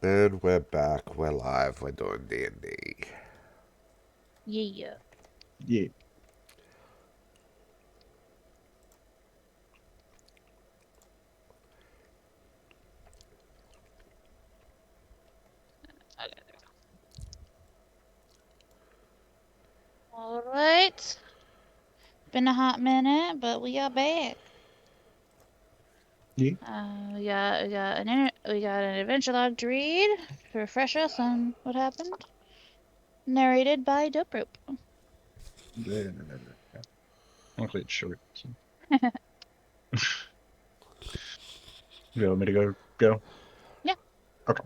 And we're back. We're live. We're doing D&D. Yeah. Yeah. All right. Been a hot minute, but we are back. Yeah. We got an adventure log to read to refresh us on what happened. Narrated by Dope Rope. Luckily it's short. So. You want me to go? Yeah. Okay.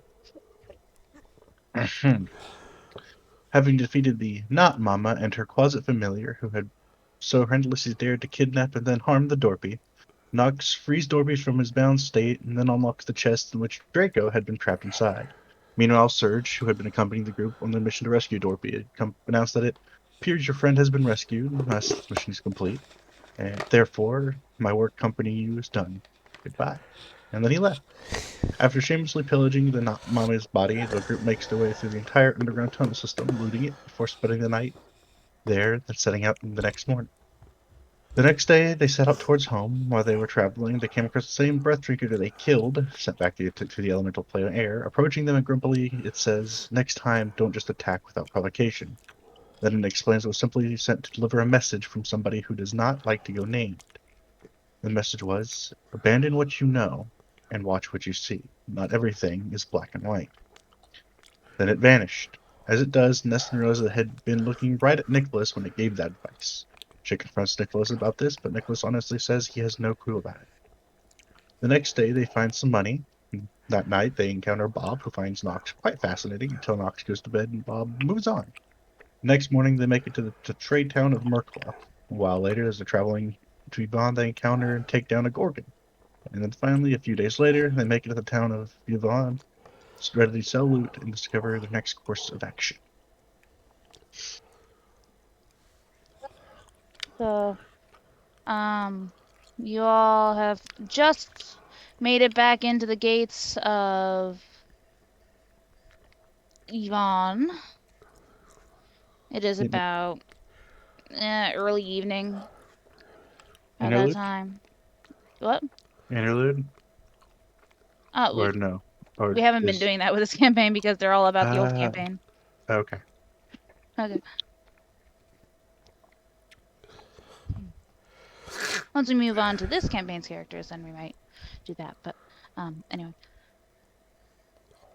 Having defeated the not Mama and her closet familiar who had so relentlessly dared to kidnap and then harm the Dorpy, Nox frees Dorpy from his bound state and then unlocks the chest in which Draco had been trapped inside. Meanwhile, Surge, who had been accompanying the group on the mission to rescue Dorpy, had announced that it appears your friend has been rescued, thus the mission is complete, and therefore my work accompanying you is done. Goodbye. And then he left. After shamelessly pillaging the Mama's body, the group makes their way through the entire underground tunnel system, looting it before spending the night there, then setting out the next morning. The next day, they set out towards home. While they were traveling, they came across the same breath drinker they killed, sent back to the elemental plane of air. Approaching them and grumpily, it says, "Next time, don't just attack without provocation." Then it explains it was simply sent to deliver a message from somebody who does not like to go named. The message was, "Abandon what you know and watch what you see. Not everything is black and white." Then it vanished. As it does, Neston realizes it had been looking right at Nicholas when it gave that advice. She confronts Nicholas about this, but Nicholas honestly says he has no clue about it. The next day, they find some money. That night, they encounter Bob, who finds Knox quite fascinating until Knox goes to bed and Bob moves on. The next morning, they make it to the trade town of Merkla. A while later, as they're traveling to Yvonne, they encounter and take down a Gorgon. And then finally, a few days later, they make it to the town of Yvonne, ready to sell loot and discover their next course of action. So, you all have just made it back into the gates of Yvonne. It is about early evening at that Interlude? time. What? Interlude? Oh, Or no? Or we haven't been is doing that with this campaign because they're all about the old ah campaign. okay. Okay. Once we move on to this campaign's characters, then we might do that. But anyway,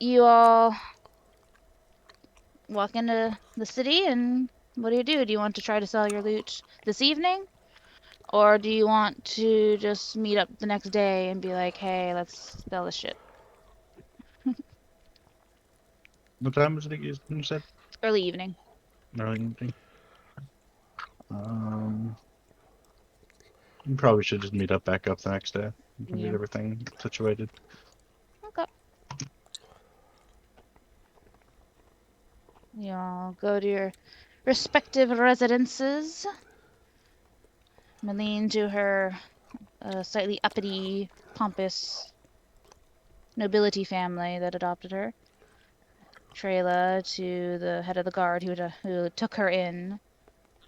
you all walk into the city, and what do you do? Do you want to try to sell your loot this evening, or do you want to just meet up the next day and be like, "Hey, let's sell this shit"? What time was it you said? Early evening. Early evening. Um, you probably should just meet up back up the next day. You can get Yeah. everything situated. Okay. You all go to your respective residences. Malene to her slightly uppity, pompous nobility family that adopted her. Trayla to the head of the guard who took her in.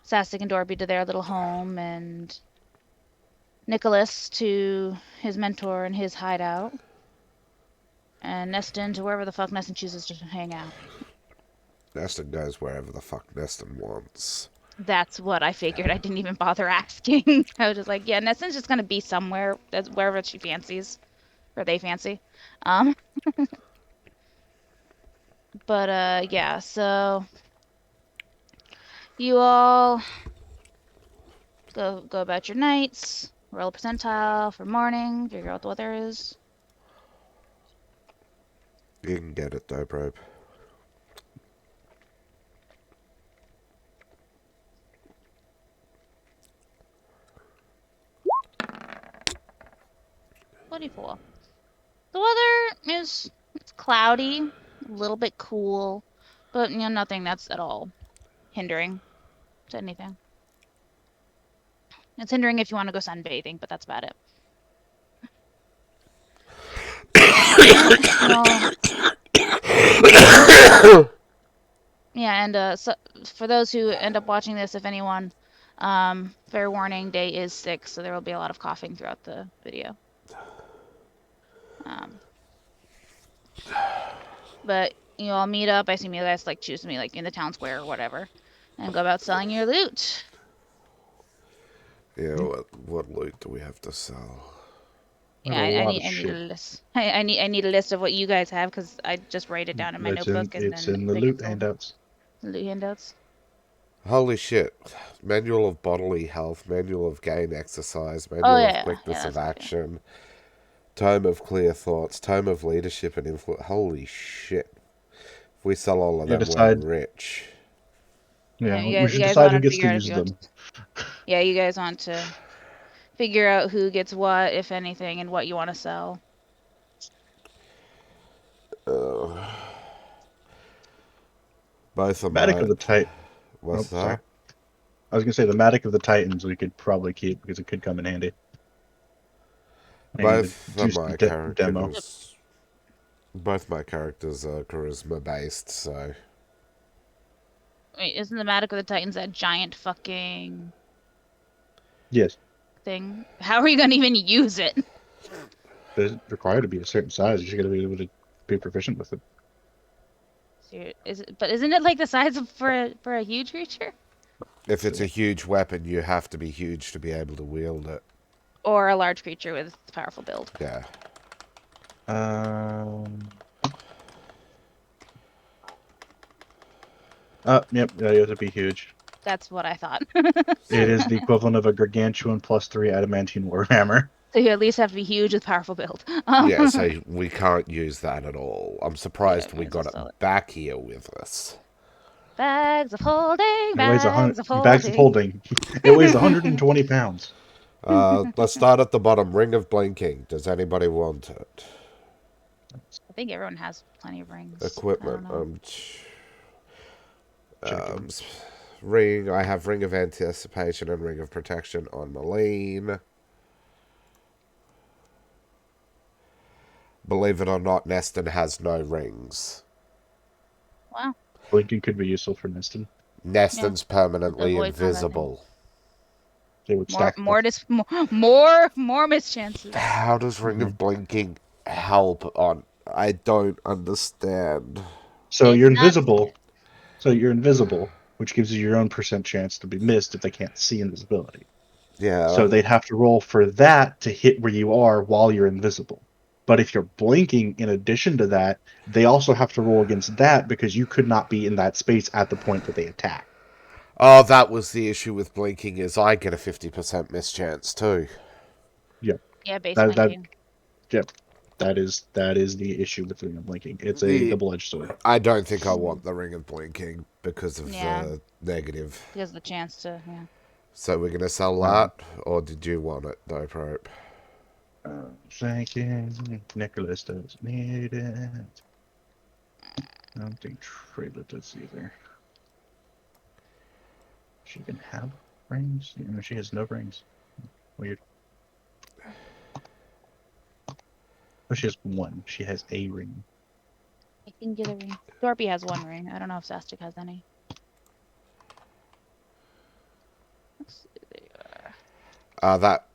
Sasek and Dorby to their little home, and Nicholas to his mentor and his hideout. And Neston to wherever the fuck Neston chooses to hang out. Neston goes wherever the fuck Neston wants. That's what I figured. I didn't even bother asking. I was just like, yeah, Neston's just gonna be somewhere that's wherever she fancies. Or they fancy. Um, but yeah, so you all go about your nights, roll a percentile for morning, figure out what the weather is. You can get it though, bro. '24. The weather is it's cloudy, a little bit cool, but nothing that's at all hindering to anything. It's hindering if you want to go sunbathing, but that's about it. Well, yeah, and so for those who end up watching this, if anyone, fair warning, Day is sick, so there will be a lot of coughing throughout the video. But you all meet up. I assume you guys like choose to meet like in the town square or whatever, and go about selling your loot. Yeah, what loot do we have to sell? Yeah, I need a list. I need a list of what you guys have because I just write it down in my notebook and It's then in the they get loot sold. handouts. Loot handouts. Holy shit. Manual of bodily health, manual of gain exercise, Oh manual of yeah, quickness that's of good. action, tome of clear thoughts, tome of leadership and influence. Holy shit. If we sell all of You them, we're decide. rich. Yeah, You we guys, should you guys decide want who to gets figure to out if use you want them. yeah, you guys want to figure out who gets what, if anything, and what you want to sell. Both of Matic my... of the Titan. Oh, What's sorry. that? I was gonna say the Matic of the Titans we could probably keep because it could come in handy. I need to Both do of some my demo. characters... Both my characters are charisma based, so... Wait, isn't the Matic of the Titans that giant fucking Yes, thing? How are you gonna even use it? but it's required to be a certain size. You should gotta be able to be proficient with it. But isn't it like the size of for a huge creature? If it's a huge weapon, you have to be huge to be able to wield it. Or a large creature with a powerful build? Yeah. Um. Yep. Yeah, it would be huge. That's what I thought. It is the equivalent of a gargantuan +3 adamantine warhammer. So you at least have to be huge with powerful build. Yeah, so we can't use that at all. I'm surprised Yeah, we may as well got sell it back here with us. Bags of holding, It weighs bags of bags of holding. holding. It weighs 120 pounds. Let's start at the bottom. Ring of Blinking. Does anybody want it? I think everyone has plenty of rings. I Equipment. don't know. Checking. Ring. I have Ring of Anticipation and Ring of Protection on Malene. Believe it or not, Neston has no rings. Wow. Blinking could be useful for Neston. Neston's permanently avoid combat invisible. They would stack more mischances. How does Ring of Blinking help on... I don't understand. So It's you're not invisible. So you're invisible, which gives you your own % chance to be missed if they can't see invisibility. Yeah. So they'd have to roll for that to hit where you are while you're invisible. But if you're blinking in addition to that, they also have to roll against that because you could not be in that space at the point that they attack. Oh, that was the issue with Blinking, is I get a 50% mischance too. Yeah. Yeah, base That blinking. yep. That is the issue with Ring of Blinking. It's a double-edged sword. I don't think I want the Ring of Blinking because of Yeah. the negative. Because the chance to, yeah. So we're going to sell that, or did you want it, Dope Rope? Thinking Nicholas does need it. I don't think Trayla does either. She can have rings? No, she has no rings. Weird. Oh, she has one. She has a ring. I can get a ring. Dorpy has one ring. I don't know if Sastic has any. Let's see, there you are. That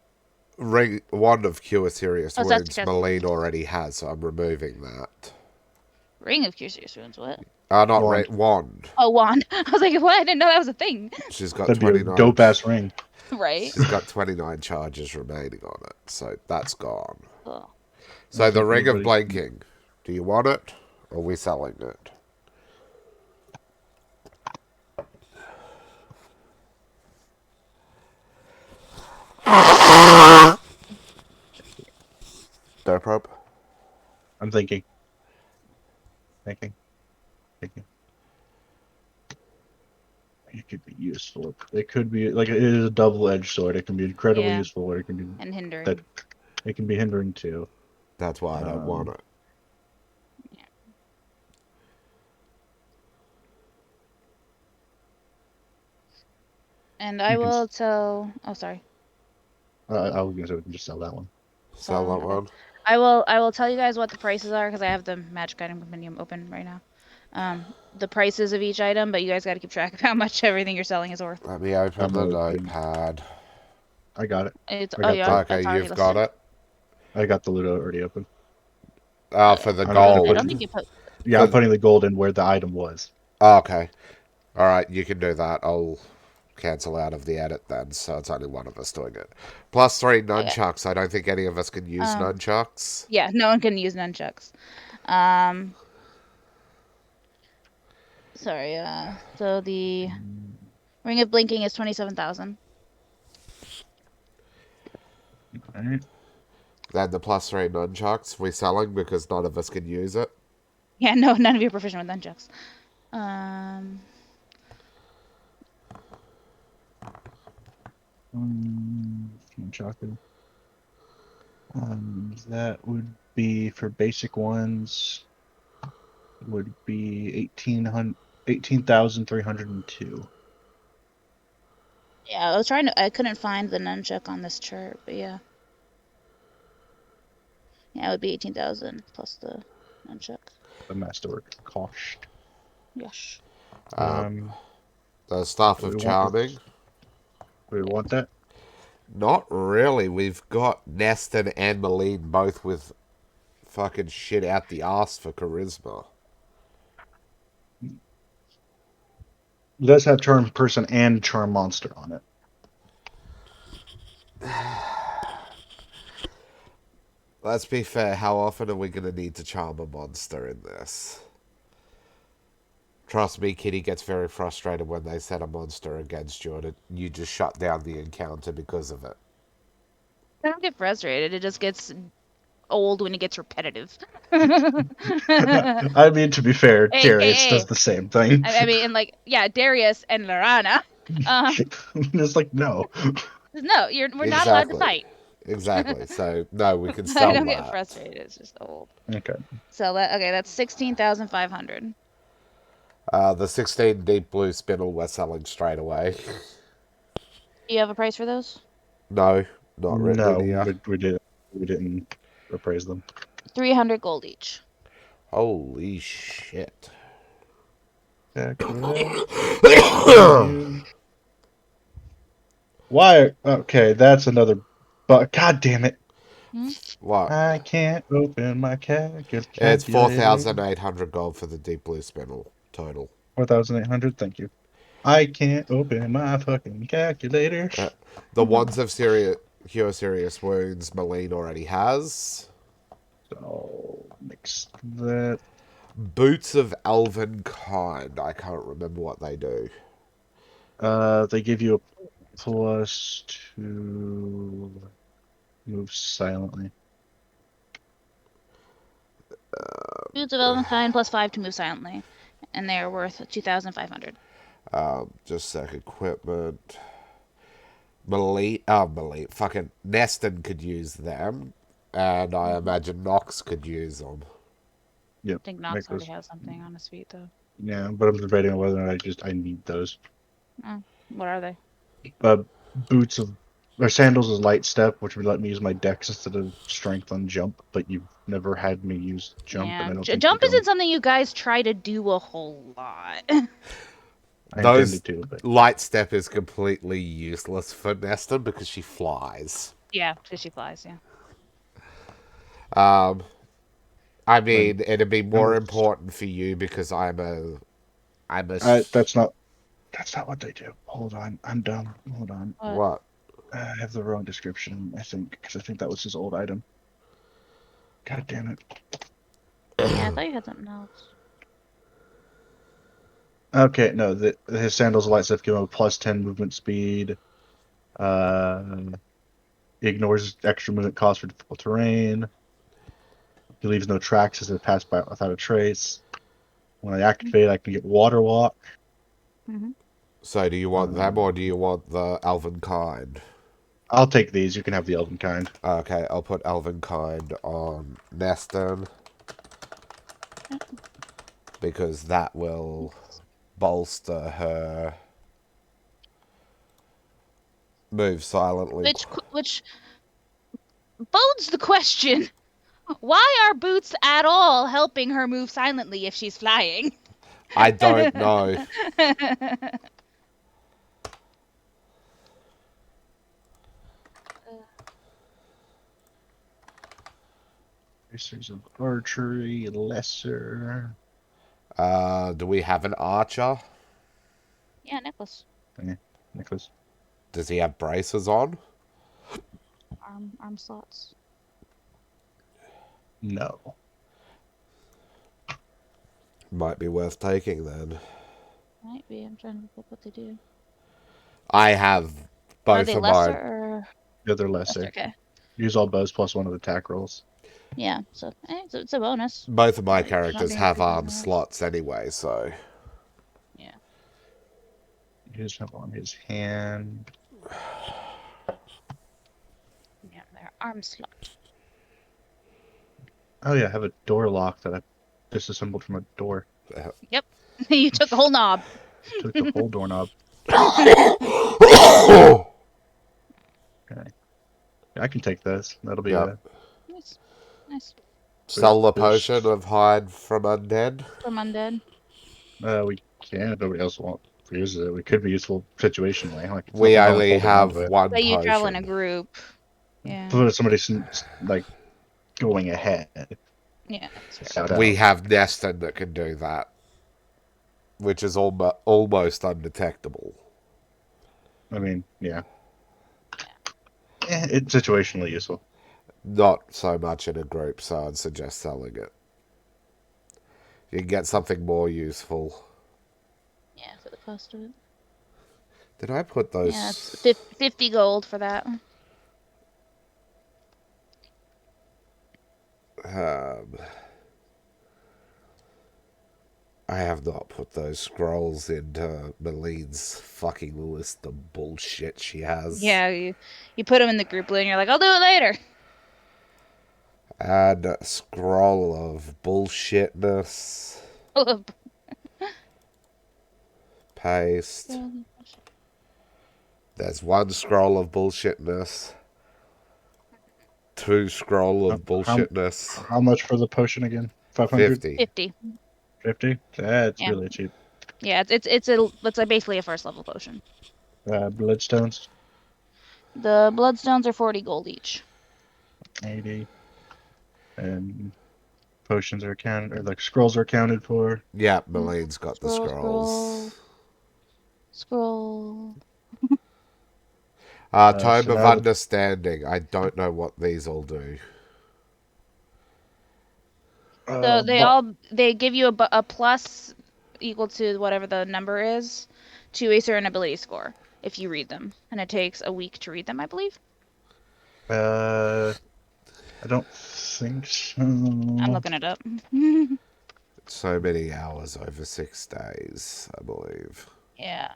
ring, one of Cure Serious Oh, Wounds, Sastic has Malene already has, so I'm removing that. Ring of Cure Serious Wounds, what? Not Wand. wand. Oh, wand. I was like, what? I didn't know that was a thing. She's got That'd be a 29. dope-ass ring. Right? She's got 29 charges remaining on it, so that's gone. Oh. So the Ring of Anybody- Blinking, do you want it, or are we selling it? Dope Rope? I'm thinking. Thinking. It could be useful. It could be like it is a double-edged sword. It can be incredibly Yeah. useful, or it can be And hindering. that. It can be hindering too. That's why I don't want it. And I You can will tell. Oh, sorry. I was gonna say we can just sell that one. Sell that okay. one. I will tell you guys what the prices are because I have the magic item compendium open right now. The prices of each item, but you guys got to keep track of how much everything you're selling is worth. Let me open I'm the open. notepad. I got it. It's I got yeah, the Okay, it's already you've got listed. it. I got the loot already open. For the I'm just gonna I put. don't gold. think you put. Yeah, For I'm putting the gold in where the item was. okay. All right, you can do that. I'll cancel out of the edit then, so it's only one of us doing it. +3 Okay. nunchucks. I don't think any of us can use nunchucks. Yeah, no one can use nunchucks. Um, sorry. So the Ring of Blinking is 27,000. All right. Then the +3 nunchucks we're selling because none of us can use it. Yeah, no, none of you are proficient with nunchucks. Chocolate. That would be for basic ones. Would be 18,302. Yeah, I couldn't find the nunchuck on this chart, but yeah. Yeah, it would be 18,000 plus the nunchuck. The masterwork cost. Yes. The Staff Do we of want this? Charming. Do we want that? Not really. We've got Neston and Malene both with fucking shit out the ass for charisma. Let's have charm person and charm monster on it. Let's be fair, how often are we going to need to charm a monster in this? Trust me, Kitty gets very frustrated when they set a monster against you and you just shut down the encounter because of it. I don't get frustrated. It just gets old when it gets repetitive. I mean, to be fair, Darius does AKA, the same thing. I mean, and like, yeah, Darius and Lorana. It's like, no. No, we're not allowed to Exactly. fight. Exactly. So, no, we can I sell don't get that. frustrated. It's just old. Okay. So okay, that's 16,500. The 16 deep blue spindle we're selling straight away. Do you have a price for those? No, not written in No, here. we didn't appraise them. 300 gold each. Holy shit. Why? Okay, that's another. But god damn it! What? I can't open my It's calculator. 4,800 gold for the deep blue spindle total. 4,800. Thank you. I can't open my fucking calculator. The ones of cure serious wounds Malene already has. So mix that. Boots of elven kind. I can't remember what they do. They give you a plus to move silently. Boots of Elven Kind plus 5 to move silently. And they are worth 2,500. Just sec equipment. Malene. Fucking Neston could use them. And I imagine Nox could use them. Yep. I think Nox already has something on his feet, though. Yeah, but I'm debating on whether or not I need those. What are they? Boots of or sandals is light step, which would let me use my dex instead of strength on jump. But you've never had me use jump, Yeah, and I don't think jump you're isn't going. something you guys try to do a whole lot. I Those intended to, but light step is completely useless for Neston because she flies. Yeah, because she flies, yeah. I mean, it'd be more important for you because that's not what they do. Hold on, I'm dumb. Hold on. What? I have the wrong description, I think, because I think that was his old item. God damn it. Yeah, I thought you had something else. Okay, no, his sandals light step give him a plus 10 movement speed. Ignores extra movement cost for difficult terrain. He leaves no tracks as it passed by without a trace. When I activate, I can get water walk. So do you want them or do you want the elven kind? I'll take these. You can have the elven kind. Okay, I'll put elven kind on Neston because that will bolster her move silently. Which bodes the question: Why are boots at all helping her move silently if she's flying? I don't know. Racers of archery, lesser. Do we have an archer? Yeah, necklace. Nicholas. Does he have braces on? Arm slots. No. Might be worth taking then. Might be. I'm trying to look up what they do. I have Are both they of lesser mine. or The other lesser? lesser. Okay. Use all bows plus one of the attack rolls. Yeah. So it's a bonus. Both of my But not characters being have super arm generous. slots anyway, so. Yeah. He doesn't have on his hand. Yeah, their arm slot. Oh yeah, I have a door lock that I disassembled from a door. Yep. You took the whole knob. Took the whole doorknob. Okay. I can take this. That'll be Yep. Nice. Nice. Sell the There's- potion of hide from undead. From undead. we can if nobody else wants to use it. We could be useful situationally. Like We nothing wrong with only holding on have to it. one But you travel in a potion. group. Yeah. But if somebody's like going ahead. Yeah. That's fair. Shout We out. have Neston that can do that, which is almost undetectable. I mean, yeah. It's situationally useful. Not so much in a group, so I'd suggest selling it. You can get something more useful. Yeah, for the cost of it. Did I put those? Yeah, it's 50 gold for that. I have not put those scrolls into Maline's fucking list of bullshit she has. Yeah, you put them in the group and you're like, I'll do it later. Add scroll of bullshitness. Paste. There's one scroll of bullshitness. 2 scroll of bullshitness. How much for the potion again? 500? 50. 50. 50? That's Yeah. really cheap. Yeah, it's basically a first level potion. Bloodstones, The bloodstones are 40 gold each. 80. And potions are accounted, or like scrolls are accounted for. Yeah, Maline's got the scrolls. Scroll. Tome So of now Understanding. I don't know what these all do. So they give you a plus equal to whatever the number is to a certain ability score if you read them, and it takes a week to read them, I believe. I don't think so. I'm looking it up. So many hours over 6 days, I believe. Yeah,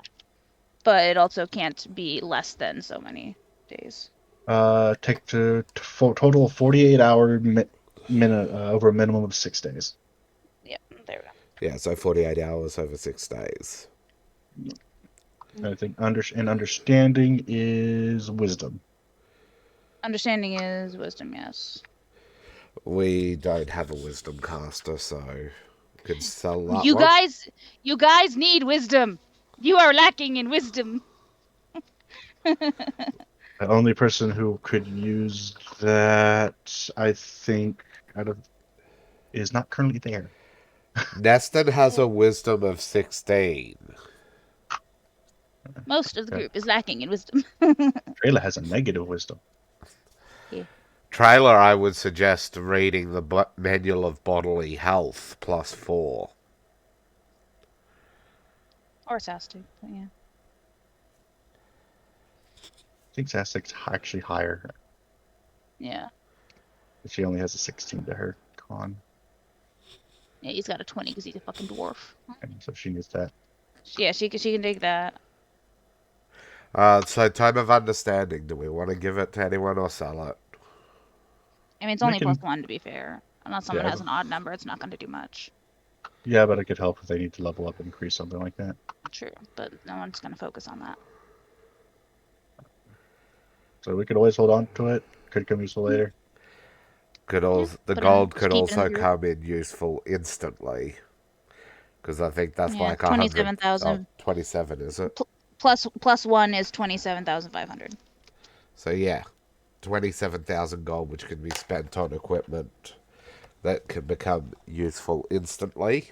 but it also can't be less than so many days. Take to total of 48 hour minute over a minimum of 6 days. Yep, there we go. Yeah, so 48 hours over 6 days. I think understanding is wisdom. Understanding is wisdom, yes. We don't have a wisdom caster, so could sell that You one. you guys need wisdom. You are lacking in wisdom. The only person who could use that, I think, is not currently there. Neston has a wisdom of 16. Most of the Okay. group is lacking in wisdom. Trayla has a negative wisdom. Trailer, I would suggest reading the Manual of Bodily Health +4. Or Sastu, but yeah. I think Zastek's actually higher. Yeah. She only has a 16 to her con, Yeah, he's got a 20 because he's a fucking dwarf. and so she needs that. Yeah, she can take that. So Tome of Understanding, do we want to give it to anyone or sell it? I mean, it's We only can- +1 to be fair. Unless someone Yeah, has an odd number, it's not going to do much. Yeah, but it could help if they need to level up and increase something like that. True, but no one's going to focus on that. So we could always hold on to it. Could come useful later. The But gold just could keep it in the also group. come in useful instantly. Because I think that's Yeah, like 100. Oh, 27,000 27, is it? plus 1 is 27,500. So yeah, 27,000 gold, which can be spent on equipment that can become useful instantly.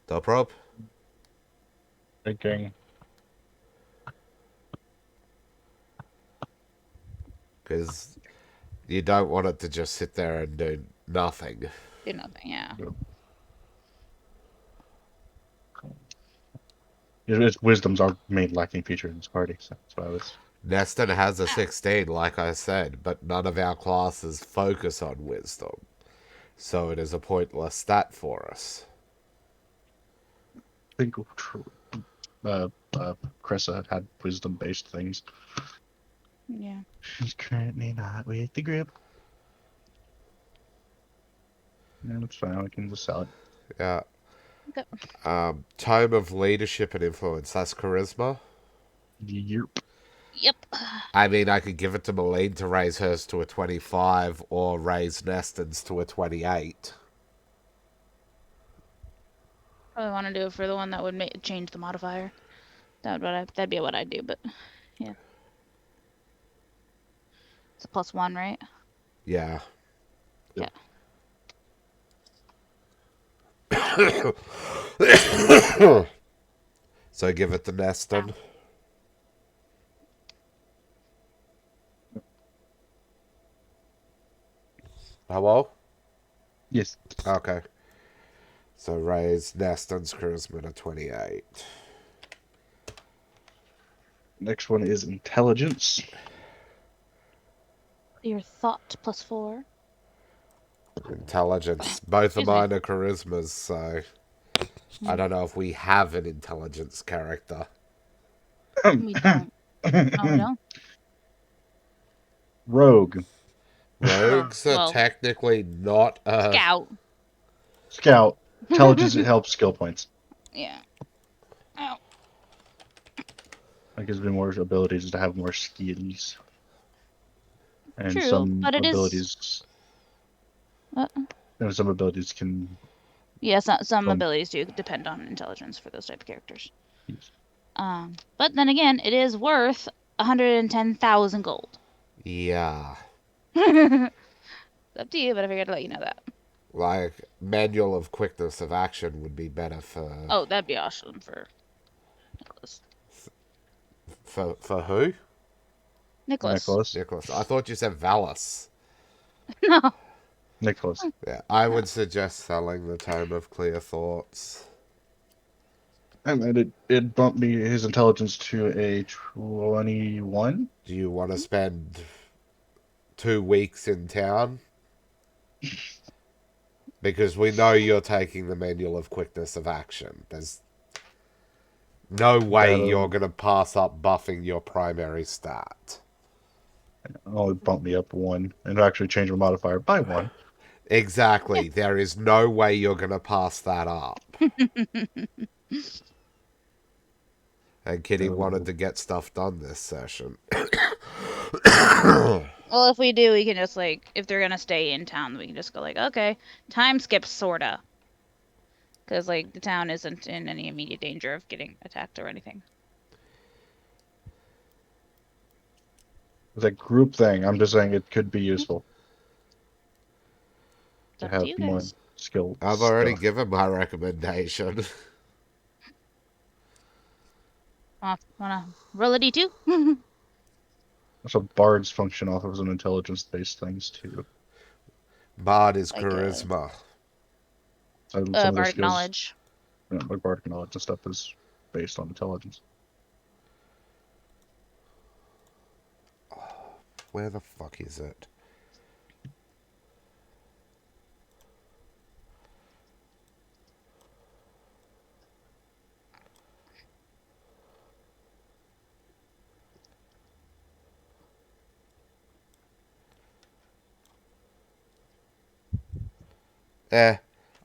No prob. Thinking. Because you don't want it to just sit there and do nothing. Do nothing, yeah. Its wisdom's our main lacking feature in this party, so that's why I was. Neston has a Ow. 16, like I said, but none of our classes focus on wisdom. So it is a pointless stat for us. I think Cressa had wisdom-based things. Yeah. She's currently not with the group. Yeah, that's fine. I can just sell it. Yeah. Okay. Tome of leadership and influence. That's charisma. Yerp. Yep. I mean, I could give it to Malene to raise hers to a 25 or raise Neston's to a 28. Probably want to do it for the one that would change the modifier. That'd be what I'd do, but yeah. It's a +1, right? Yeah. Yep. So give it to Neston. Hello? Yes. Okay. So raise Neston's charisma to 28. Next one is intelligence. Your thought +4. Intelligence. Both of Excuse me. mine are charismas, so I don't know if we have an intelligence character. We don't. Oh, we don't? Rogue. Rogues are Well, technically not a... scout. Scout. Intelligence it helps skill points. Yeah. Ow. That gives me more abilities to have more skills. And True, some but it is. abilities Uh, and some abilities can yeah, some come. abilities do depend on intelligence for those type of characters. But then again, it is worth 110,000 gold. Yeah. It's up to you, but I figured I'd let you know that. Like, manual of quickness of action would be better for... Oh, that'd be awesome for Nicholas. For who? Nicholas. Nicholas. I thought you said Valis. No. Nicholas. Yeah, I would suggest selling the Tome of Clear Thoughts. And it bumped me his intelligence to a 21. Do you want to spend 2 weeks in town? Because we know you're taking the manual of quickness of action. There's no way you're going to pass up buffing your primary stat. Oh, it bumped me up 1 and actually changed my modifier by 1. Exactly. Yeah. There is no way you're going to pass that up. And Kitty wanted to get stuff done this session. Well, if we do, we can just if they're gonna stay in town, we can just go okay, time skip sorta. Because the town isn't in any immediate danger of getting attacked or anything. It's a group thing. I'm just saying it could be useful It's to up to have you more guys. skill I've already stuff. given my recommendation. Wanna roll a d2? So bards function off of some intelligence-based things too. Bard is Like charisma. So some of their bardic skills, knowledge. like bardic knowledge and stuff, is based on intelligence. Where the fuck is it?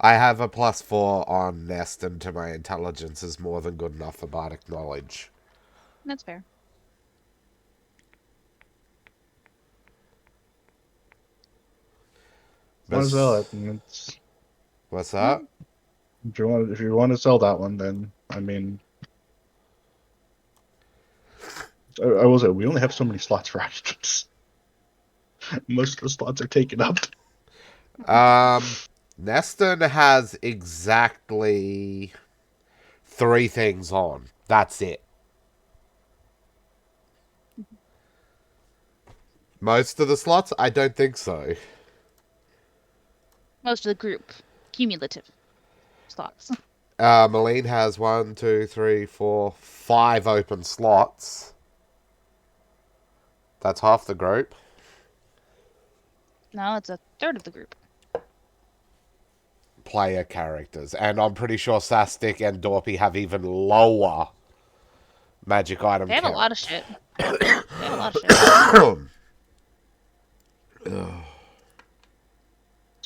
I have a +4 on Nest, and to my intelligence is more than good enough for bardic knowledge. That's fair. Want to sell it? And it's, What's Well, that? if you want to sell that one, then I mean, I will say we only have so many slots for items. Most of the slots are taken up. Neston has exactly 3 things on. That's it. Most of the slots? I don't think so. most of the group. Cumulative slots. Malene has 1, 2, 3, 4, 5 open slots. That's half the group. No, it's a third of the group. Player characters. And I'm pretty sure Sastic and Dorpy have even lower magic item They have a count. lot of shit. They have a lot of shit. It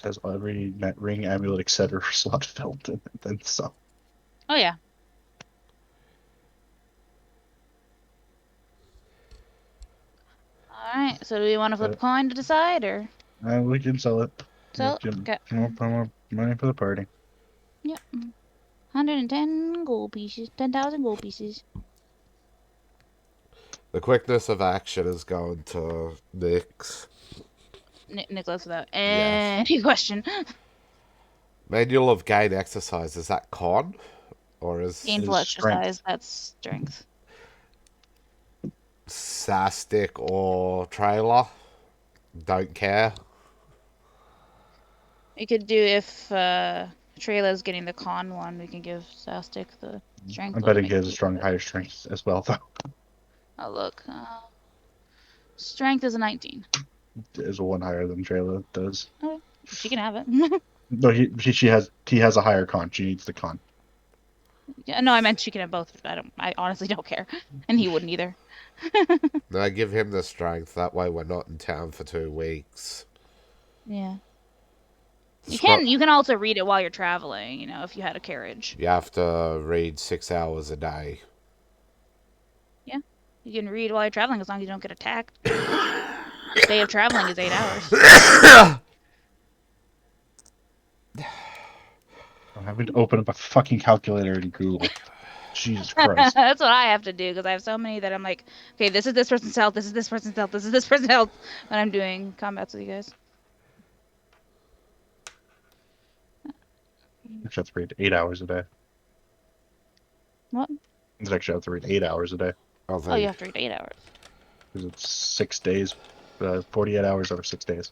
says every ring, amulet, etc. slot filled, and then some. Oh yeah. All right. So do we want to flip a coin to decide, or We can sell it. so? Put Okay. more money for the party. Yep. 110 gold pieces. 10,000 gold pieces. The quickness of action is going to Nyx. Nicholas, without Yes. any question. Manual of Gain Exercise, is that con? Or is Gainful Is exercise. strength. That's strength. Sastic or Trailer? Don't care. We could do if Traila's getting the con one. We can give Sastic the strength I'm one. betting Make he has a keep strong it. higher strength as well, though. Oh look. Strength is a 19. Is one higher than Trayla does. Okay. She can have it. No, he has a higher con. She needs the con. Yeah, no, I meant she can have both. I honestly don't care, and he wouldn't either. No, give him the strength. That way we're not in town for 2 weeks. Yeah. You Scro- can also read it while you're traveling, you know, if you had a carriage. You have to read 6 hours a day. Yeah. You can read while you're traveling as long as you don't get attacked. Day of traveling is 8 hours. I'm having to open up a fucking calculator in Google. Jesus Christ. That's what I have to do because I have so many that I'm like, okay, this is this person's health, this is this person's health, this is this person's health when I'm doing combats with you guys. Actually, I have to read 8 hours a day. What? It's actually I have to read 8 hours a day Oh, you have to read 8 hours. because it's 6 days, 48 hours over 6 days.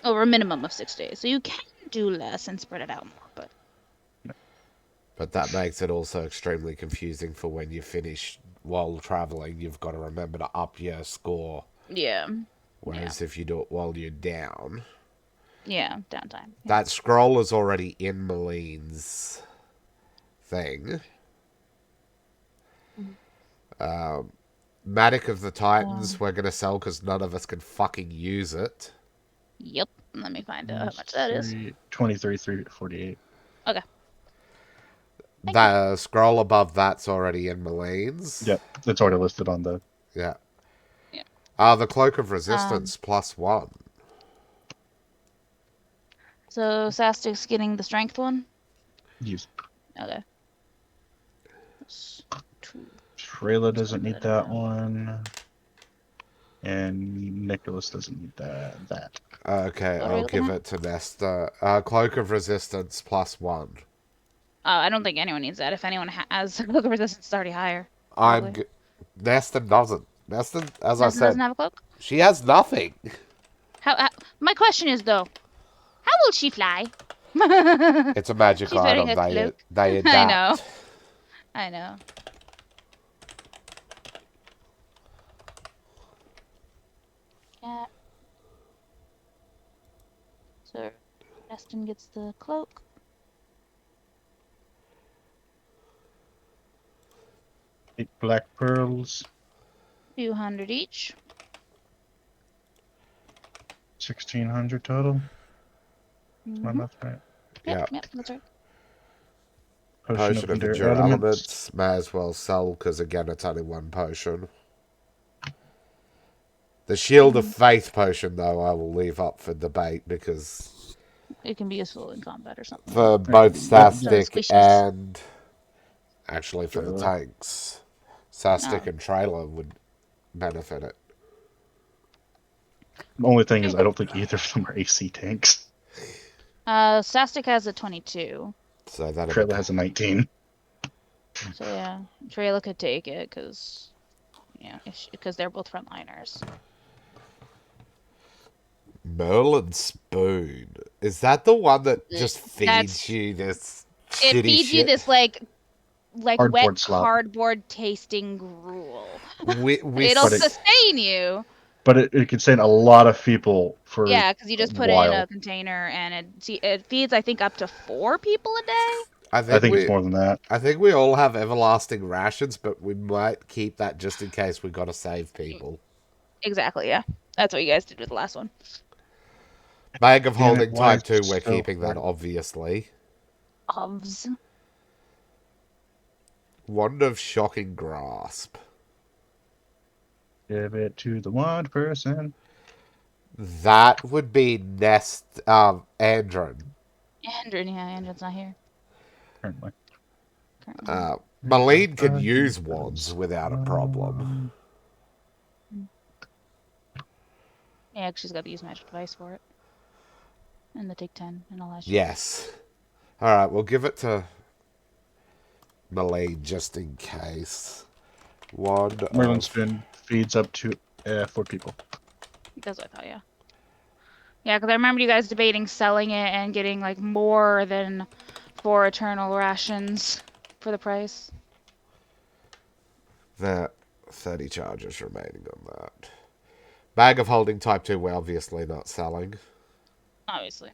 Over a minimum of 6 days. So you can do less and spread it out more, But that makes it also extremely confusing for when you finish while traveling. You've got to remember to up your score. yeah. Whereas if you do it while you're down. Yeah, downtime. Yeah. That scroll is already in Malene's thing. Matic of the Titans we're going to sell because none of us can fucking use it. Yep. Let me find out how much that is. 23, 348. Okay. The scroll above that's already in Malene's. Yep, it's already listed on the. Yeah. Yeah. The Cloak of Resistance +1. So Sastic's getting the strength one? Use. Okay. Trayla doesn't need that one. And Nicholas doesn't need that. Okay, What are we I'll looking give at? it to Nesta. Cloak of Resistance +1. Oh, I don't think anyone needs that. If anyone has cloak of resistance, it's already higher. Nesta doesn't. Nesta, as I Neston said, doesn't have a cloak? she has nothing. How, my question is, though, how will she fly? It's a magic She's wearing item. a cloak. They adapt. I know. I know. Yeah. So Neston gets the cloak. Eight black pearls. 200 each. 1,600 total. Mhm. My math right. Yeah. Yep, that's right. Potion of Endure Endure Elements. May as well sell, because again, it's only one potion. The Shield of Faith potion, though, I will leave up for debate, because It can be useful in combat or something. for both So Sastic squishies. and actually for the Trailer. tanks, Sastic Oh. and Trailer would benefit it. The only thing is, I don't think either of them are AC tanks. Sastic has a 22. So that'll Trailer be has a 19. So yeah, Trayla could take it because, because they're both frontliners. Merlin Spoon. Is that the one that just feeds That's- you this It shitty feeds you shit? this like Cardboard wet slop. cardboard tasting gruel. We It'll But it- sustain you. But it can sustain a lot of people for Yeah, because you just put it in while. a container and it feeds, I think, up to 4 people a day. I I think we, it's more than that. I think we all have everlasting rations, but we might keep that just in case we got to save people. Exactly, yeah. That's what you guys did with the last one. Bag of Damn it, Holding why Type is 2, we're it so keeping that, hard? obviously. Ovs. Wand of Shocking Grasp. Give it to the one person. That would be Nest, Andron. Andrew, yeah, Andrew's not here Currently. currently. Malene could use wands without a problem. Yeah, 'cause she's got the use magic device for it. And the take 10 and all that shit. Yes. Alright, we'll give it to Malene just in case. Wand Merlin of... Spoon feeds up to 4 people. That's what I thought, yeah. Yeah, because I remember you guys debating selling it and getting like more than 4 eternal rations for the price. That 30 charges remaining on that. Bag of Holding Type 2, we're obviously not selling. Obviously.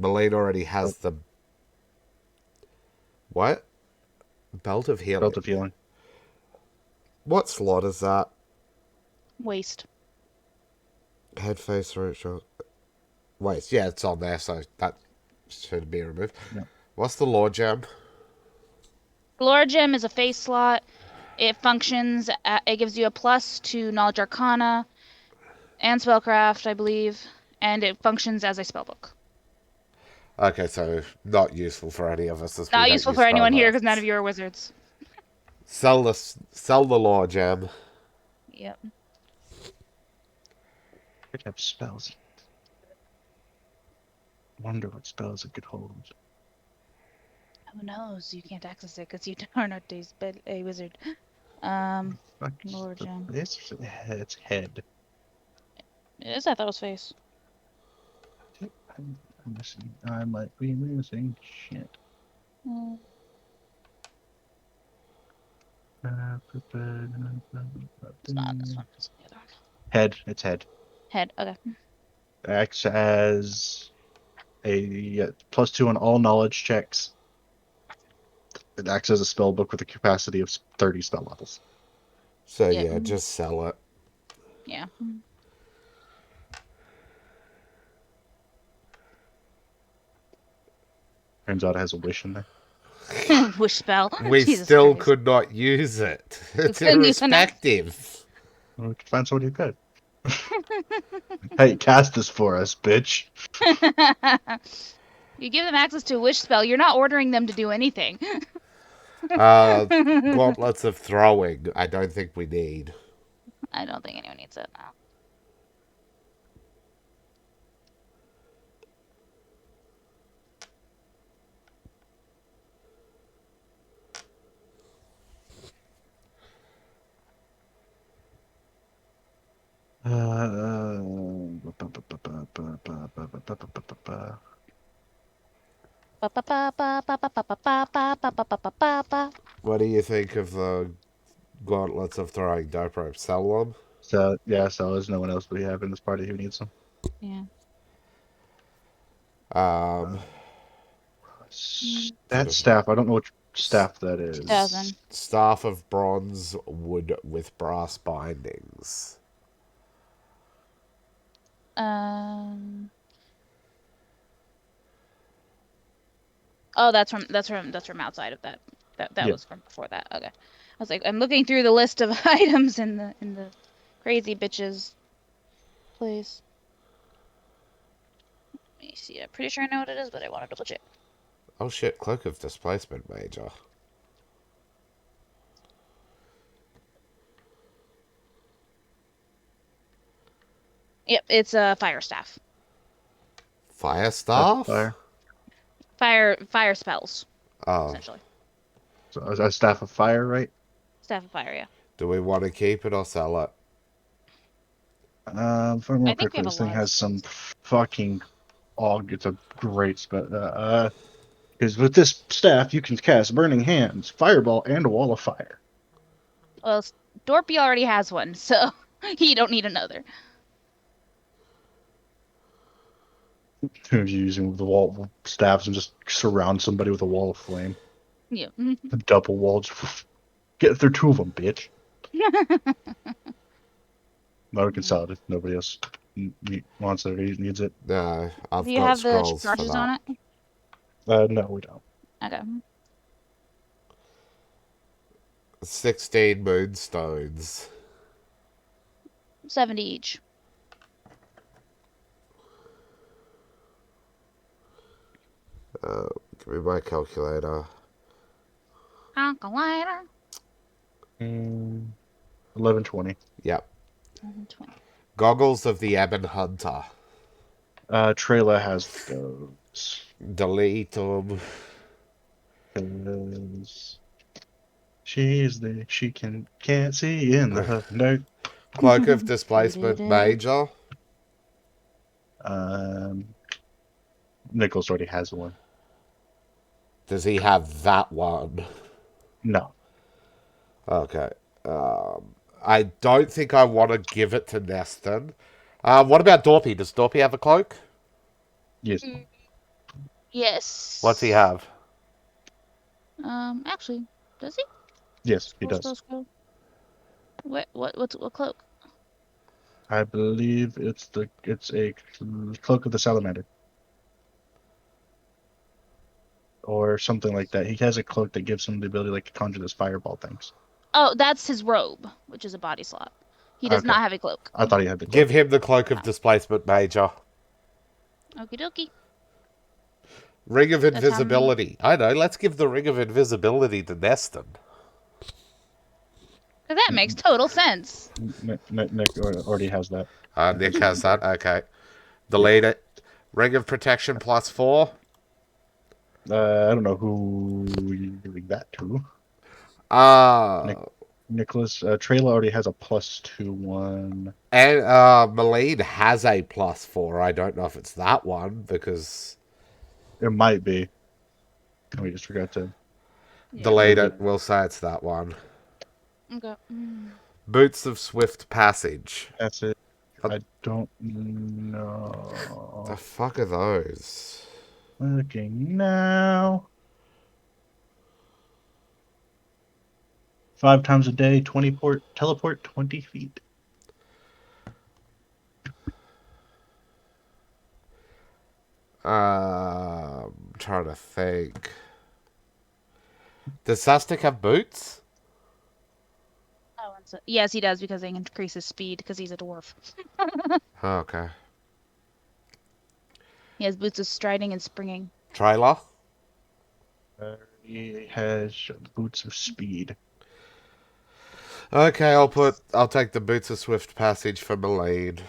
Malene already has the... What? Belt of Healing. Belt of Healing. What slot is that? Waste. Head, face, throat, shoulder... Waist. Yeah, it's on there, so that should be removed. Yeah. What's the Lore Gem? Lore Gem is a face slot. It functions, it gives you a plus to Knowledge Arcana and Spellcraft, I believe. And it functions as a spellbook. Okay, so not useful for any of us. As we Not don't useful use for anyone here spellbooks. because none of you are wizards. Sell the Lore Gem. Yep. Could have spells. Wonder what spells it could hold. Who knows? You can't access it because you are not a wizard. Lore Gem. It's head. It is, I thought it was face. I'm missing. I might be missing shit. Mm. It's not this one. It's the other one. Head. It's head. Head. Okay. Acts as a +2 on all knowledge checks. It acts as a spell book with a capacity of 30 spell levels. So Yep. yeah, just sell it. Yeah. Turns out it has a wish in there. Wish spell. We Jesus still Christ. could not use it. It's couldn't use an axe. irrespective. Well, we could find someone who could. Hey, cast this for us, bitch. You give them access to a wish spell, you're not ordering them to do anything. Gauntlets of Throwing, I don't think we need. I don't think anyone needs it now. What do you think of the Gauntlets of Throwing? Dope rope, sell them? So yeah, so there's no one else we have in this party who needs them. Yeah. That staff, I don't know which staff that is. 2000. Staff of Bronze, wood with brass bindings. Oh, that's from outside of that. That Yeah. was from before that. Okay. I was like, I'm looking through the list of items in the crazy bitches place. Let me see. I'm pretty sure I know what it is, but I want to double check. Oh shit, Cloak of Displacement Major. Yep, it's a fire staff. Fire Staff? Fire spells, Oh. essentially. So a staff of fire, right? Staff of fire, yeah. Do we want to keep it or sell it? If I remember I think we correctly, have a this thing lot of has some spells. fucking it's a great spell. Because with this staff, you can cast Burning Hands, Fireball, and a Wall of Fire. Well, Dorpy already has one, so he don't need another. You're using the wall staffs and just surround somebody with a wall of flame. Yeah. A double wall. Just get through two of them, bitch. No, we can sell it if nobody else wants it or needs it. No, I've Do you got have the scrolls for charges that. on it? No, we don't. Okay. 16 moonstones. 70 each. Give me my calculator. Calculator. 1120. Yep. 120. Goggles of the Ebon Hunter. Trayla has those. Delete them. Because she can't see in the dark. Cloak of Displacement Major. Nicholas already has one. Does he have that one? No. Okay. I don't think I want to give it to Neston. What about Dorpy? Does Dorpy have a cloak? Yes. Yes. What's he have? Actually, does he? Yes, he does. Scroll. What cloak? I believe it's a cloak of the salamander. Or something like that. He has a cloak that gives him the ability to conjure those fireball things. Oh, that's his robe, which is a body slot. He does not have a cloak. I thought he had the cloak. Give him the Cloak of Displacement Major. Okie dokie. Ring of That's how Invisibility. I know, let's give the Ring of Invisibility to Neston. That makes total sense. Nick already has that. Nick has that. Okay. Delete it. Ring of Protection +4. I don't know who you're giving that to. Nicholas. Trayla already has a +2 one. And Malene has a +4. I don't know if it's that one because It might be. We just forgot to delete it. We'll say it's that one. Okay. Boots of Swift Passage. That's it. I don't know. The fuck are those? Looking now. 5 times a day, teleport 20 feet. Trying to think. Does Sastic have boots? Oh, yes, he does because they increase his speed because he's a dwarf. Oh, okay. He has boots of striding and springing. Trailer? He has boots of speed. Okay, I'll take the Boots of Swift Passage for Malene.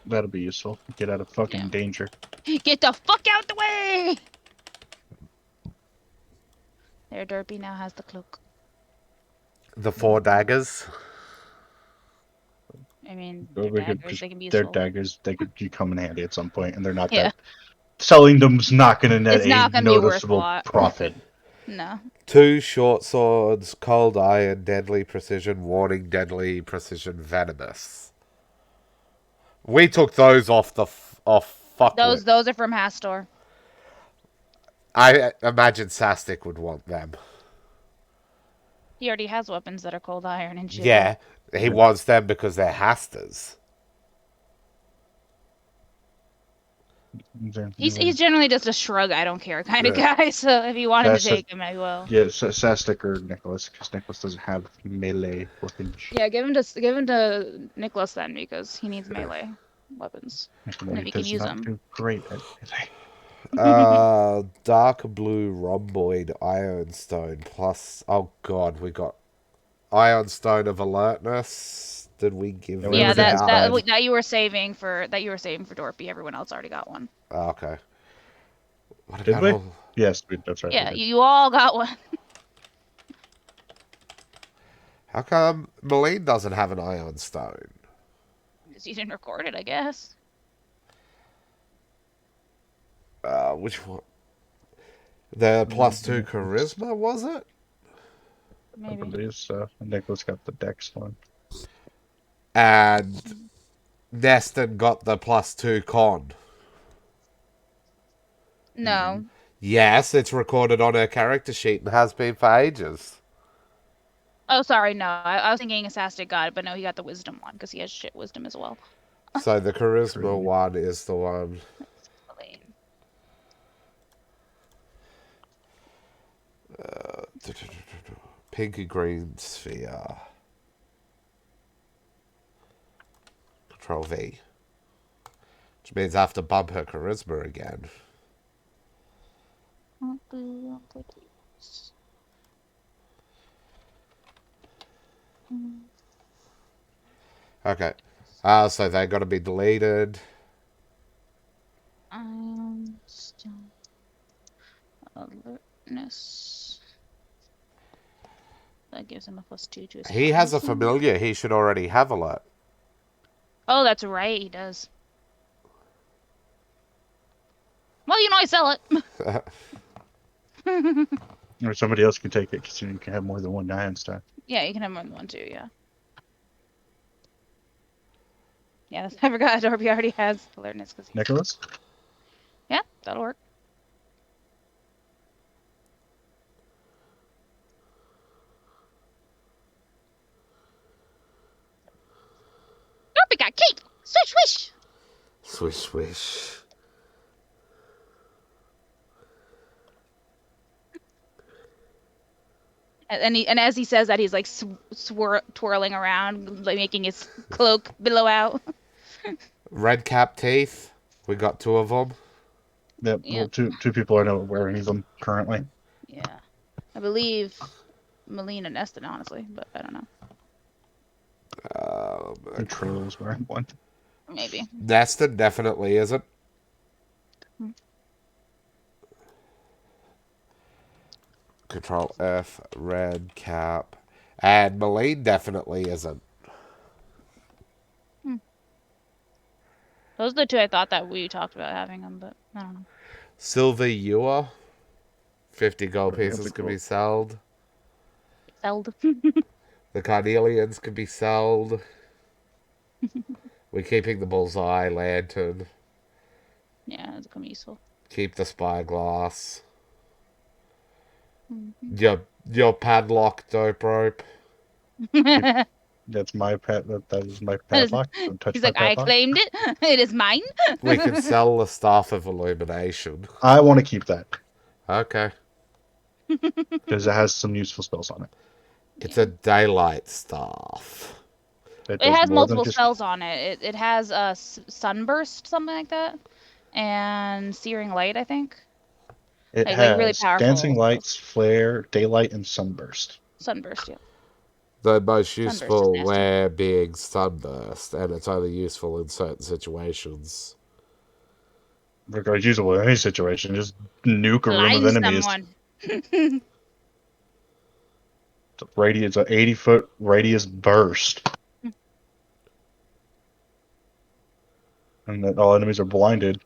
That'll be useful. Get out of fucking danger. Get the fuck out the way! There, Derpy now has the cloak. The 4 daggers. I mean, they're daggers. They can be They're useful. daggers. They could come in handy at some point, and they're not Yeah. that. Selling them's not going to net It's not a gonna be worth a noticeable lot. profit. No. 2 short swords, Cold Iron, Deadly Precision, Warning, Deadly Precision, Venomous. We took those off fuckwit. Those are from Hastor. I imagine Sastic would want them. He already has weapons that are cold iron and shit. Yeah, he wants them because they're Hasters. He's generally just a shrug, I don't care kind of guy. So if you want him to take him, I will. Yeah, Sastic or Nicholas, because Nicholas doesn't have melee weapons. Yeah, give him to Nicholas then, because he needs melee weapons. And if he can use them. Do great at melee. Dark blue rhomboid ironstone plus. Oh god, we got ironstone of alertness. Did we give Yeah, those Yeah, out? that you were saving for Dorpy. Everyone else already got one. Oh, okay. What Did about we? all? Yes, that's right. Yeah, you all got one. How come Malene doesn't have an ironstone? Because you didn't record it, I guess. Which one? The +2 charisma, was it? I Maybe. believe so. Nicholas got the Dex one. And Neston got the +2 con. No. Yes, it's recorded on her character sheet and has been for ages. Oh, sorry, no. I was thinking Assastic got it, but no, he got the wisdom one because he has shit wisdom as well. So the charisma one is the one. Pinky green sphere. Control V. Which means I have to bump her charisma again. Okay. So they got to be deleted. Still alertness. That gives him a +2 to his. He has a familiar. He should already have alert. Oh, that's right. He does. Well, I sell it. Or somebody else can take it because you can have more than one ironstone. Yeah, you can have more than one too. Yeah. Yeah, I forgot. Dorpy already has alertness because. Nicholas? Yeah, that'll work. Dorpy got cake. Swish, swish. Swish, swish. And as he says that, he's like twirling around, like making his cloak billow out. Red cap teeth. We got 2 of them. Yep. Yeah. Well, two people I know wearing them currently. Yeah. I believe Malene and Neston, honestly, but I don't know. And Trail's wearing one. Maybe. Neston definitely isn't. Control F, red cap. And Malene definitely isn't. Those are the 2 I thought that we talked about having them, but I don't know. Silver Ewer. 50 gold pieces can be sold. Sold. The Carnelians can be sold. We're keeping the bullseye lantern. Yeah, it's gonna be useful. Keep the spyglass. Your padlock dope rope. That's my pet. That is my padlock. Don't touch He's my like, I padlock. claimed it. It is mine. We can sell the Staff of Illumination. I want to keep that Okay. because it has some useful spells on it. It's a daylight staff. It has multiple spells on it. It has a sunburst, something like that, and searing light, I think. It Like, has really powerful. dancing lights, flare, daylight, and sunburst. Sunburst, yeah. The most useful nasty. where being sunburst, and it's only useful in certain situations. Regardless, usable in any situation. Just nuke a room of Blind enemies. someone. Radius, an 80-foot radius burst. And that all enemies are blinded.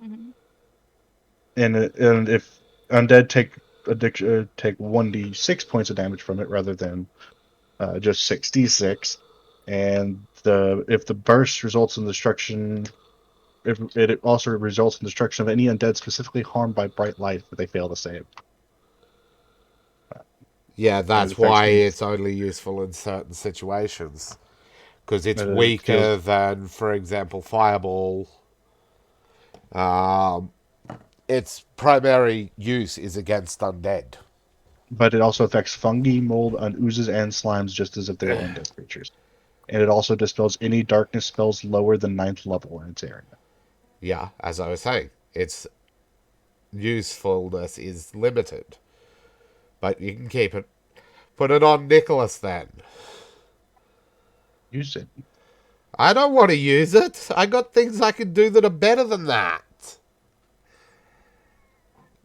Mhm. And if undead take 1d6 points of damage from it rather than just 6d6, and if the burst results in destruction, if it also results in destruction of any undead specifically harmed by bright light that they fail to save. Yeah, that's why it's only useful in certain situations. Because it's weaker than, for example, Fireball. Its primary use is against undead. But it also affects fungi, mold, oozes, and slimes just as if they were undead creatures. And it also dispels any darkness spells lower than 9th level in its area. Yeah, as I was saying, its usefulness is limited. But you can keep it. Put it on Nicholas then. Use it. I don't want to use it. I got things I can do that are better than that.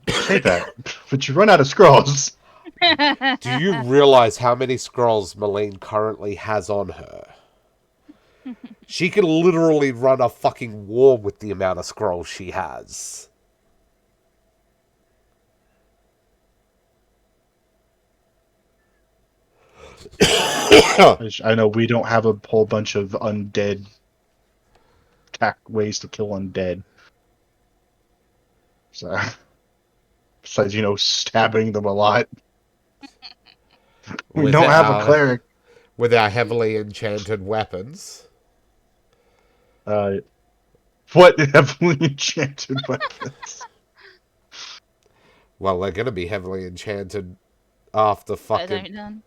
Say that, but you run out of scrolls. Do you realize how many scrolls Malene currently has on her? She can literally run a fucking war with the amount of scrolls she has. I know we don't have a whole bunch of undead ways to kill undead. So, besides, stabbing them a lot. We With don't have a our cleric. with our heavily enchanted weapons. Uh, what heavily enchanted weapons? Well, they're gonna be heavily enchanted after By the time fucking. you're done.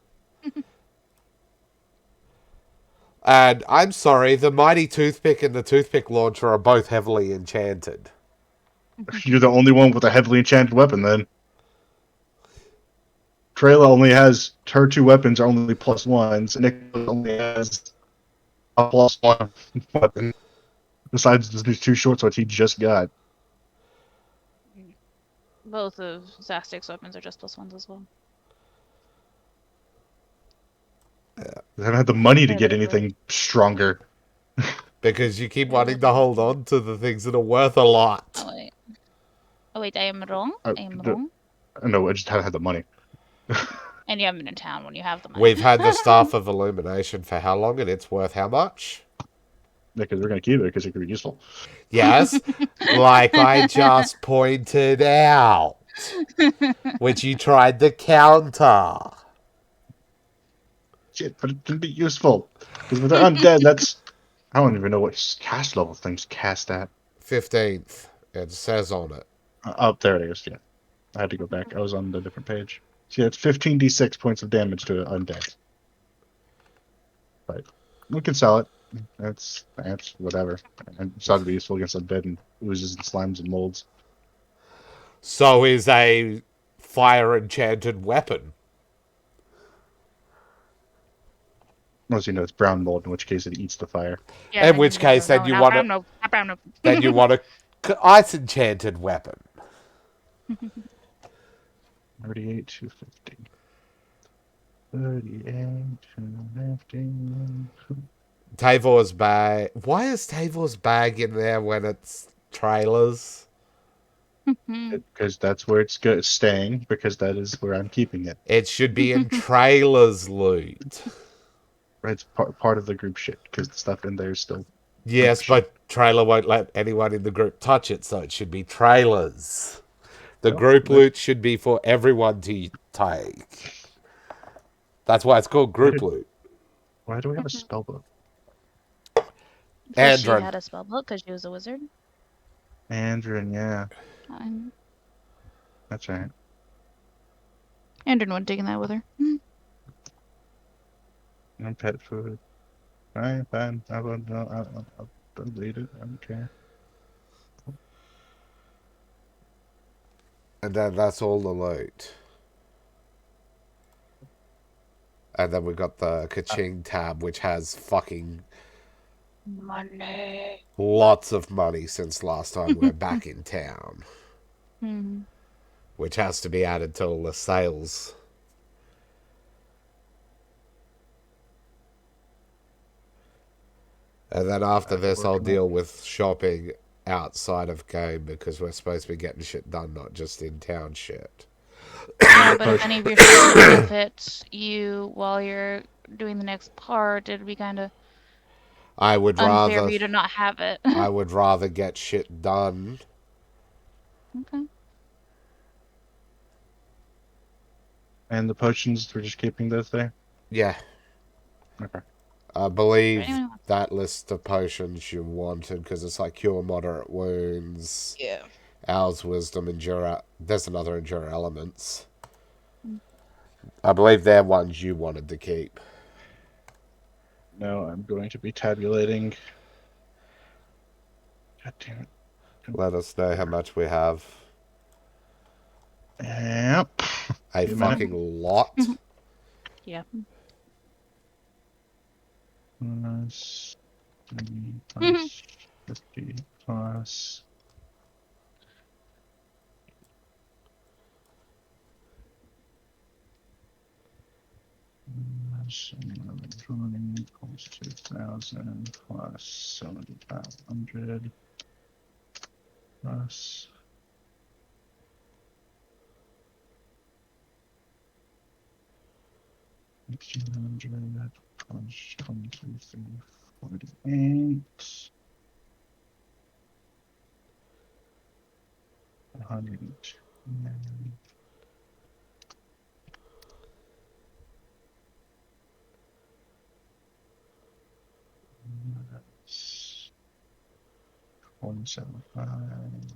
And I'm sorry, the mighty toothpick and the toothpick launcher are both heavily enchanted. You're the only one with a heavily enchanted weapon, then. Trayla only has her 2 weapons are only +1s. Nicholas only has a +1 weapon. Besides these 2 short swords he just got. Both of Zastic's weapons are just +1s as well. I haven't had the money to Yeah, get they're both. anything stronger. Because you keep They're wanting both to hold amazing. on to the things that are worth a lot. Oh wait. Oh wait, I am wrong. I, I am wrong. no, I just haven't had the money. And you haven't been in town when you have the money. We've had the Staff of Illumination for how long, and it's worth how much? Because we're going to keep it because it could be useful. Yes, like I just pointed out, which you tried to counter. Shit, but it can be useful. Because if they're undead, that's... I don't even know what cast level things cast at. 15th, it says on it. Oh, there it is, yeah. I had to go back. I was on the different page. See, it's 15d6 points of damage to undead. But we can sell it. That's whatever. It's ought to be useful against undead and oozes and slimes and molds. So is a fire enchanted weapon. Unless it's brown mold, in which case it eats the fire. Yeah, In which case, then you want to. Then you want a ice enchanted weapon. 38, 250. 38, 250. Tavor's bag. Why is Tavor's bag in there when it's trailers? Because that's where it's staying, because that is where I'm keeping it. It should be in trailers loot. Right, it's part of the group shit, because the stuff in there is still... Yes, shit. but trailer won't let anyone in the group touch it, so it should be trailers. The Well, group loot should be for everyone to take. That's why it's called group loot. Why do we have a spell book? Because she Andron. had a spell book because she was a wizard. Andrin, yeah, And that's right. Andron wasn't taking that with her. And pet food. Fine. I'll delete it. I don't care. And then that's all the loot. And then we got the Kaching tab, which has fucking Money. lots of money since last time we're back in town. Which has to be added to all the sales. And then after this, I'll deal with shopping outside of game because we're supposed to be getting shit done, not just in town shit. Yeah, but if any of your shit benefits you while you're doing the next part, it'd be kind of I would unfair rather for you to not have it. I would rather get shit done. Okay. And the potions, we're just keeping those there? Yeah. Okay. I believe Anyone else? that list of potions you wanted, because it's like cure moderate wounds, Yeah. Owl's wisdom, endure. There's another endure elements. Mm. I believe they're ones you wanted to keep. No, I'm going to be tabulating. God damn it. Let us know how much we have. Yep. A Few minutes. fucking lot. Yeah. Plus 3 plus 50 plus. Plus 1120 plus 2000 plus 7500 plus 1500 plus 2348 110 175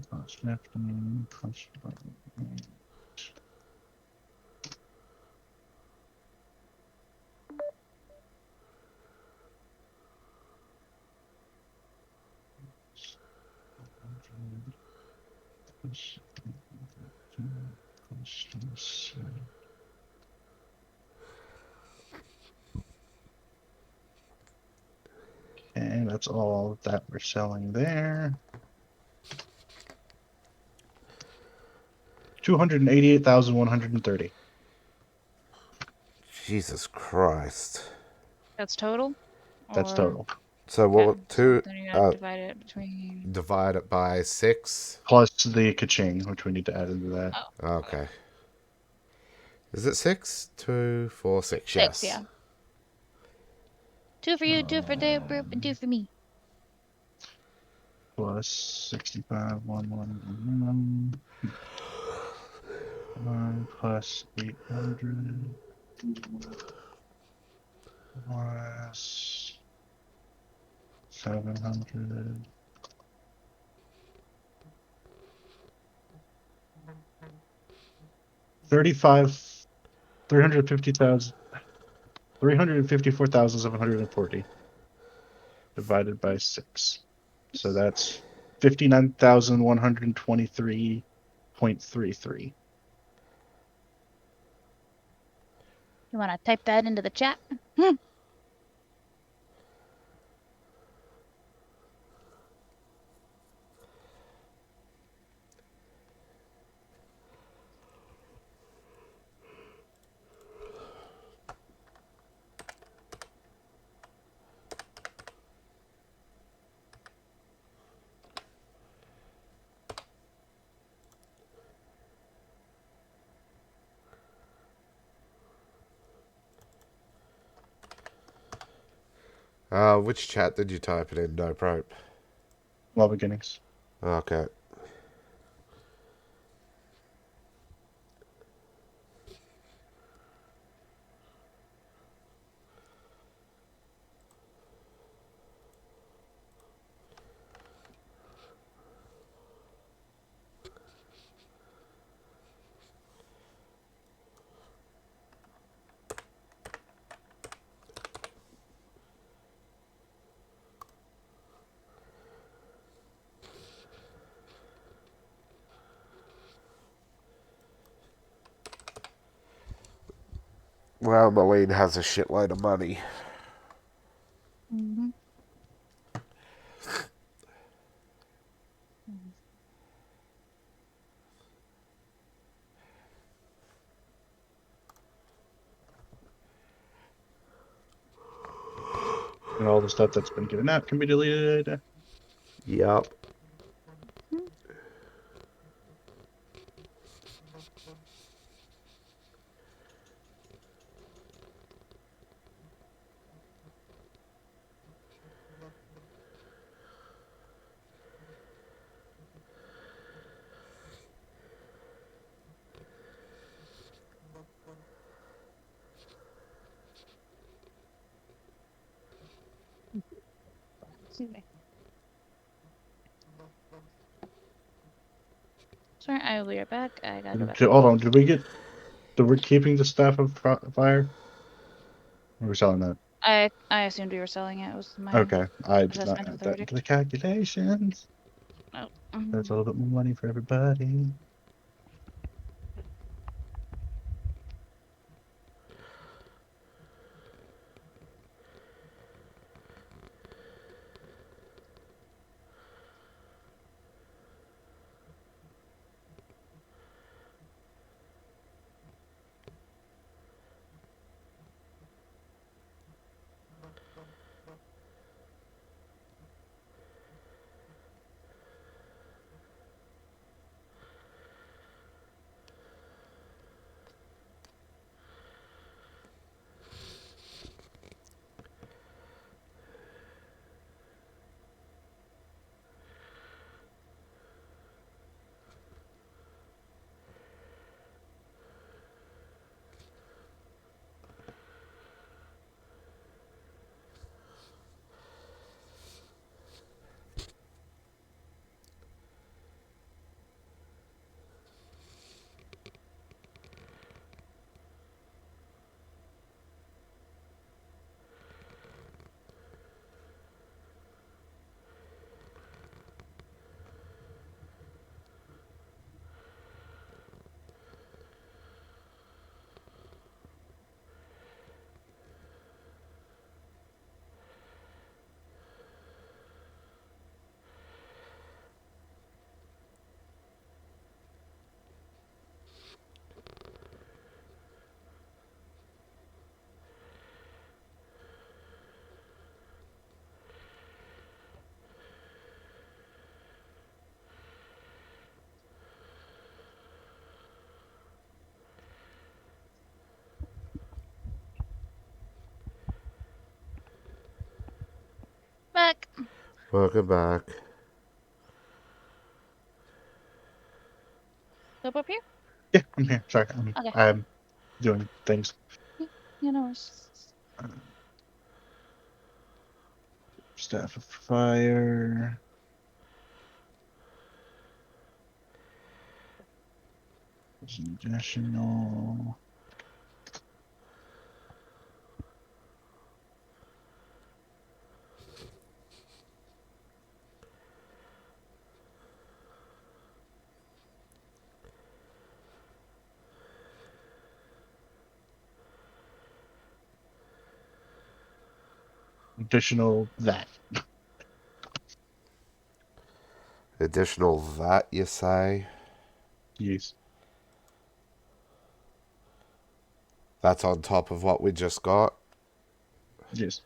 plus 15 plus 100 plus 27. Okay, that's all that we're selling there. 288,130. Jesus Christ. That's total? That's Or total. So okay. what? So Two. then you gotta divide it between Divide it by 6. Plus the ka-ching, which we need to add into that. Okay. Is it 6? 2, 4, 6. 6, Yes. yeah. 2 for you, 2 for the group, and 2 for me. Plus 65, 1, plus 800 plus 700 35 350,000 354,740 divided by 6. So that's 59,123.33. You wanna type that into the chat? Which chat did you type it in? No probe. Well, beginnings. Okay. Well, Malene has a shitload of money. Mm-hmm. And all the stuff that's been given out can be deleted. Yup. Excuse me. Sorry, I will be right back. I gotta go back. Hold on, did we get? We're keeping the staff of fire. We're selling that. I assumed we were selling it. It was my Okay, I did not assessment of add the that into verdict. the calculations. Oh. That's a little bit more money for everybody. Back. Welcome back. Go up here? Yeah, I'm here. Sorry, Okay. I'm doing things. Yeah, no worries. Staff of fire. Additional. Additional that. Additional that, you say? Yes. That's on top of what we just got? Yes.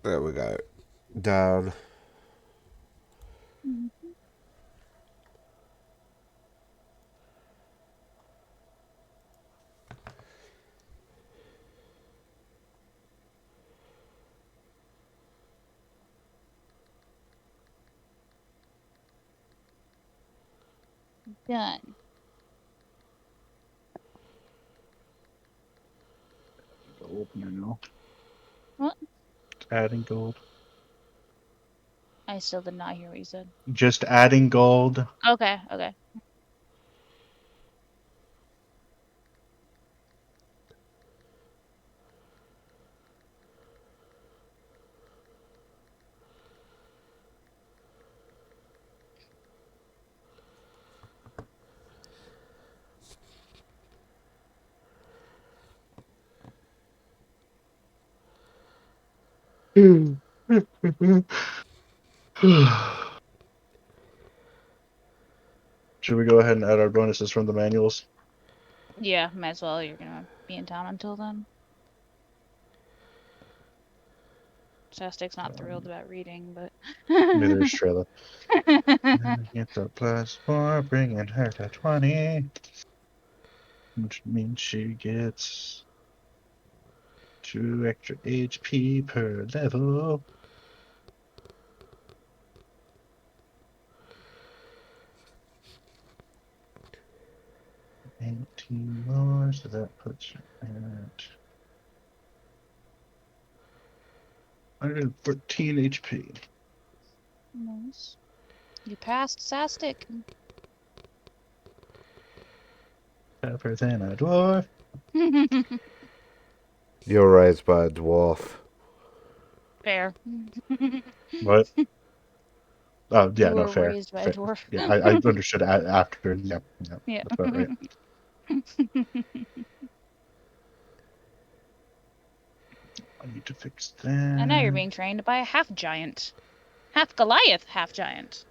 There we go. Down. Mhm. Done. Gold now. What? Adding gold. I still did not hear what you said. Just adding gold. Okay, okay. Should we go ahead and add our bonuses from the manuals? Yeah, might as well. You're gonna be in town until then. Shastik's not thrilled about reading, but Neither is Trilla. Get the +4, bringing her to 20. Which means she gets 2 extra HP per level. $18 more, so that puts her at 114 HP. Nice. You passed Sastic. Tougher than a dwarf. You're raised by a dwarf. Fair. What? Oh, yeah, You no, were fair. raised by a Fair. dwarf. Yeah, I understood after. Yeah, Yeah. that's about right. I need to fix that. And now you're being trained by a half giant. Half Goliath, half giant.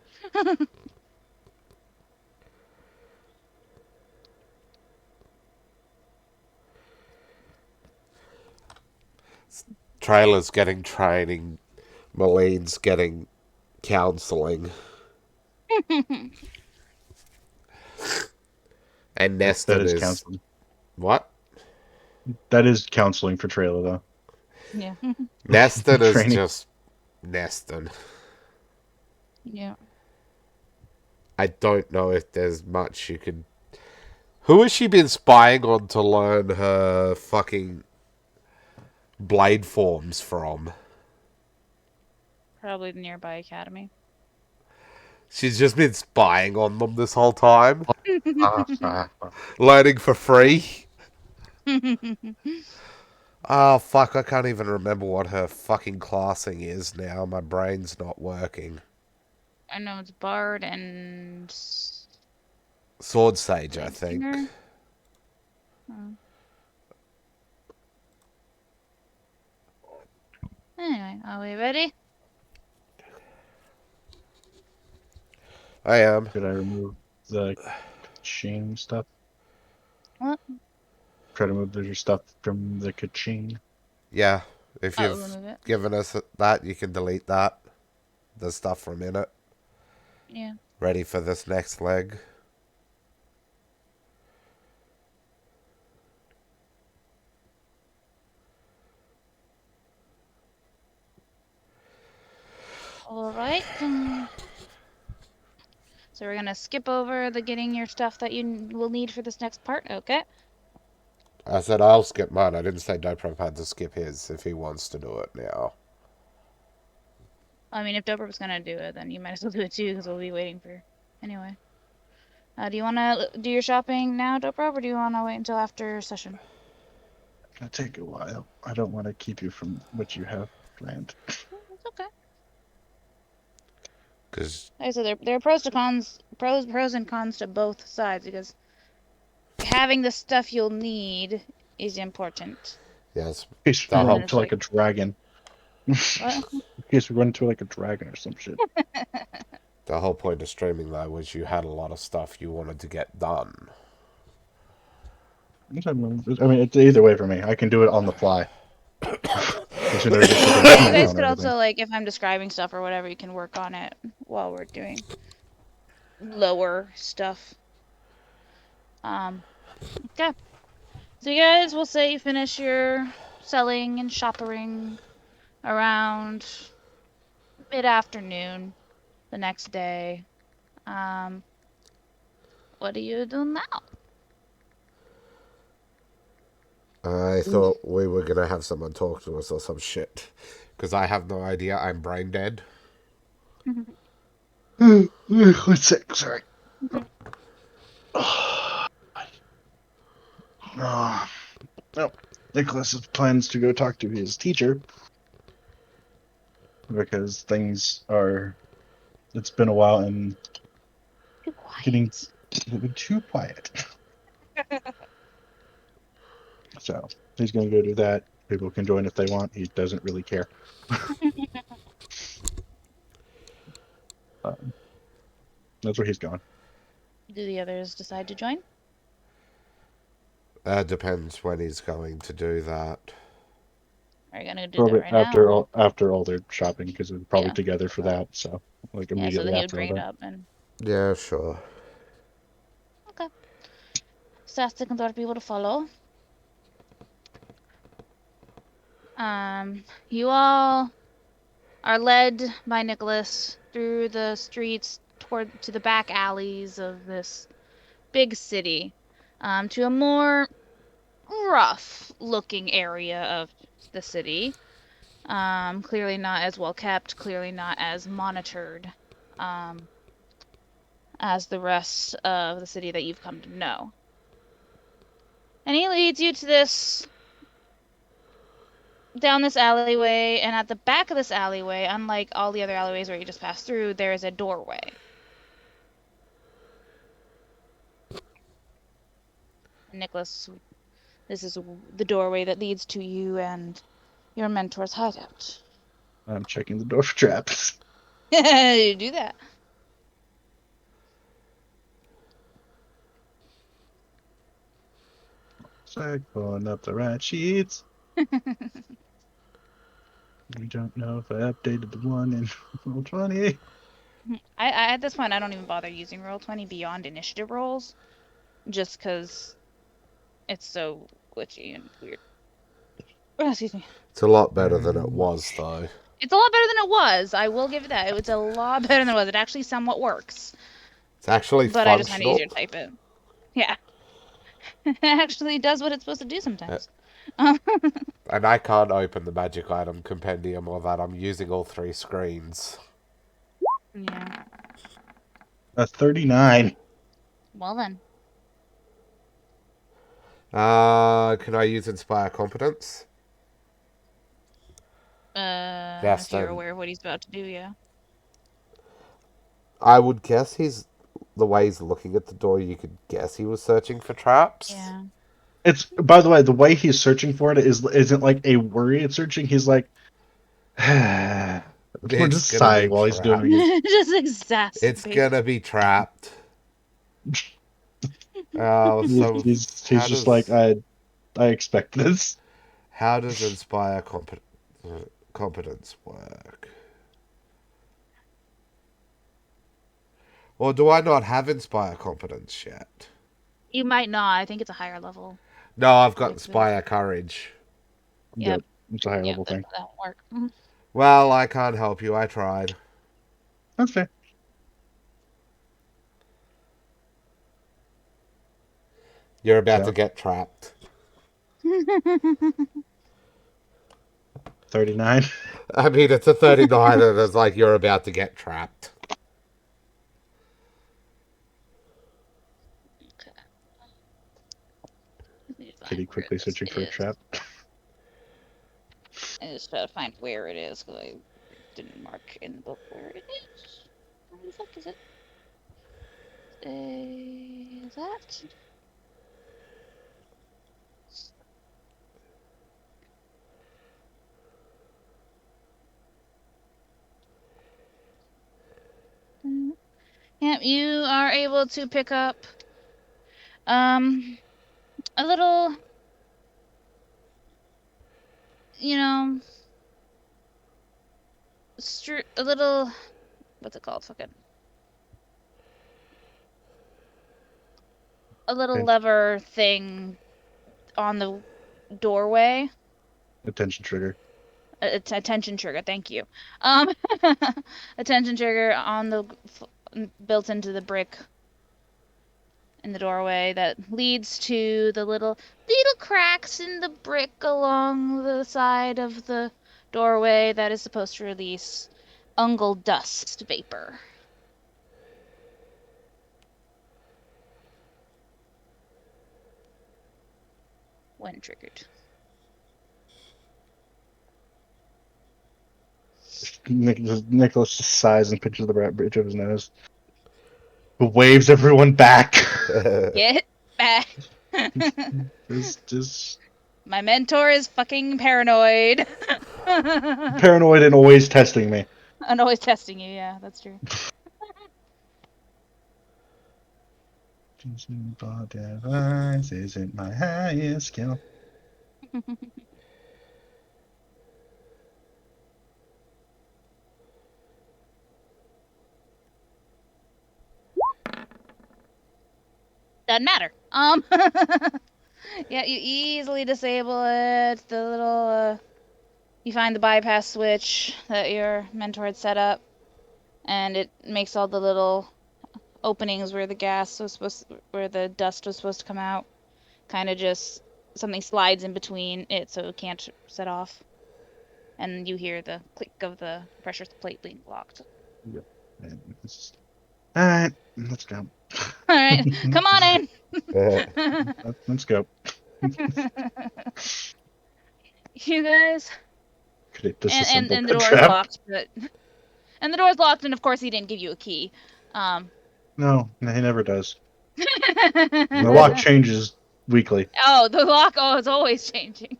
Trailer's getting training. Malene's getting counseling. And That Neston is is... counseling. What? That is counseling for Trailer, though. Yeah. Neston is Training. just... Neston. Yeah. I don't know if there's much you could... Who has she been spying on to learn her fucking blade forms from? Probably the nearby academy. She's just been spying on them this whole time. Ah. Learning for free. Oh, fuck, I can't even remember what her fucking classing is now. My brain's not working. I know it's Bard and Sword Sage, I think. Singer. Oh. Anyway, are we ready? I am. Did I remove the kaching stuff? What? Try to move your stuff from the kaching. Yeah, if Oh, you've remove it. given us that, you can delete that. The stuff from in it. Yeah. Ready for this next leg. All right. So we're gonna skip over the getting your stuff that you will need for this next part. Okay. I said I'll skip mine. I didn't say Doprop had to skip his if he wants to do it now. I mean, if Doper was gonna do it, then you might as well do it too, because we'll be waiting for. Anyway. Do you want to do your shopping now, Doper, or do you want to wait until after session? It's gonna take a while. I don't want to keep you from what you have planned. It's okay. Because Like I said, there are pros and cons to both sides, because having the stuff you'll need is important. yes, In case we the run whole into like a dragon. What? In case we run into like a dragon or some shit. the whole point of streaming though was you had a lot of stuff you wanted to get done. I mean, it's either way for me. I can do it on the fly. As soon as I get to the Yeah, you map guys and could everything. also, like, if I'm describing stuff or whatever, you can work on it while we're doing lower stuff. Okay. So you guys will say you finish your selling and shopping around mid-afternoon the next day. What do you do now? I thought we were going to have someone talk to us or some shit. Because I have no idea. I'm brain dead. 1 sec, sorry. Oh, Nicholas plans to go talk to his teacher because things are. It's been a while and Too quiet. getting too quiet. So he's going to go do that. People can join if they want. He doesn't really care. That's where he's going. Do the others decide to join? Depends when he's going to do that. Are you gonna do that Probably right now? after all their shopping, because they're probably Yeah. together for that. So like Yeah, so immediately that he would after all bring it that. up and Yeah, sure. okay. Sastic and Thorpe able to follow. You all are led by Nicholas through the streets to the back alleys of this big city, to a more rough-looking area of the city. Clearly not as well kept, clearly not as monitored, as the rest of the city that you've come to know. And he leads you to down this alleyway, and at the back of this alleyway, unlike all the other alleyways where you just pass through, there is a doorway. And Nicholas, this is the doorway that leads to you and your mentor's hideout. I'm checking the door for traps. You do that. So pulling up the right sheets. We don't know if I updated the one in Roll20. I at this point I don't even bother using Roll20 beyond initiative rolls, just because it's so glitchy and weird. Oh, excuse me. It's a lot better than it was, though. It's a lot better than it was. I will give it that. It's a lot better than it was. It actually somewhat works, It's actually but I just find it functional. easier to type it. Yeah, it actually does what it's supposed to do sometimes. And I can't open the magic item compendium or that. I'm using all 3 screens. Yeah. A 39. Well then. Can I use Inspire Competence? Yes, If you're then. aware of what he's about to do, yeah. I would guess the way he's looking at the door, you could guess he was searching for traps. Yeah. It's, by the way, the way he's searching for it isn't like a worried searching. He's like, we're It's just gonna be sighing while he's trapped. doing it. Just It's exacerbate. gonna be trapped. Oh, so He's how just does like, I expect this. how does Inspire Competence work? Or do I not have Inspire Competence yet? You might not. I think it's a higher level. No, I've got Likely. Inspire Courage. Yep. It's a higher Yep, level thing. that won't work. Mhm. Well, I can't help you. I tried. That's fair. You're about So, to get trapped. 39. I mean, it's a 39 and it's like you're about to get trapped. Okay. Let me find Kitty where quickly this searching for a is. trap. I just gotta find where it is because I didn't mark in the book where it is. Where the fuck is it? Is that? Yep, you are able to pick up a little, you know, a little, what's it called? Fucking a little Okay. lever thing on the doorway. Attention trigger. It's attention trigger. Thank you. Attention trigger on the built into the brick in the doorway that leads to the little cracks in the brick along the side of the doorway that is supposed to release ungal dust vapor. When triggered. Nicholas just sighs and pinches the bridge of his nose. Waves everyone back. Get back. just My mentor is fucking paranoid. Paranoid and always testing me. And always testing you, yeah, that's true. But advice isn't my highest skill. Doesn't matter. Yeah, you easily disable it. The little, you find the bypass switch that your mentor had set up, and it makes all the little openings where the where the dust was supposed to come out, kind of just something slides in between it so it can't set off. And you hear the click of the pressure plate being locked. Yep. All right, let's go. All right, come on in. Let's go. You guys, Could it disassemble and the the door is trap? locked, and the door is locked, and of course he didn't give you a key. No, he never does. The You lock never. changes weekly, Oh, the lock. Oh, it's always changing.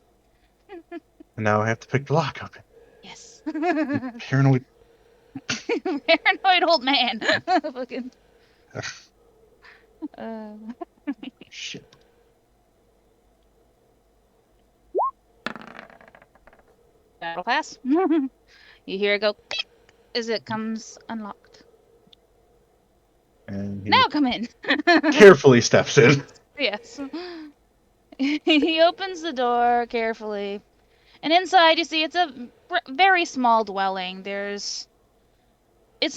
and now I have to pick the lock open. Yes. Paranoid. Paranoid old man. Fucking. Shit. Battle pass. You hear it go click as it comes unlocked. And he Now come in. carefully steps in. Yes. He opens the door carefully, and inside you see it's a very small dwelling. It's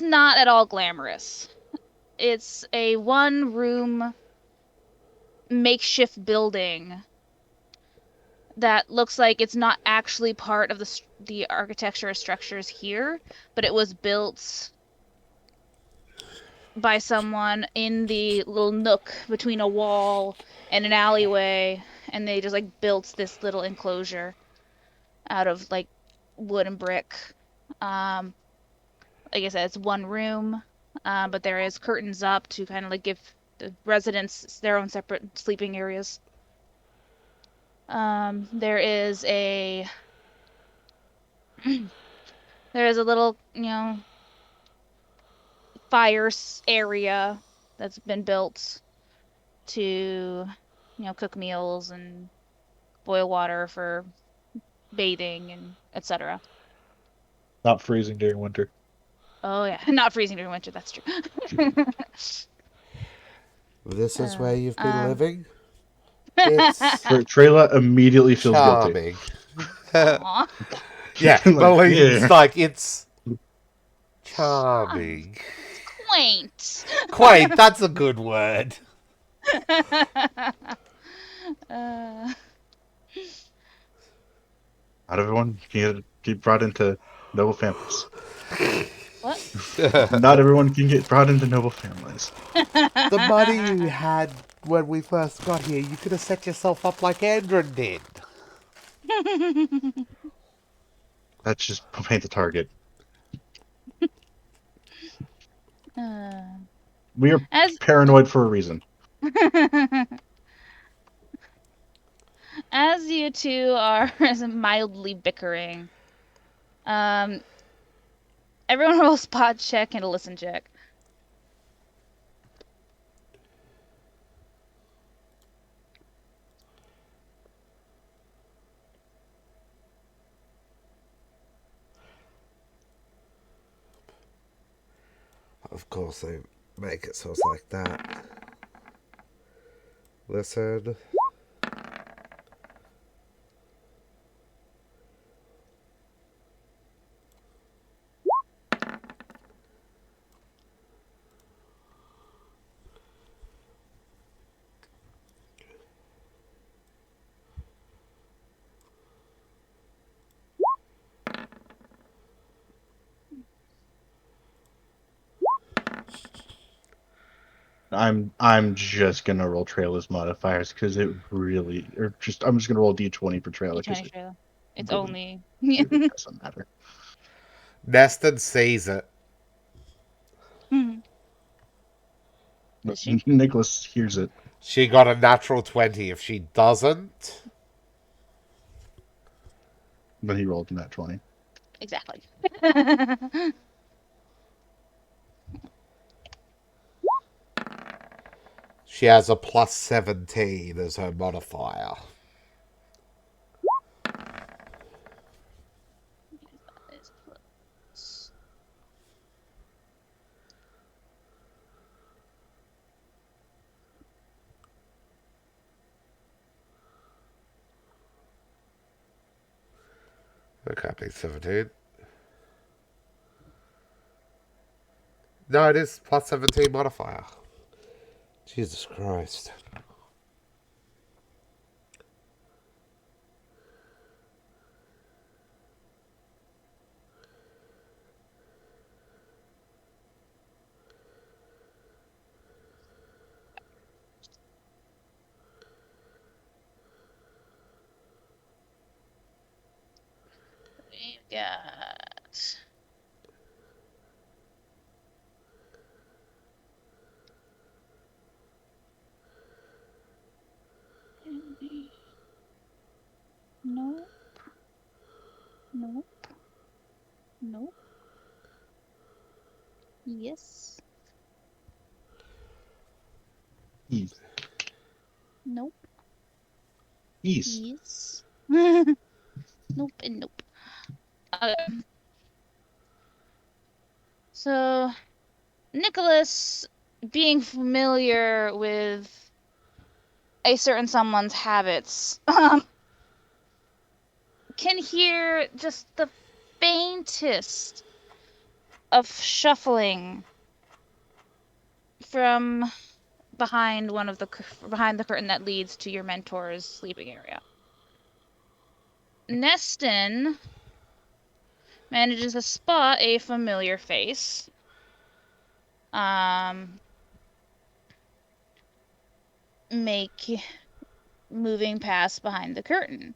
not at all glamorous. It's a one-room makeshift building that looks like it's not actually part of the architecture or structures here, but it was built by someone in the little nook between a wall and an alleyway, and they just like built this little enclosure out of like wood and brick. Like I said, it's one room, but there is curtains up to kind of like give the residents their own separate sleeping areas. There is a little, fire area that's been built to, cook meals and boil water for bathing and etc. Not freezing during winter. Oh yeah, not freezing during winter. That's true. This is where you've been living? It's Trayla immediately feels guilty. charming. Aw. Yeah, Like, but when yeah. it's like, it's charming. Quaint. Quaint, that's a good word. Not everyone can get brought into noble families. What? Not everyone can get brought into noble families. The money you had when we first got here, you could have set yourself up like Andron did. That's just paint the target. We are As paranoid for a reason. as you two are mildly bickering, everyone roll a spot check and a listen check. Of course, they make it so it's like that. Listen. I'm just gonna roll Trailer's modifiers because it really, I'm just gonna roll D20 for Trailer because D20 trailer. It's really- only. it really doesn't matter. Neston sees it. Does she? Nicholas hears it. She got a natural 20. If she doesn't, Then he rolled in that 20. Exactly. She has a plus 17 as her modifier. That is close. That can't be 17. No, it is plus 17 modifier. Jesus Christ. We've got nope, nope, nope. Yes, East. nope, East. yes. Nope and nope. So Nicholas, being familiar with a certain someone's habits, can hear just the faintest of shuffling from behind behind the curtain that leads to your mentor's sleeping area. Neston manages to spot a familiar face. Make moving past behind the curtain.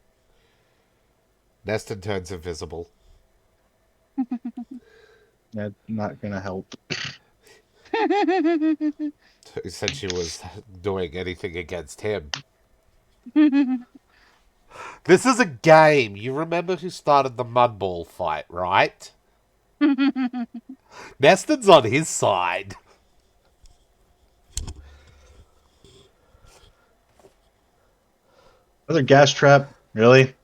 Neston turns invisible. That's not gonna help. Who said she was doing anything against him? This is a game. You remember who started the mudball fight, right? Neston's on his side. Another gas trap? Really?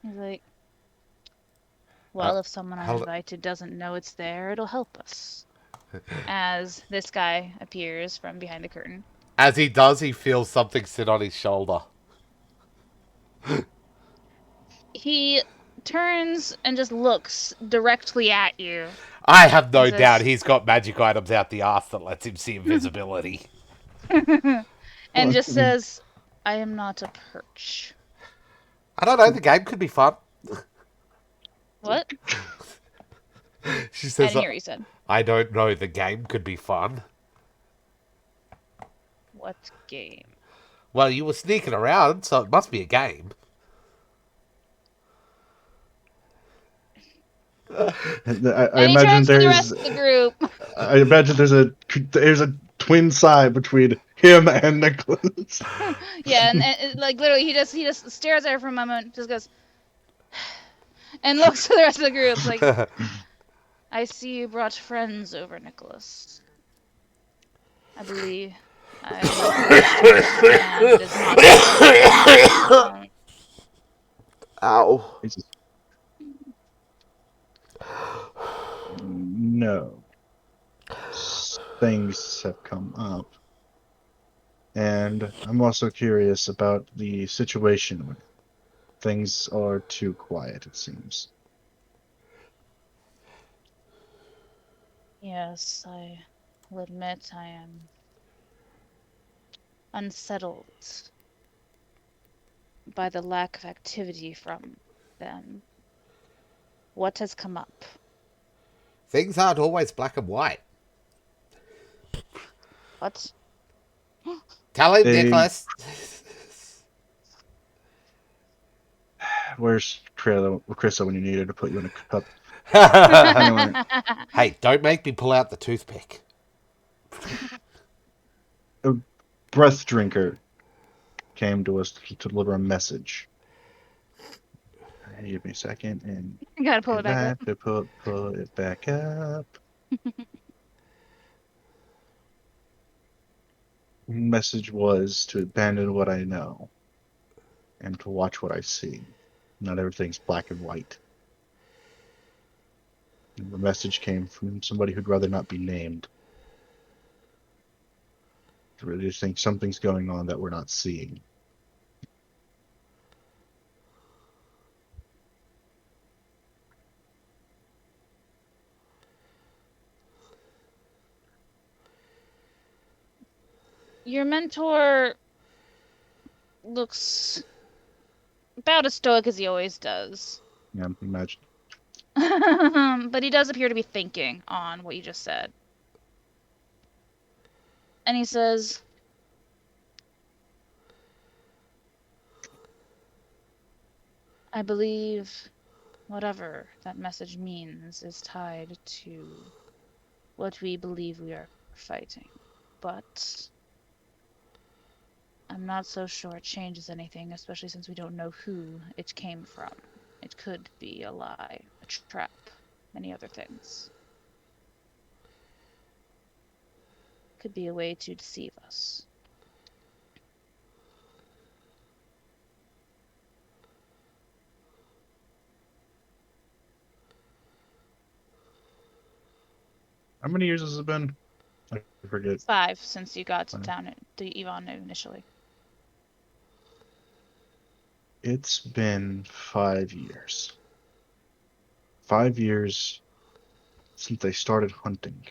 He's like, well, if someone how- uninvited doesn't know it's there, it'll help us. As this guy appears from behind the curtain. As he does, he feels something sit on his shoulder. He turns and just looks directly at you. I have no He doubt says, he's got magic items out the arse that lets him see invisibility. and just says, I am not a perch. I don't know, the game could be fun. What? She I says, didn't hear what you said. I don't know, the game could be fun. What game? Well, you were sneaking around, so it must be a game. I And he imagine turns to the there's. rest of the group. I imagine there's a twin side between him and Nicholas. Yeah, and like literally, he just stares at her for a moment, just goes, and looks to the rest of the group like, I see you brought friends over, Nicholas. I believe I would like to understand it is not. Ow. No. Things have come up. And I'm also curious about the situation when things are too quiet, it seems. Yes, I will admit I am unsettled by the lack of activity from them. What has come up? Things aren't always black and white. What? Tell him, They- Nicholas. Where's Krista when you need her to put you in a cup? Hey, Anyway, don't make me pull out the toothpick. a breath drinker came to us to deliver a message. Give me a second and You gotta pull it back up. pull it back up. Message was to abandon what I know and to watch what I see. Not everything's black and white. And the message came from somebody who'd rather not be named. I really think something's going on that we're not seeing. Your mentor looks about as stoic as he always does. Yeah, imagine. But he does appear to be thinking on what you just said. And he says, I believe whatever that message means is tied to what we believe we are fighting. But I'm not so sure it changes anything, especially since we don't know who it came from. It could be a lie, a trap, many other things. Could be a way to deceive us. How many years has it been? I forget. 5 since you got Wow. down to Yvonne initially. It's been 5 years. 5 years since they started hunting.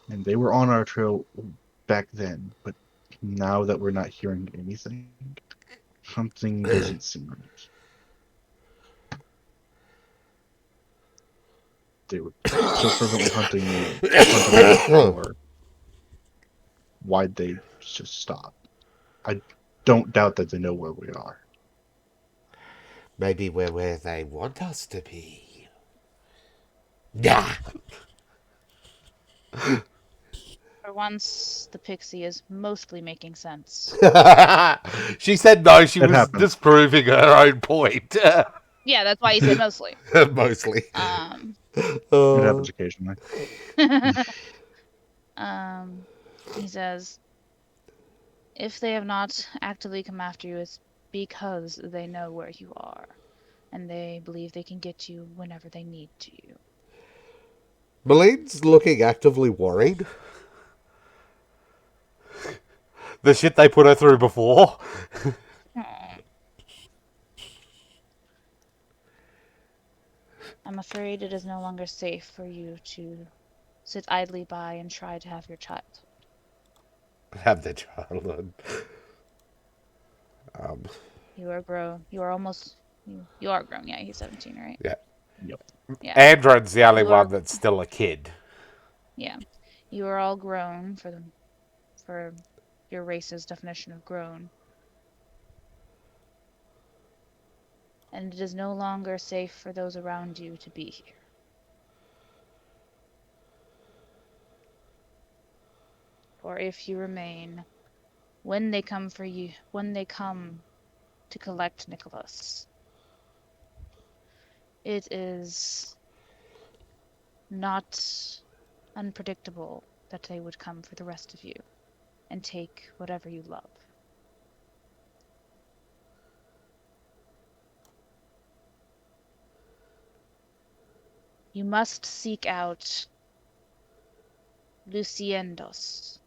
And they were on our trail back then, but now that we're not hearing anything, something doesn't seem right. They were so fervently hunting me before. Why'd they just stop? I don't doubt that they know where we are. Maybe we're where they want us to be. Yeah. For once, the pixie is mostly making sense. She said no, she It was happens. disproving her own point. Yeah, that's why he said mostly. Mostly. Um, It Uh, happens occasionally. um, he says, if they have not actively come after you, it's because they know where you are, and they believe they can get you whenever they need to you. Maline's looking actively worried. The shit they put her through before. I'm afraid it is no longer safe for you to sit idly by and try to have your child. Have their childhood. You are grown. You are almost. You are grown. Yeah, he's 17, right? Yeah. Yep. Yeah. Andron's the only You are. one that's still a kid. Yeah. You are all grown for your race's definition of grown. And it is no longer safe for those around you to be here. For if you remain, when they come for you, when they come to collect Nicholas, it is not unpredictable that they would come for the rest of you and take whatever you love. You must seek out Luciendos.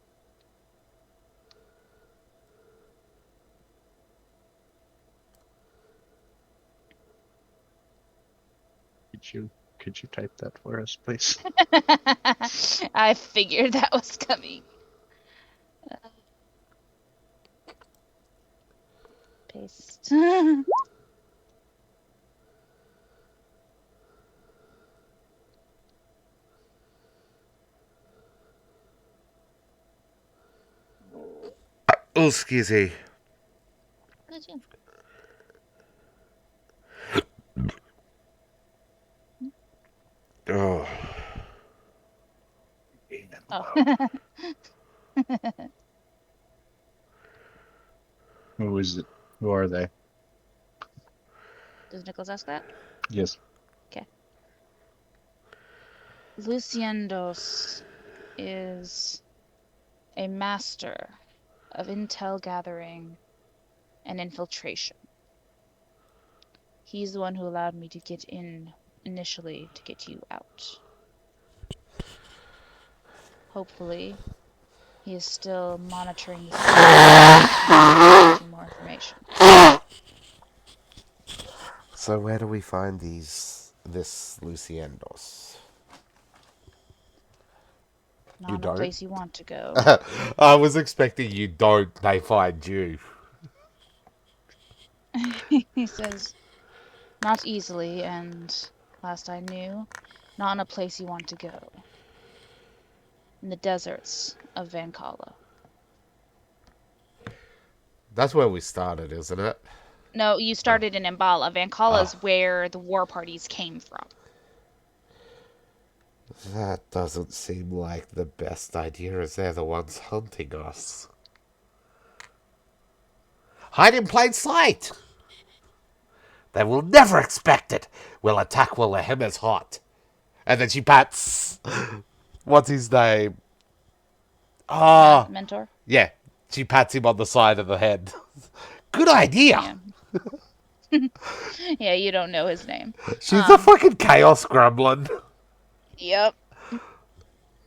Could you type that for us, please? I figured that was coming. Paste. Oh, excuse me. Good, yeah. Oh. Oh. Who is it? Who are they? Does Nicholas ask that? Yes. Okay. Luciendos is a master of intel gathering and infiltration. He's the one who allowed me to get in initially to get you out. Hopefully, he is still monitoring the situation, getting more information. So where do we find this Luciendos? Not You in a don't? place you want to go. I was expecting you don't, they find you. He says, not easily, and last I knew, not in a place you want to go. In the deserts of Vankala. That's where we started, isn't it? No, you started in Mbala. Vankala is Oh. where the war parties came from. That doesn't seem like the best idea, as they're the ones hunting us. Hide in plain sight! They will never expect it. We'll attack while the hammer's hot. And then she pats... What's his name? Ah, Mentor? yeah. She pats him on the side of the head. Good idea! Yeah. Yeah, you don't know his name. She's a fucking chaos gremlin. Yep.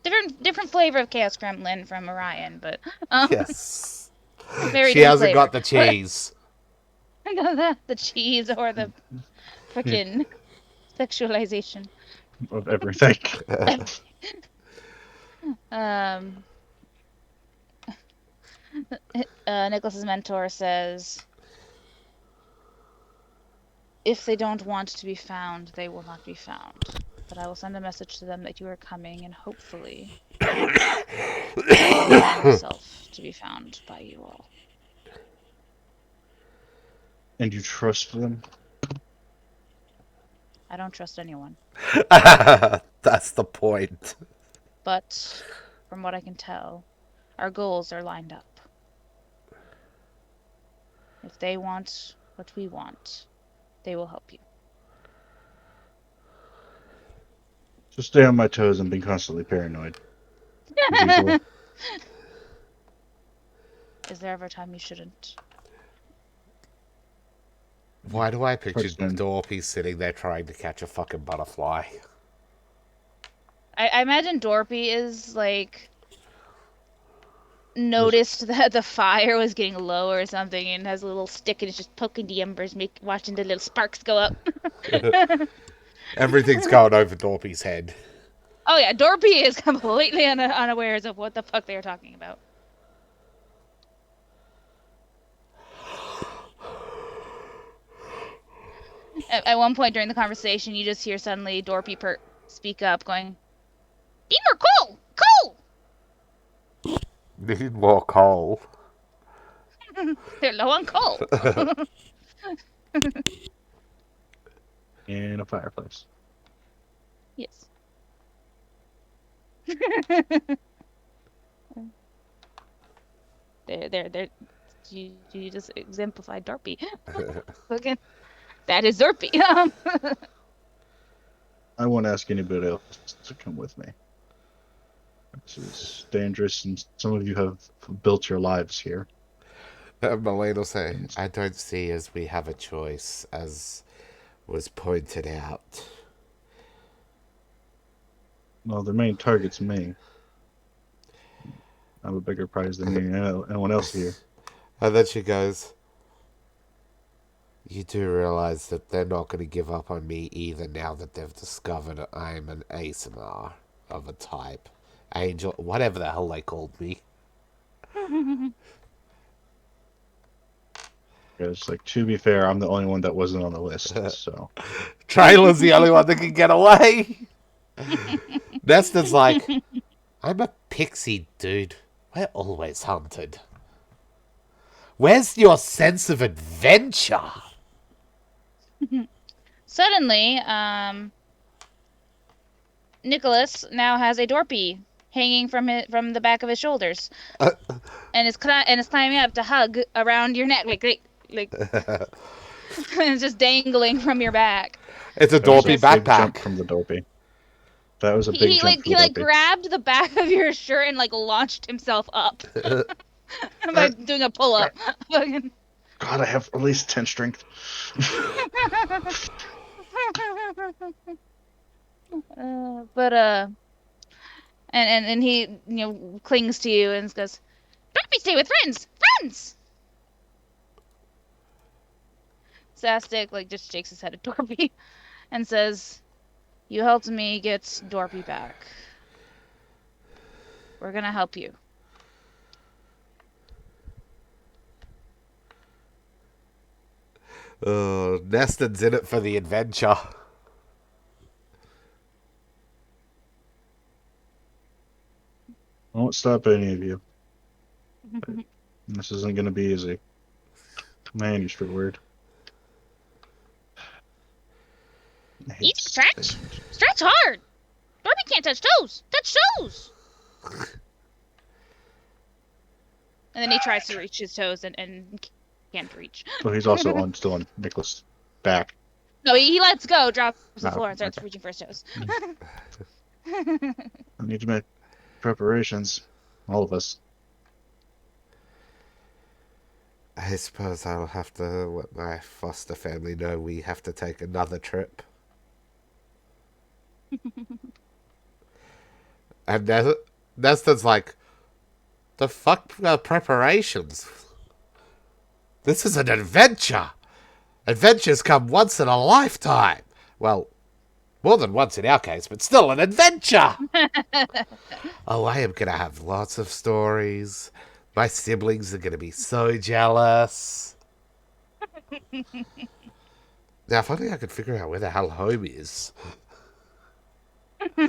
Different flavor of Chaos Gremlin from Orion, but Yes. very She different hasn't flavor. got the cheese. The cheese or the freaking sexualization. Of everything. Nicholas's mentor says, if they don't want to be found, they will not be found. But I will send a message to them that you are coming, and hopefully allow yourself to be found by you all. And you trust them? I don't trust anyone. That's the point. But from what I can tell, our goals are lined up. If they want what we want, they will help you. Just stay on my toes and be constantly paranoid. As usual. Is there ever a time you shouldn't? Why do I picture Person. Dorpy sitting there trying to catch a fucking butterfly? I imagine Dorpy is like noticed that the fire was getting low or something and has a little stick and is just poking the embers, watching the little sparks go up. Everything's going over Dorpy's head. Oh yeah, Dorpy is completely unawares of what the fuck they are talking about. At one point during the conversation, you just hear suddenly Dorpy speak up, going, "Be more cool! Cool! Need more coal. They're low on coal." In a fireplace. Yes. They're. You just exemplified Dorpy. Look at that is Dorpy. I won't ask anybody else to come with me. This is dangerous, and some of you have built your lives here. Malene will say, I don't see as we have a choice, as was pointed out. Well, the main target's me. I'm a bigger prize than anyone else here. And then she goes, you do realize that they're not going to give up on me either now that they've discovered I'm an ASMR of a type. Angel, whatever the hell they called me. Because, like, to be fair, I'm the only one that wasn't on the list, so. Trailer's the only one that can get away. Nesta's like, I'm a pixie, dude. We're always hunted. Where's your sense of adventure? Suddenly, Nicholas now has a Dorpy hanging from the back of his shoulders, and it's climbing up to hug around your neck, like and it's just dangling from your back. It's a That was a Dorpy big jump backpack. from the Dorpy. That was a big He jump like from he the like Dorpy. grabbed the back of your shirt and like launched himself up by doing a pull up. God, I have at least 10 strength. And he clings to you and goes, "Don't be stay with friends, friends." Sastic like just shakes his head at Dorpy and says, "You helped me get Dorpy back. We're gonna help you." Neston's in it for the adventure. I won't stop any of you. This isn't going to be easy. Manuscript word. I hate Easy, stretch. Stretch hard. Dorpy can't touch toes. Touch toes. And then he tries to reach his toes and can't reach. So he's also still on Nicholas' back. No, he lets go, drops to the Oh, floor, and starts okay. reaching for his toes. I need to make preparations. All of us. I suppose I'll have to let my foster family know we have to take another trip. And Neston's like, the fuck preparations? This is an adventure. Adventures come once in a lifetime. Well, more than once in our case, but still an adventure. Oh, I am going to have lots of stories. My siblings are going to be so jealous. Now, if only I could figure out where the hell home is.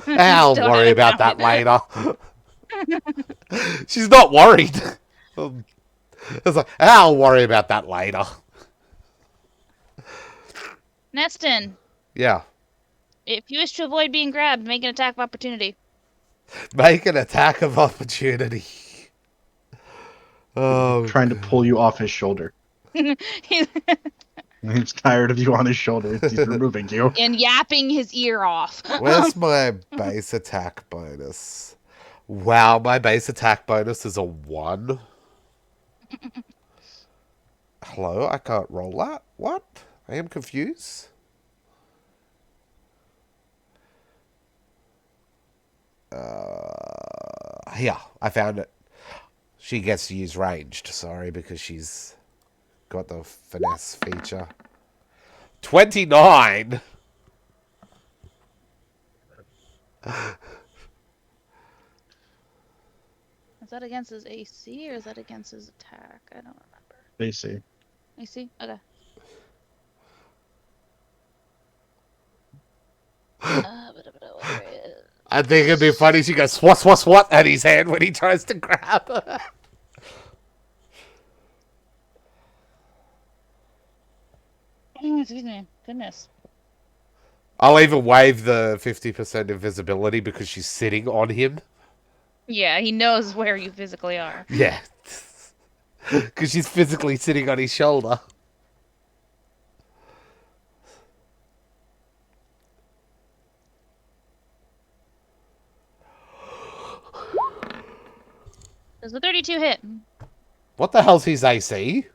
I'll Still worry haven't about that found later. She's not worried. It's like, I'll worry about that later. Neston, Yeah. if you wish to avoid being grabbed, make an attack of opportunity. Make an attack of opportunity. Oh, Trying to pull you off his shoulder. He's tired of you on his shoulder. He's removing you. And yapping his ear off. where's my base attack bonus? Wow, my base attack bonus is a 1. Hello, I can't roll that. What? I am confused. Here, I found it. She gets to use ranged, sorry, because she's got the finesse feature. 29! Is that against his AC or is that against his attack? I don't remember. AC. AC? Okay. I think it'd be funny. She goes swat swat swat at his hand when he tries to grab her. Excuse me. Goodness. I'll even waive the 50% invisibility because she's sitting on him. Yeah, he knows where you physically are. Yeah. Because she's physically sitting on his shoulder. Does the 32 hit? What the hell's his AC?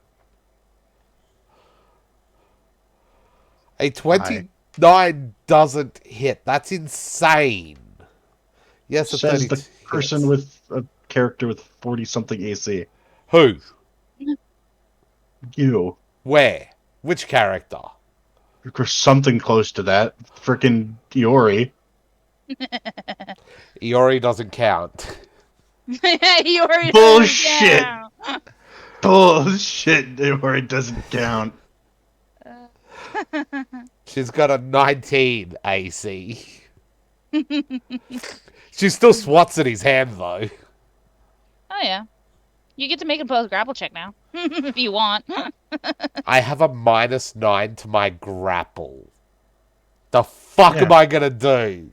A 29 doesn't hit. That's insane. Yes, a Says 32 the person hits. with a character with 40-something AC. Who? You. Where? Which character? Or something close to that. Frickin' Iori. Iori doesn't count. He already Bullshit. down. Bullshit. Iori doesn't count. She's got a 19 AC. She still swats at his hand, though. Oh, yeah. You get to make a post grapple check now. If you want. I have a -9 to my grapple. The fuck Yeah. am I gonna do?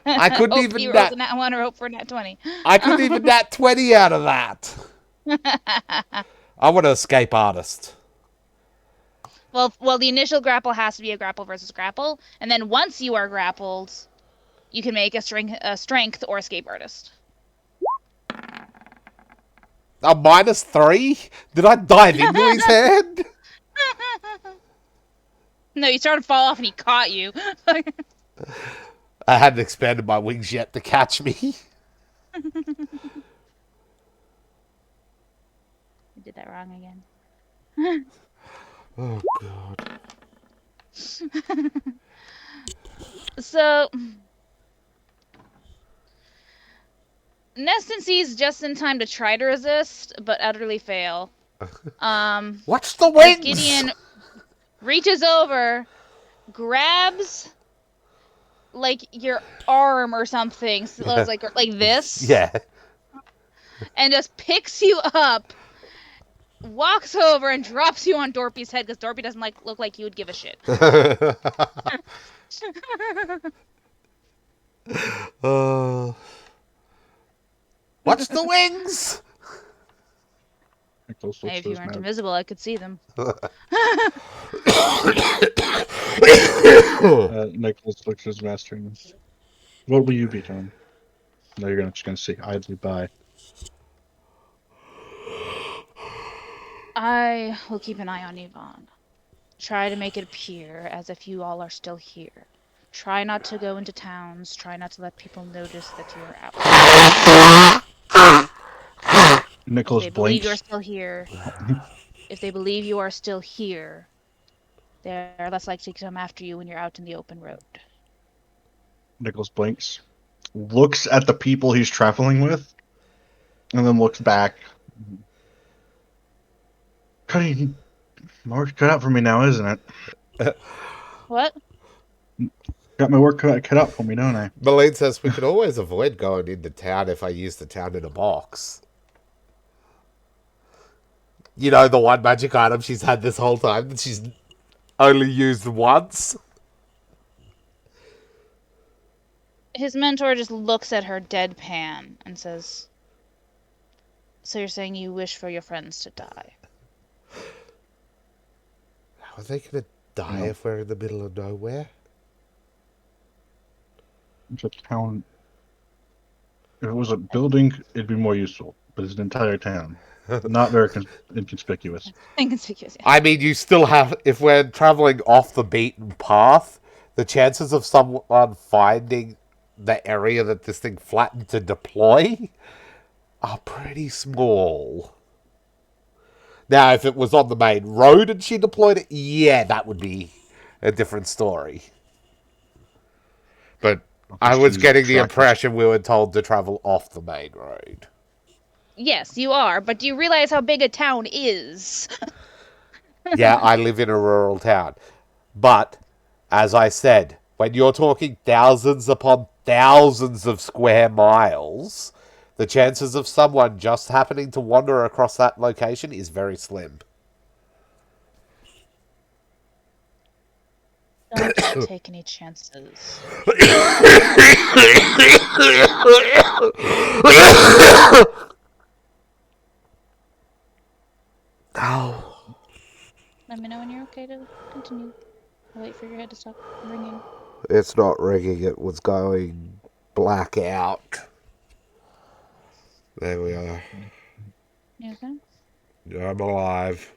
I couldn't Hope even he rolls nat. a nat 1 or hope for a nat 20. I couldn't even nat 20 out of that. I want to escape artist. Well, the initial grapple has to be a grapple versus grapple, and then once you are grappled, you can make a strength or escape artist. A -3? Did I dive into his hand? No, you started to fall off and he caught you. I hadn't expanded my wings yet to catch me. I did that wrong again. Oh, God. So, Neston sees just in time to try to resist, but utterly fail. Watch the As wings! Gideon reaches over, grabs like your arm or something, so it's like this, Yeah. and just picks you up, walks over and drops you on Dorpy's head because Dorpy doesn't look like you would give a shit. Watch the wings! Nicholas Hey, looks if to you his weren't mouth. invisible, I could see them. Nicholas looks at his master and what will you be doing? No, you're just gonna sit idly by. I will keep an eye on Yvonne. Try to make it appear as if you all are still here. Try not to go into towns. Try not to let people notice that you are out. If Nicholas they believe you are blinks. still here, if they believe you are still here, they are less likely to come after you when you're out in the open road. Nicholas blinks, looks at the people he's traveling with, and then looks back. Cutting my work cut out for me now, isn't it? What? Got my work cut out for me, don't I? Malene says we could always avoid going into town if I use the town in a box. You know, the one magic item she's had this whole time that she's only used once? His mentor just looks at her deadpan and says, "So you're saying you wish for your friends to die?" How are they going to die No. if we're in the middle of nowhere? It's a town. If it was a building, it'd be more useful. But it's an entire town. Not very inconspicuous. Inconspicuous, yeah. I mean, you still have, if we're traveling off the beaten path, the chances of someone finding the area that this thing flattened to deploy are pretty small. Now, if it was on the main road and she deployed it, yeah, that would be a different story. But I was getting the impression we were told to travel off the main road. Yes, you are, but do you realize how big a town is? Yeah, I live in a rural town. But, as I said, when you're talking thousands upon thousands of square miles, the chances of someone just happening to wander across that location is very slim. Don't take any chances. Oh. Let me know when you're okay to continue. I'll wait for your head to stop ringing. It's not ringing, it was going black out. There we are. You okay? I'm alive.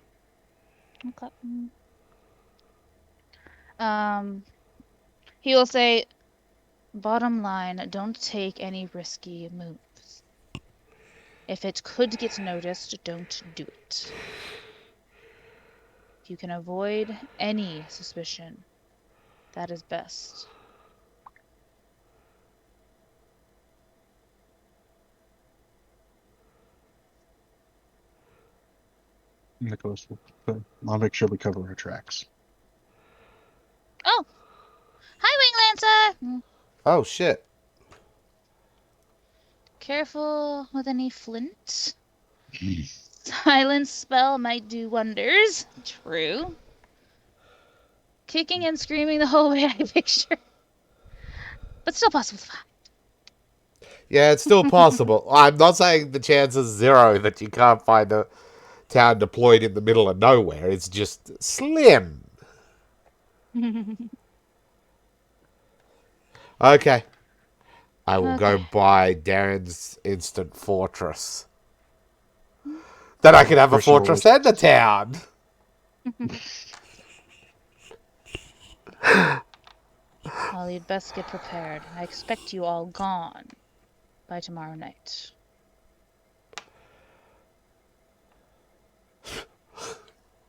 Okay. He will say, bottom line, don't take any risky moves. If it could get noticed, don't do it. If you can avoid any suspicion, that is best. Nicholas will. I'll make sure we cover our tracks. Oh! Hi, Wing Lancer! Oh, shit. Careful with any flint. Silence spell might do wonders. True. Kicking and screaming the whole way, I picture. But it's still possible to find. Yeah, it's still possible. I'm not saying the chance is zero that you can't find a town deployed in the middle of nowhere. It's just slim. Okay. I will go Okay. buy Darren's instant fortress. Then I can have a Personal fortress and a town. Well, you'd best get prepared. I expect you all gone by tomorrow night.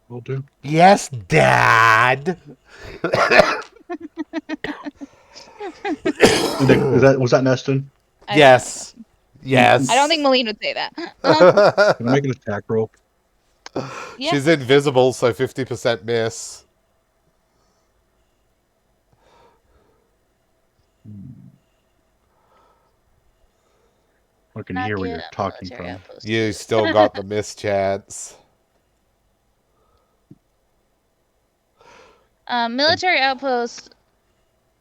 will do. Yes, Dad. Was that Neston? I think that was Yes. awesome. Yes. I don't think Malene would say that. Can I make an attack roll? Yeah. She's invisible, so 50% miss. I can Not hear where get you're a talking military from. outpost. You still got the miss chance. Military outpost.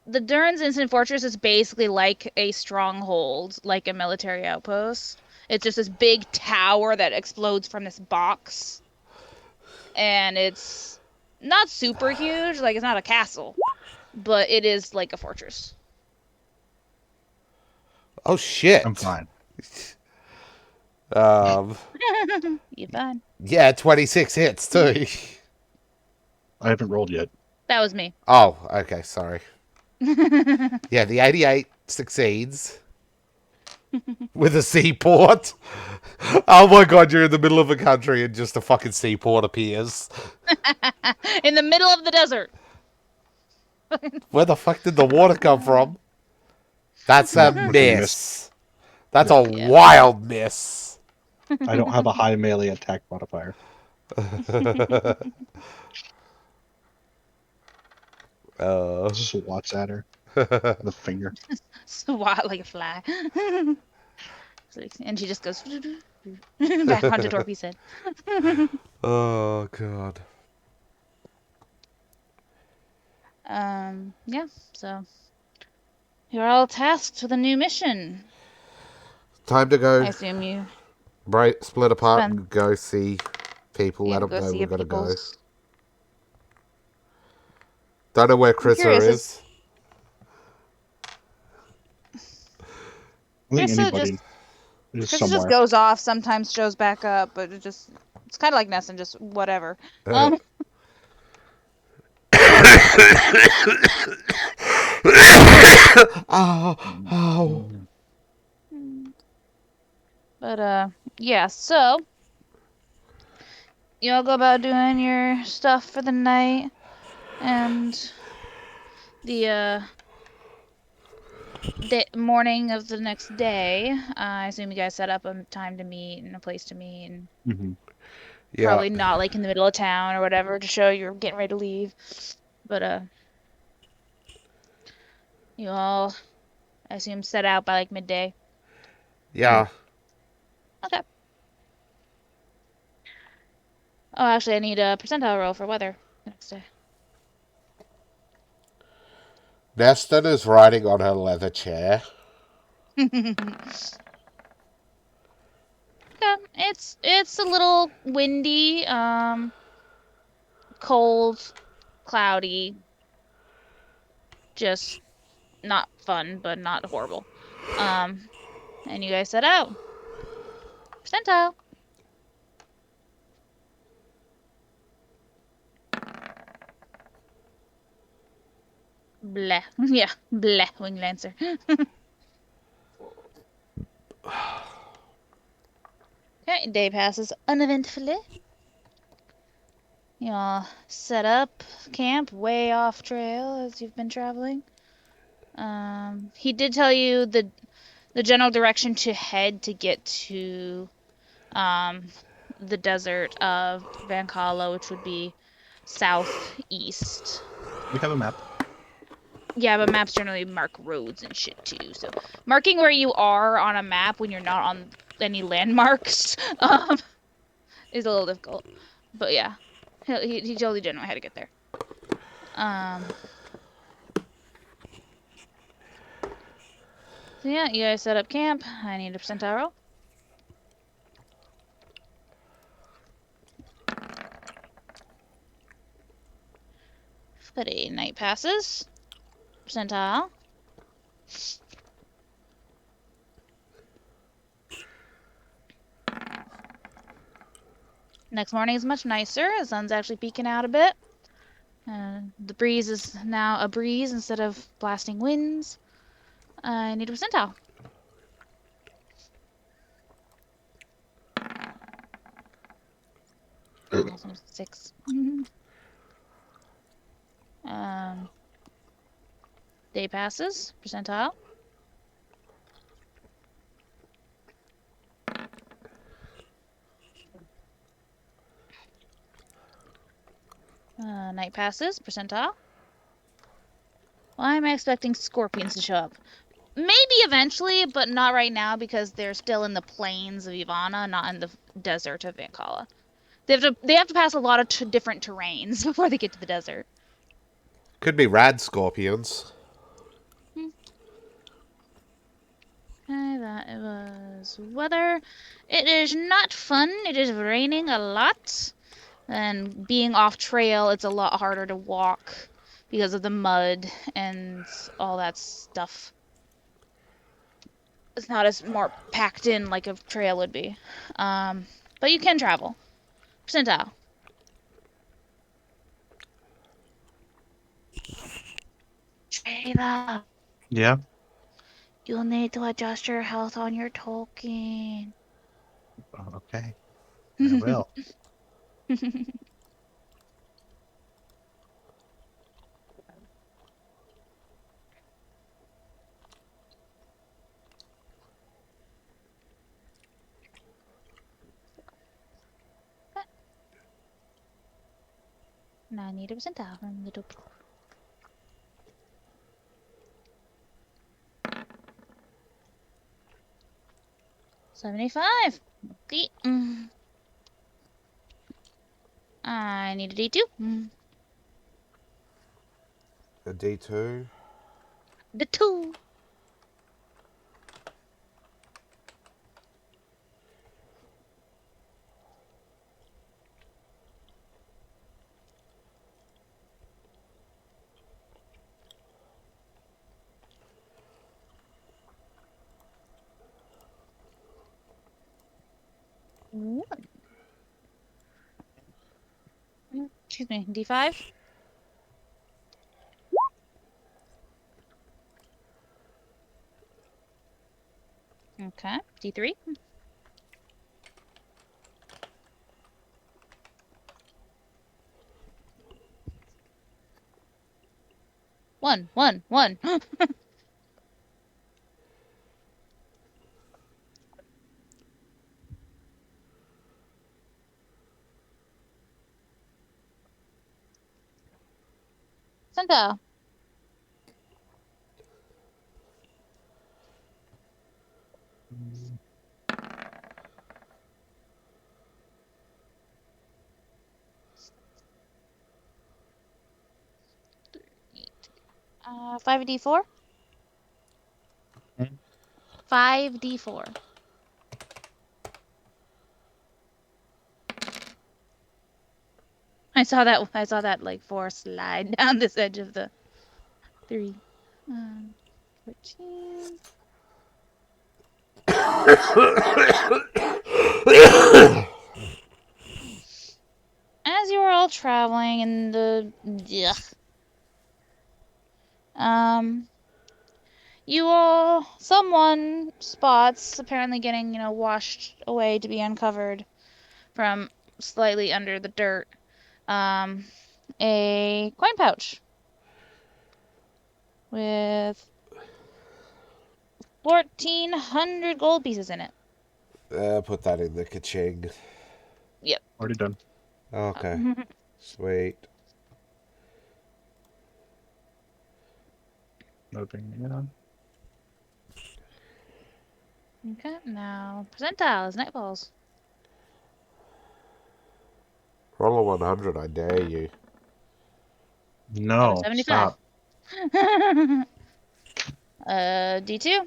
The Durin's Instant Fortress is basically like a stronghold, like a military outpost. It's just this big tower that explodes from this box. And it's not super huge, like it's not a castle, but it is like a fortress. Oh, shit. I'm fine. You fine. Yeah, 26 hits, too. I haven't rolled yet. That was me. Oh, okay, sorry. Yeah, the 88 succeeds. With a seaport. Oh my god, you're in the middle of a country and just a fucking seaport appears. In the middle of the desert. Where the fuck did the water come from? That's a With a miss. miss. That's a Yeah. wild miss. I don't have a high melee attack modifier. Swats at her. The finger. Swat like a fly. And she just goes back onto Torpy's head. Oh god. Yeah, so you're all tasked with a new mission. Time to I go assume you split apart spend and go see people. Let them go know see we're your gonna go. peoples. Don't know where I'm Chrissa curious, is. I think Krista anybody just is Krista just somewhere. goes off, sometimes shows back up, but it's kind of like Nessun, just whatever. Oh. But yeah, so you all go about doing your stuff for the night, and the morning of the next day, I assume you guys set up a time to meet and a place to meet, and Mm-hmm. Yeah. probably not like in the middle of town or whatever to show you're getting ready to leave. But you all, I assume, set out by like midday. Yeah. Okay. Oh, actually, I need a percentile roll for weather the next day. Neston is riding on her leather chair. Yeah, it's a little windy, cold, cloudy, just not fun, but not horrible. And you guys set out. Percentile. Bleh. Yeah, bleh, Wing Lancer. Okay, day passes uneventfully. You all set up camp way off trail as you've been traveling. He did tell you the general direction to head to get to the desert of Vancala, which would be southeast. We have a map. Yeah, but maps generally mark roads and shit too. So marking where you are on a map when you're not on any landmarks is a little difficult. But yeah, he told you generally how to get there. So yeah, you guys set up camp. I need a percentile roll. But a night passes. Percentile. Next morning is much nicer. The sun's actually peeking out a bit. The breeze is now a breeze instead of blasting winds. I need a percentile. Also 6. Day passes. Percentile. Night passes. Percentile. Why am I expecting scorpions to show up? Maybe eventually, but not right now because they're still in the plains of Ivana, not in the desert of Ankala. They have to pass a lot of different terrains before they get to the desert. Could be rad scorpions. Okay, that was weather. It is not fun. It is raining a lot. And being off trail, it's a lot harder to walk because of the mud and all that stuff. It's not as more packed in like a trail would be. But you can travel. Percentile. Shayla, Yeah. you'll need to adjust your health on your Tolkien. Okay. I will. Now I need a percentile from little people. 75. Okay. I need a D2. A D2. The 2. Excuse me, D5. Okay, D3. 1, 1, 1. Percentile. Mm, 5D4. Okay. 5D4. I saw that like 4 slide down this edge of the 3. 14. As you are all traveling in the someone spots apparently getting, washed away to be uncovered from slightly under the dirt. A coin pouch with 1,400 gold pieces in it. Put that in the ka-ching. Yep. Already done. Okay. Sweet. Moving on. Okay, now percentile as night falls. Roll a 100, I dare you. Another No, 75. stop. D2.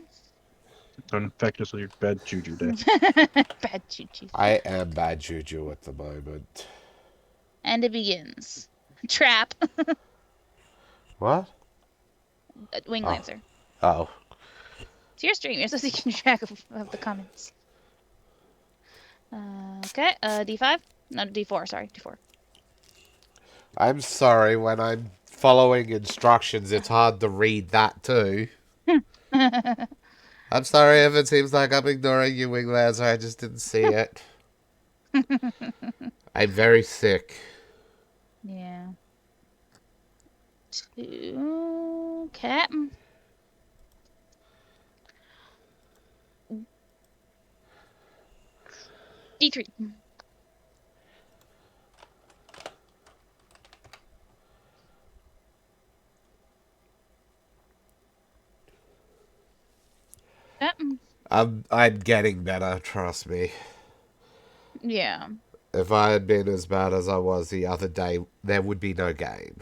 Don't infect us with your bad juju day. Bad juju. I am bad juju at the moment. And it begins. Trap. What? Wing Oh. Lancer. Oh. It's your stream. You're supposed to keep track of the comments. Okay. D5? No, D4. Sorry, D4. I'm sorry, when I'm following instructions, it's hard to read that too. I'm sorry if it seems like I'm ignoring you, Winglands. I just didn't see it. I'm very sick. Yeah. 2. Cat. D3. Cat. I'm getting better, trust me. Yeah. If I had been as bad as I was the other day, there would be no game.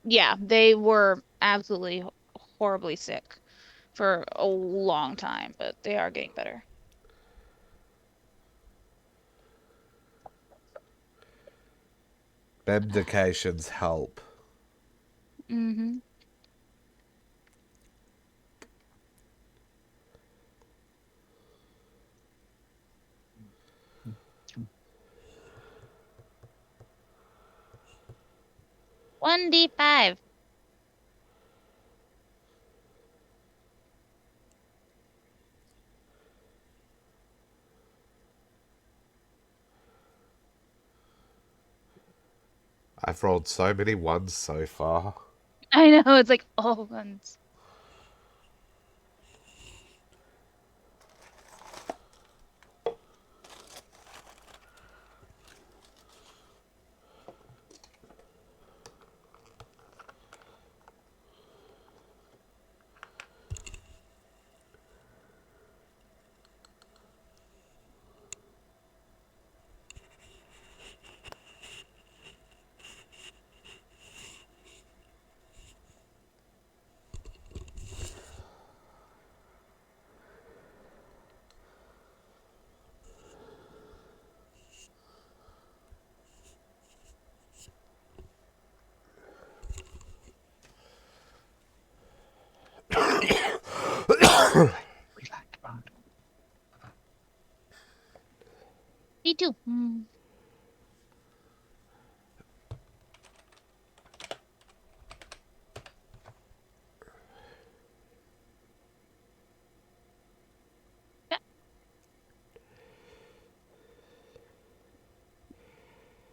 Yeah, they were absolutely horribly sick for a long time, but they are getting better. Medications help. Mm-hmm. One D5. I've rolled so many ones so far. I know, it's like all ones. Relax, bud. D2. Yeah.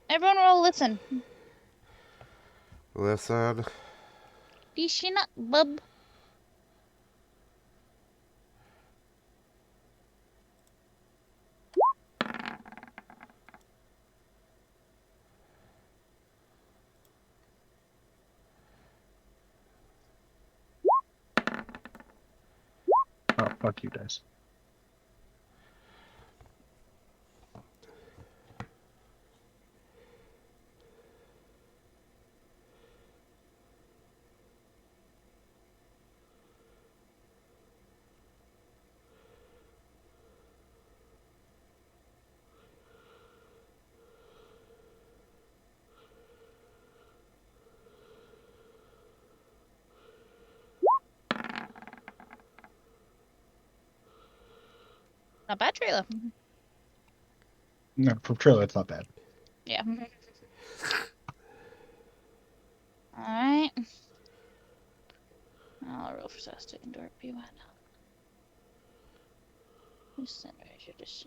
Everyone roll listen. Listen. Dishina bub. Oh, fuck you guys. Not bad, Trailer. No, from trailer, it's not bad. Yeah. Alright. I'll roll for Sasta and Dorp. P1. Descenders.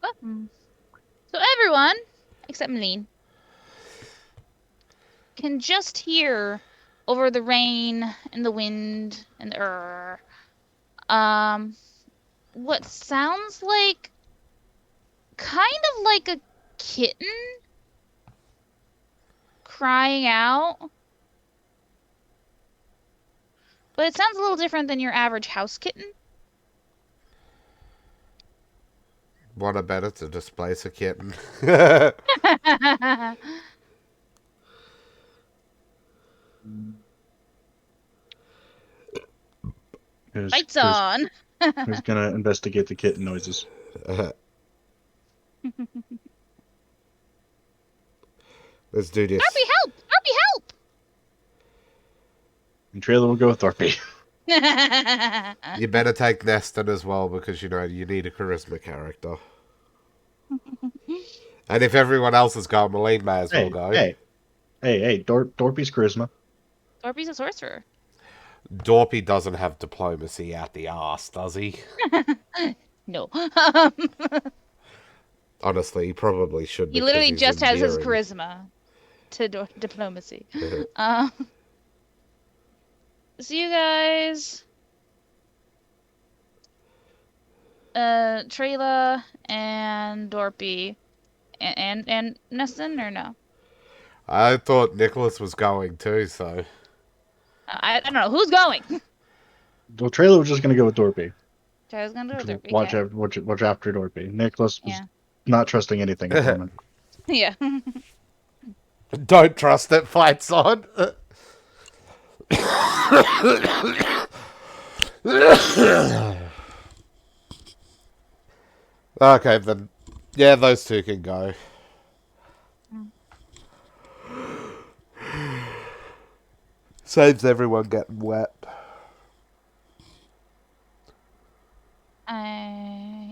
Okay. So everyone, except Meline, can just hear over the rain and the wind and the what sounds like kind of like a kitten crying out. But it sounds a little different than your average house kitten. What a better to displace a kitten. Lights on. Who's gonna investigate the kitten noises? Let's do this. Dorpy, help! Dorpy, help! And Trailer will go with Dorpy. You better take Neston as well because, you know, you need a charisma character. And if everyone else has gone, Malene may as well go. Hey, Dorpy's charisma. Dorpy's a sorcerer. Dorpy doesn't have diplomacy out the arse, does he? No. Honestly, he probably should. He literally he's just has his endearing. charisma to diplomacy. So you guys, Trayla and Dorpy, and Neston, or no? I thought Nicholas was going too, so. I don't know who's going. Well, Trailer was just gonna go with Dorpy. Trayla's gonna do it. Dorpy. Watch Okay. watch after Dorpy. Nicholas was Yeah. not trusting anything at the moment. Yeah. Don't trust it, fights on. Okay, then. Yeah, those two can go. Saves everyone getting wet.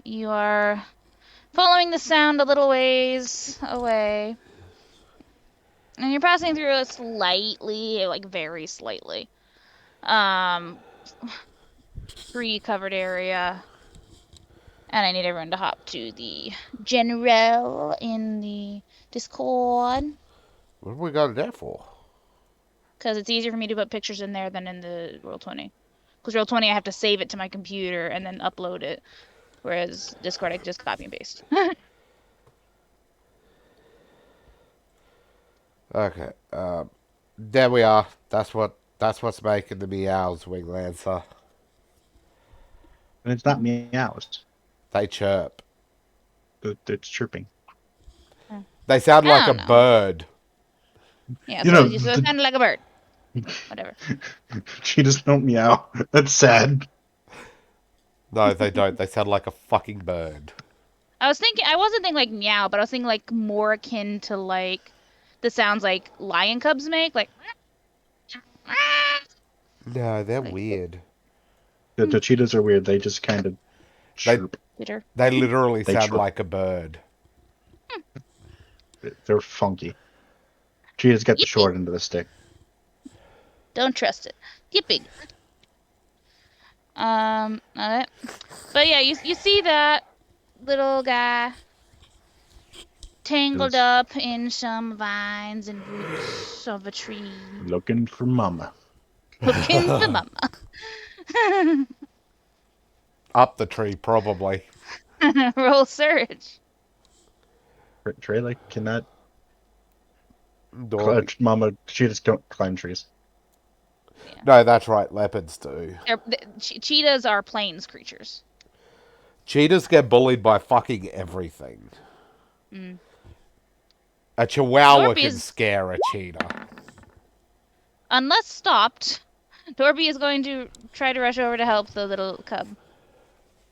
You are following the sound a little ways away. And you're passing through a slightly, like very slightly, tree-covered area. And I need everyone to hop to the general in the Discord. What have we got it there for? Because it's easier for me to put pictures in there than in the Roll20. Because Roll20, I have to save it to my computer and then upload it. Whereas Discord, I can just copy and paste. Okay. There we are. That's what's making the meows, Wing Lancer. And it's not meows. They chirp. It's chirping. They sound I like a don't know. bird. Yeah, You so know, it sounded like a bird. Whatever. Cheetahs don't meow. That's sad. No, they don't. They sound like a fucking bird. I wasn't thinking like meow, but I was thinking like more akin to like the sounds like lion cubs make, like. No, they're Like- weird. The cheetahs are weird. They just kind of chirp. Peter. They literally They sound chirp. like a bird. They're funky. Cheetahs get the Yippee. short end of the stick. Don't trust it. Yipping. Okay. But yeah, you see that little guy tangled up in some vines and roots of a tree, Looking for mama. looking for mama. Up the tree, probably. Roll surge. Trailer cannot. Dorpy. Mama cheetahs don't climb trees. No, that's right. Leopards do. Cheetahs are plains creatures. Cheetahs get bullied by fucking everything. Mm. A chihuahua Dorpy can is- scare a cheetah. Unless stopped, Dorpy is going to try to rush over to help the little cub.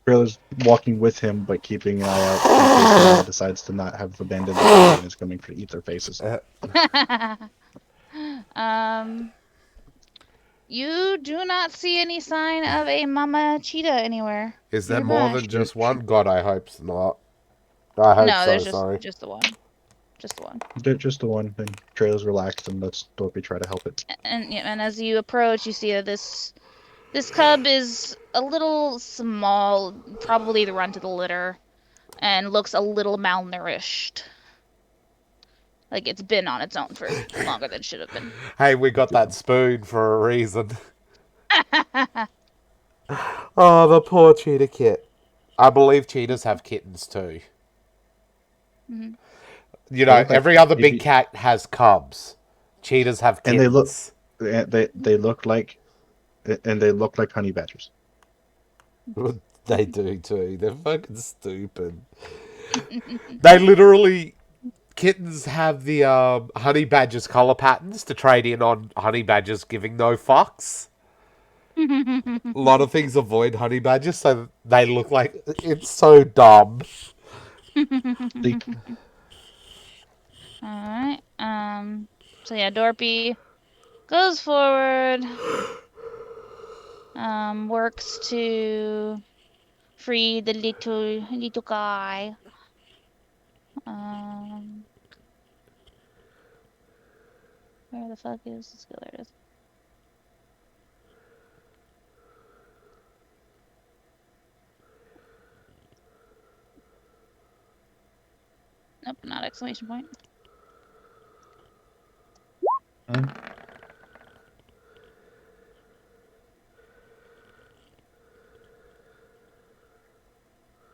Trailer's walking with him, but keeping an eye out in case Mama decides to not have abandoned the tree and is coming to eat their faces. You do not see any sign of a mama cheetah anywhere. Is there Nearby. more than just one? God, I hope not. I hope No, so, there's sorry. just the one. Just the one. Just the one thing. Trailer's relaxed and lets Dorpy try to help it. And as you approach, you see that this cub is a little small, probably the runt of the litter, and looks a little malnourished. Like it's been on its own for longer than it should have been. Hey, we got that spoon for a reason. Oh, the poor cheetah kit. I believe cheetahs have kittens too. Mm-hmm. You They know, look like every other if big you, cat has cubs. Cheetahs have and kittens. they look like and they look like honey badgers. They do too. They're fucking stupid. They literally kittens have the honey badgers color patterns to trade in on honey badgers giving no fucks. A lot of things avoid honey badgers, so they look like it's so dumb. They, All right. So yeah, Dorpy goes forward. Works to free the little guy. Um, where the fuck is this? There it is. Nope, not exclamation point. hmm?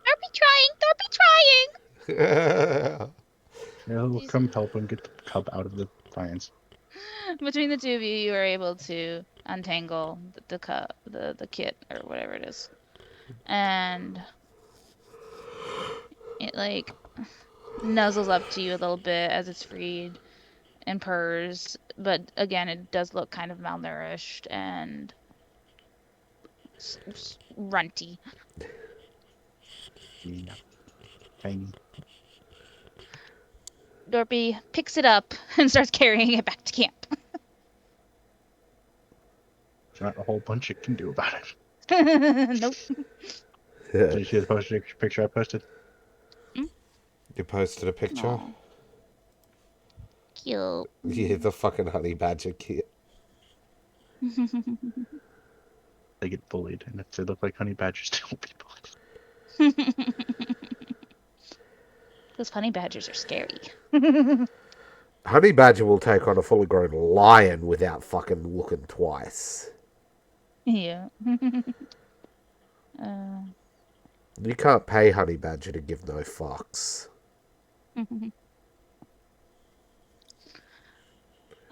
Dorpy trying. Dorpy trying. He'll come help him get the cub out of the vines. Between the two of you, you are able to untangle the kit or whatever it is, and it like nuzzles up to you a little bit as it's freed and purrs. But again, it does look kind of malnourished and runty. Yeah, tiny. Dorpy picks it up and starts carrying it back to camp. There's not a whole bunch you can do about it. Nope. Did you see the picture I posted? You posted a picture? Aw, cute. Yeah, the fucking honey badger kit. They get bullied, and if they look like honey badgers, they won't be bullied. Those honey badgers are scary. Honey badger will take on a fully grown lion without fucking looking twice. Yeah. uh, You can't pay honey badger to give no fucks.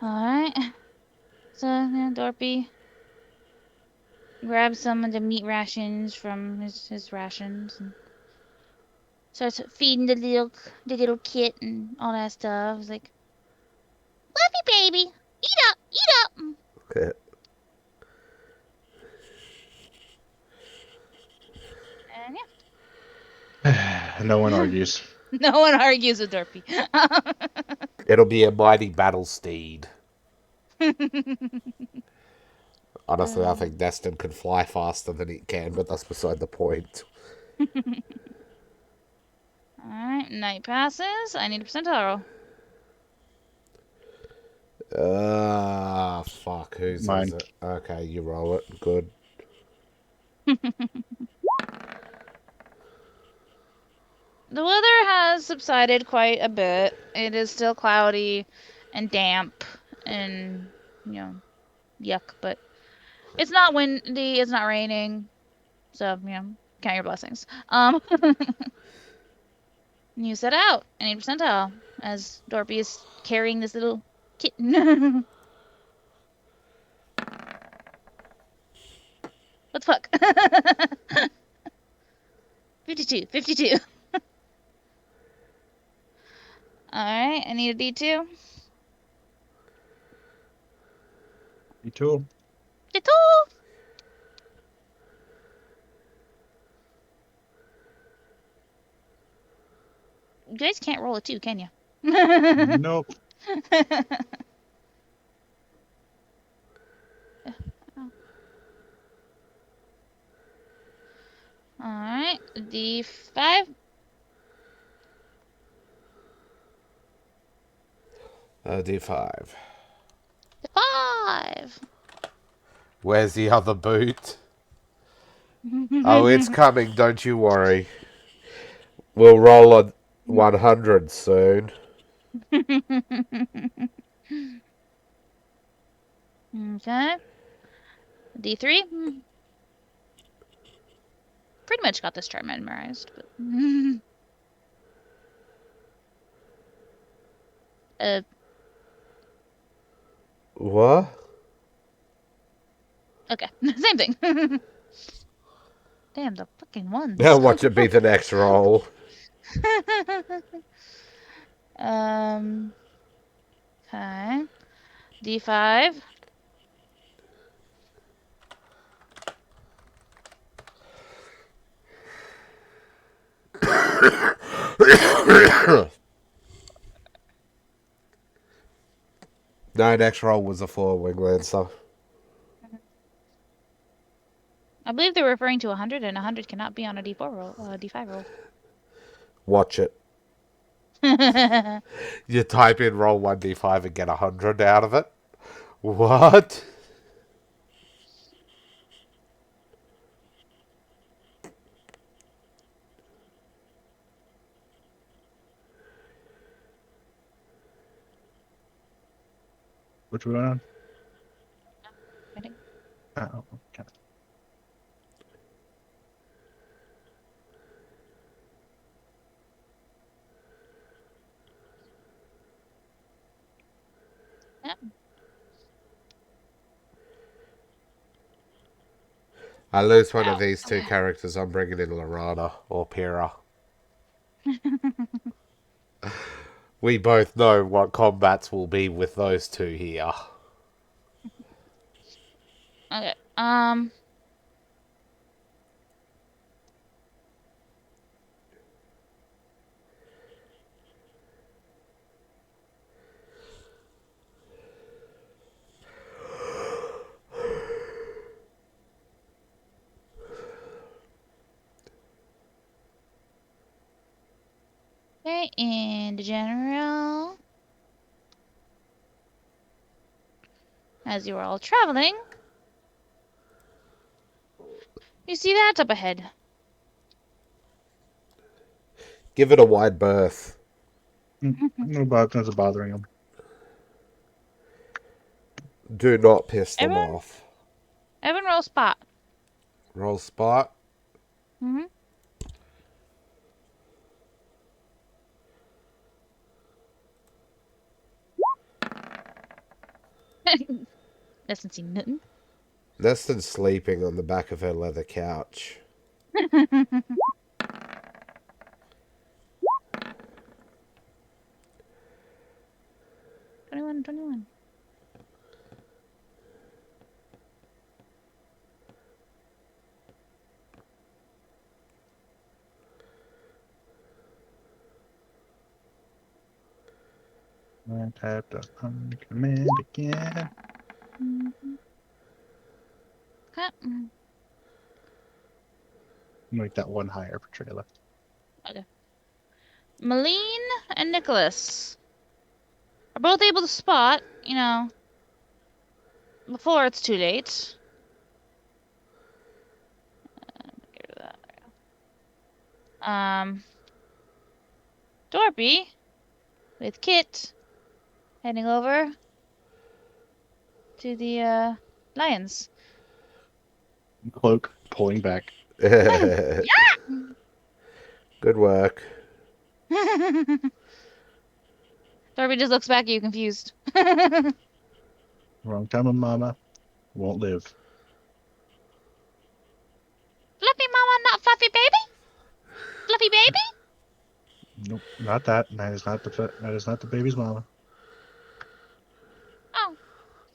Alright. So, yeah, Dorpy grabs some of the meat rations from his rations and starts feeding the little kit and all that stuff. It's like, love you, baby. Eat up, eat up. And No one yeah, argues. no one argues with Dorpy. It'll be a mighty battle steed. Honestly, I think Destin could fly faster than it can, but that's beside the point. Alright, night passes. I need a percentile Fuck, whose is Mine. it? Okay, you roll it. Good. roll. The weather has subsided quite a bit. It is still cloudy and damp and, yuck, but it's not windy, it's not raining. So, count your blessings. You set out. I need a percentile as Dorpy is carrying this little kitten. What the fuck? 52. 52. Alright, I need a D2. You too. D2! You guys can't roll a 2, can you? Nope. Alright, D5. D5. D5! Where's the other boot? Oh, it's coming, don't you worry. We'll roll a 100 soon. Okay. D3. pretty much got this chart memorized, but What? okay, same thing. Damn, the fucking ones. Now watch it be the next roll. Okay. D5. No, next roll was a 4 wing lancer. I believe they're referring to 100, and 100 cannot be on a D4 roll, D5 roll. Watch it. You type in roll 1d5 and get 100 out of it. What? Which one? Ready? Oh, okay. Yep. I lose one of Ow. these two characters, I'm bringing in Lorana or Pyrrha. We both know what combats will be with those two here. Okay. Okay, and general. As you are all traveling, you see that up ahead. Give it a wide berth. No bothers bothering him. Do not piss them Everyone, off. everyone roll spot. Roll spot. Mm-hmm. Doesn't see nothing. Less than sleeping on the back of her leather couch. 21, 21. I tapped on command again. Mm-hmm. Okay. Make that one higher for Trailer. Okay. Malene and Nicholas are both able to spot, before it's too late. Get rid of that. Dorpy with Kit heading over to the lions. Cloak pulling back. Good work. Dorpy just looks back at you confused. Wrong time of mama. Won't live. Fluffy mama, not fluffy baby? Fluffy baby? Nope, not that. That is not the baby's mama. Oh,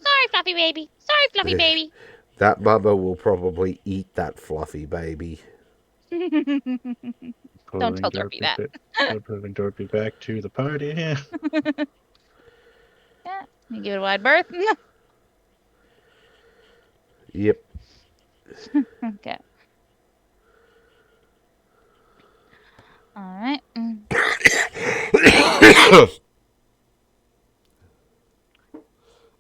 sorry, fluffy baby. Sorry, fluffy baby. That mama will probably eat that fluffy baby. Don't Pulling tell Dorpy Dorothy that. pulling Dorothy back to the party. Yeah, you give it a wide berth. Yep. Okay. All right.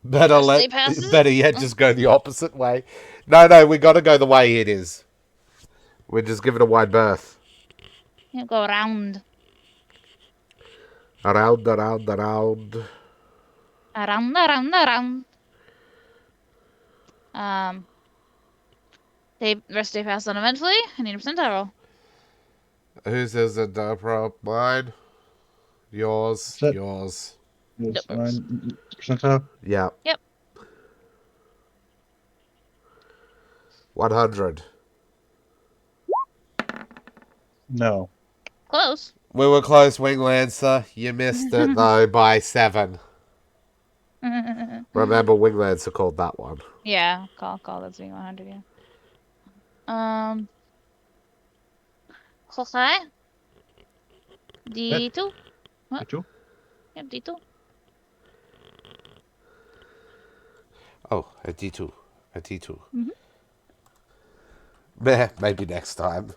Day passes. Better yet, just go the opposite way. No, we got to go the way it is. We're just giving a wide berth. You go around. Around. Around. Rest day passed uneventfully. I need a percentile. Whose is the dope rope? Mine? Yours? Set. Yours. It's Nope. 9%. Yeah. Yep. 100. No. Close. We were close, Wing Lancer. You missed it, though, by 7. Remember, Wing Lancer called that one. Yeah, call that's being 100. Yeah. Okay. D2. What? Did you? Yep, D2. Oh, a D2. A D2. Mhm. Meh, maybe next time.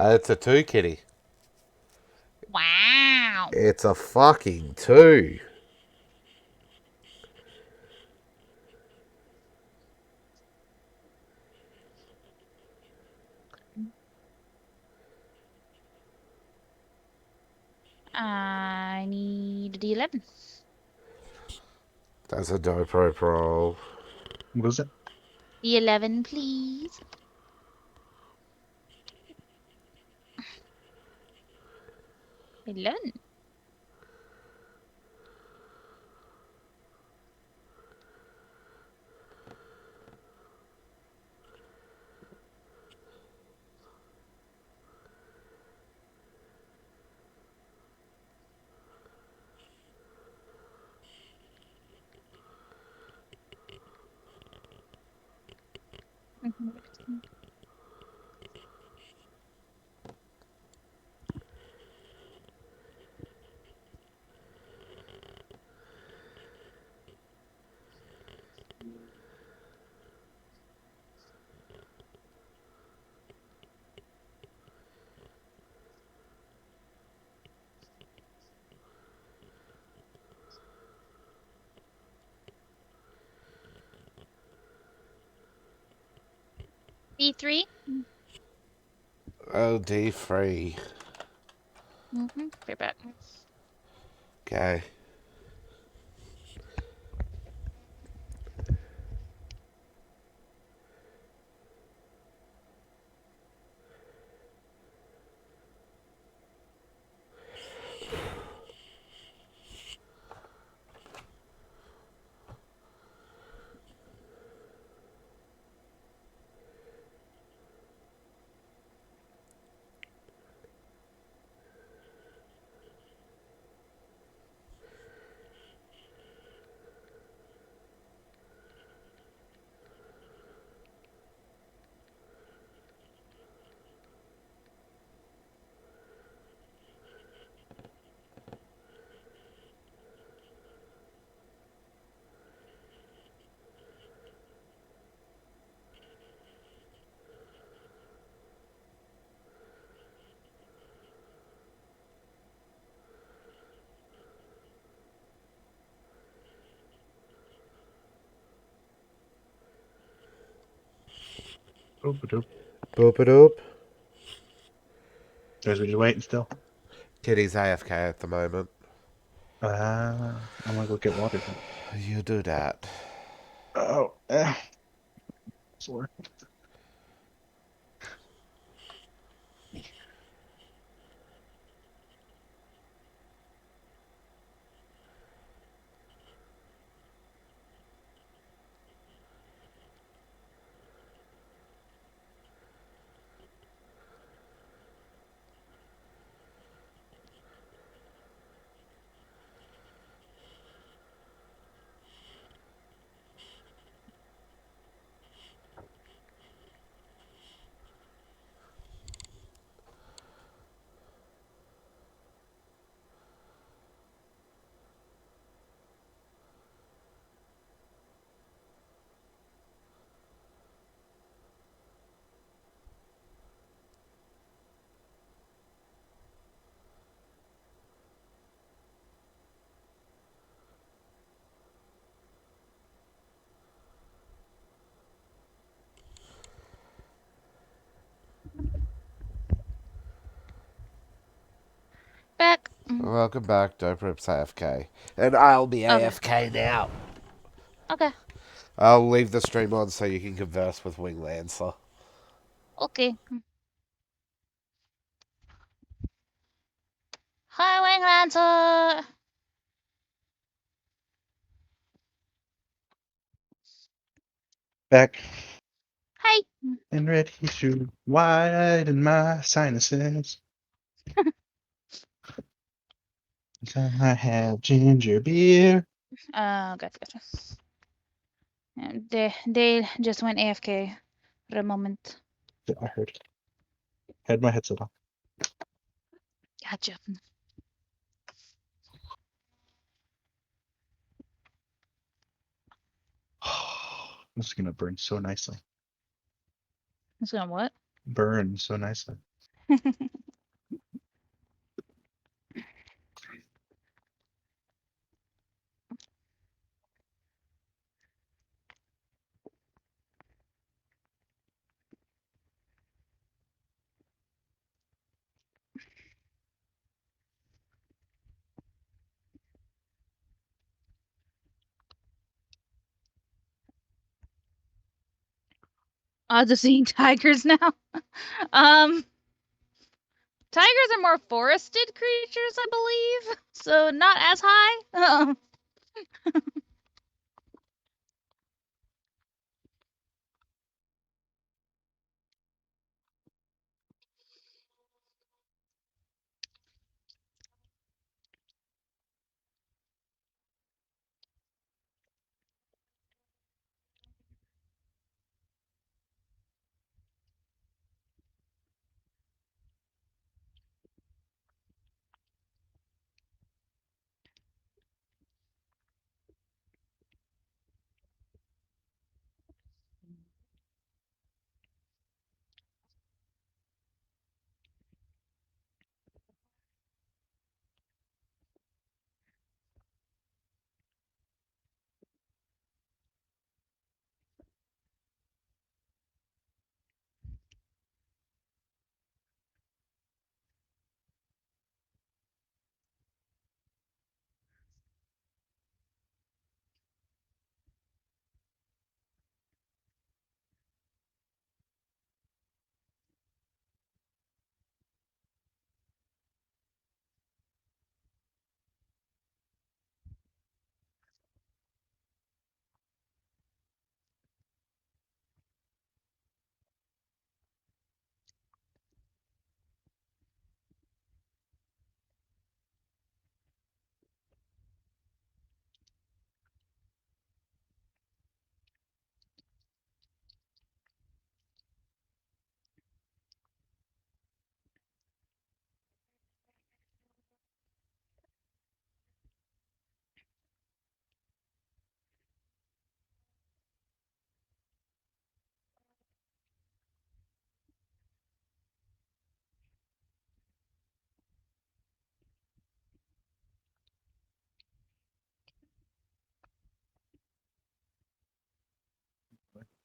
It's a 2, kitty. Wow. It's a fucking 2. I need a D11. That's a dope rope roll. What was it? D11, please. 11. D3. Oh, D3. Fair bet. Okay. Oop, doop. Boop a doop. Guys, we just waiting still. Kitty's AFK at the moment. I'm gonna go get water then. You do that. Oh, sore. Welcome back, Dope Rips AFK. And I'll be Okay. AFK now. Okay. I'll leave the stream on so you can converse with Wing Lancer. Okay. Hi, Wing Lancer. Back Hi. and ready to widen my sinuses. I have ginger beer. Gotcha. They just went AFK for a moment. Yeah, I heard. Had my headset on. Gotcha. This is gonna burn so nicely. It's gonna what? Burn so nicely. Odds of seeing tigers now. um, tigers are more forested creatures, I believe, so not as high.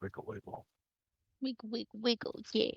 Wiggle, wiggle. Wiggle, wiggle, wiggle, yeah.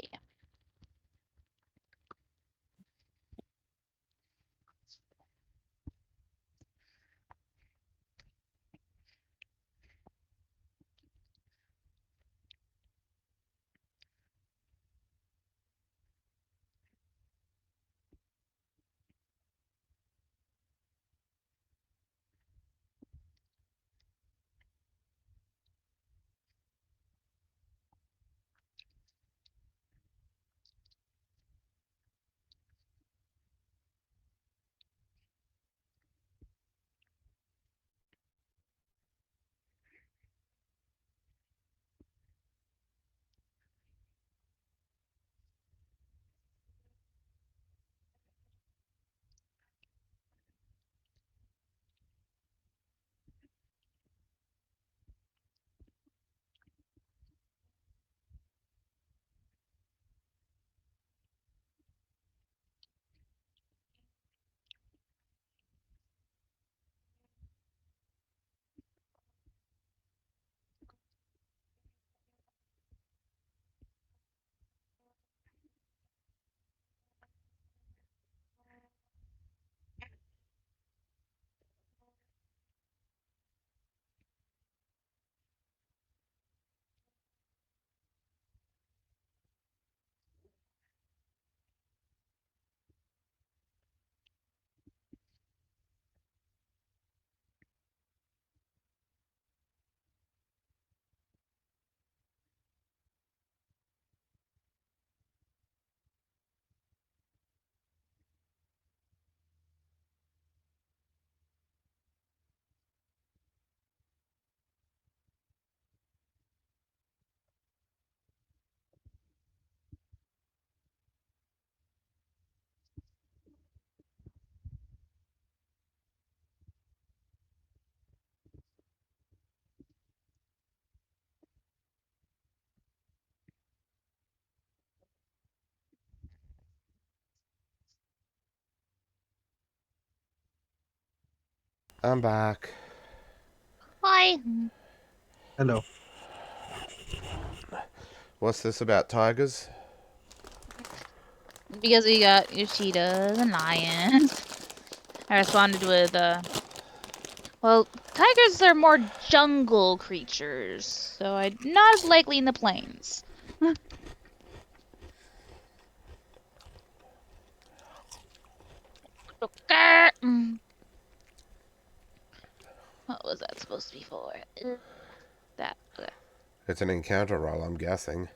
I'm back. Hi. Hello. What's this about tigers? Because we got your cheetahs and lions. I responded with, well, tigers are more jungle creatures, so not as likely in the plains. Okay. What was that supposed to be for? That. Okay. It's an encounter roll, I'm guessing.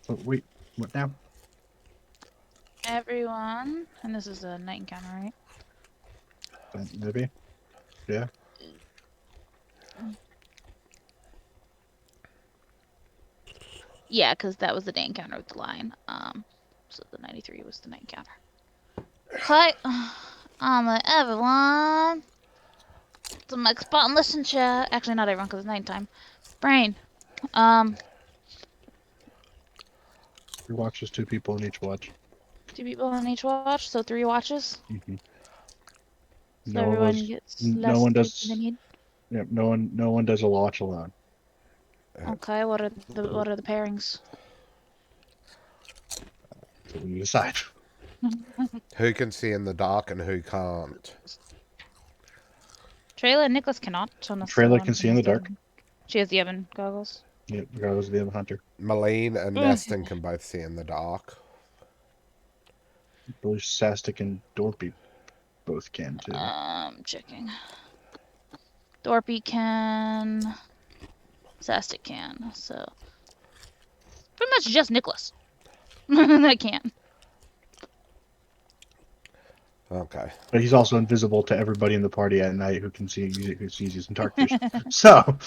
Oh, wait, what now? Everyone, and this is a night encounter, right? Maybe? Yeah. Yeah, because that was the day encounter with the lion. So the 93 was the night encounter. Hi, everyone. To my spot and listen chat. Actually, not everyone, because it's nighttime. Brain. Um, Your watch is 2 people in each watch. 2 people on each watch, so 3 watches. Mm-hmm. So everyone gets No less one sleep than they does. need. Yeah, no one does a watch alone. Okay, what are the pairings? So we decide. Who can see in the dark and who can't? Trayla and Nicholas cannot, unless the Trailer can one see in has the dark. the. She has the Evan goggles. Yeah, regardless of the other hunter. Malene and Ugh. Neston can both see in the dark. I believe Sastic and Dorpy both can too. Checking. Dorpy can. Sastic can. So pretty much just Nicholas that can. Okay. But he's also invisible to everybody in the party at night who sees using dark vision. So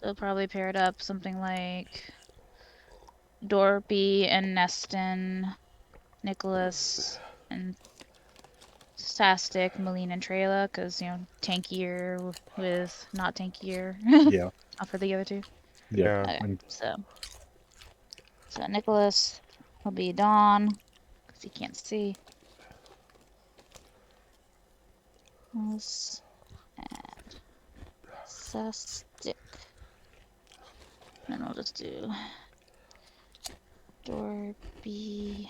So probably paired up something like Dorpy and Neston, Nicholas and Sastic, Malene and Trayla, because tankier with not tankier. yeah, Not for the other 2. yeah. Yeah. Okay, And so Nicholas will be Dawn, because he can't see. Nicholas and Sastic. Then we'll just do Dorpy,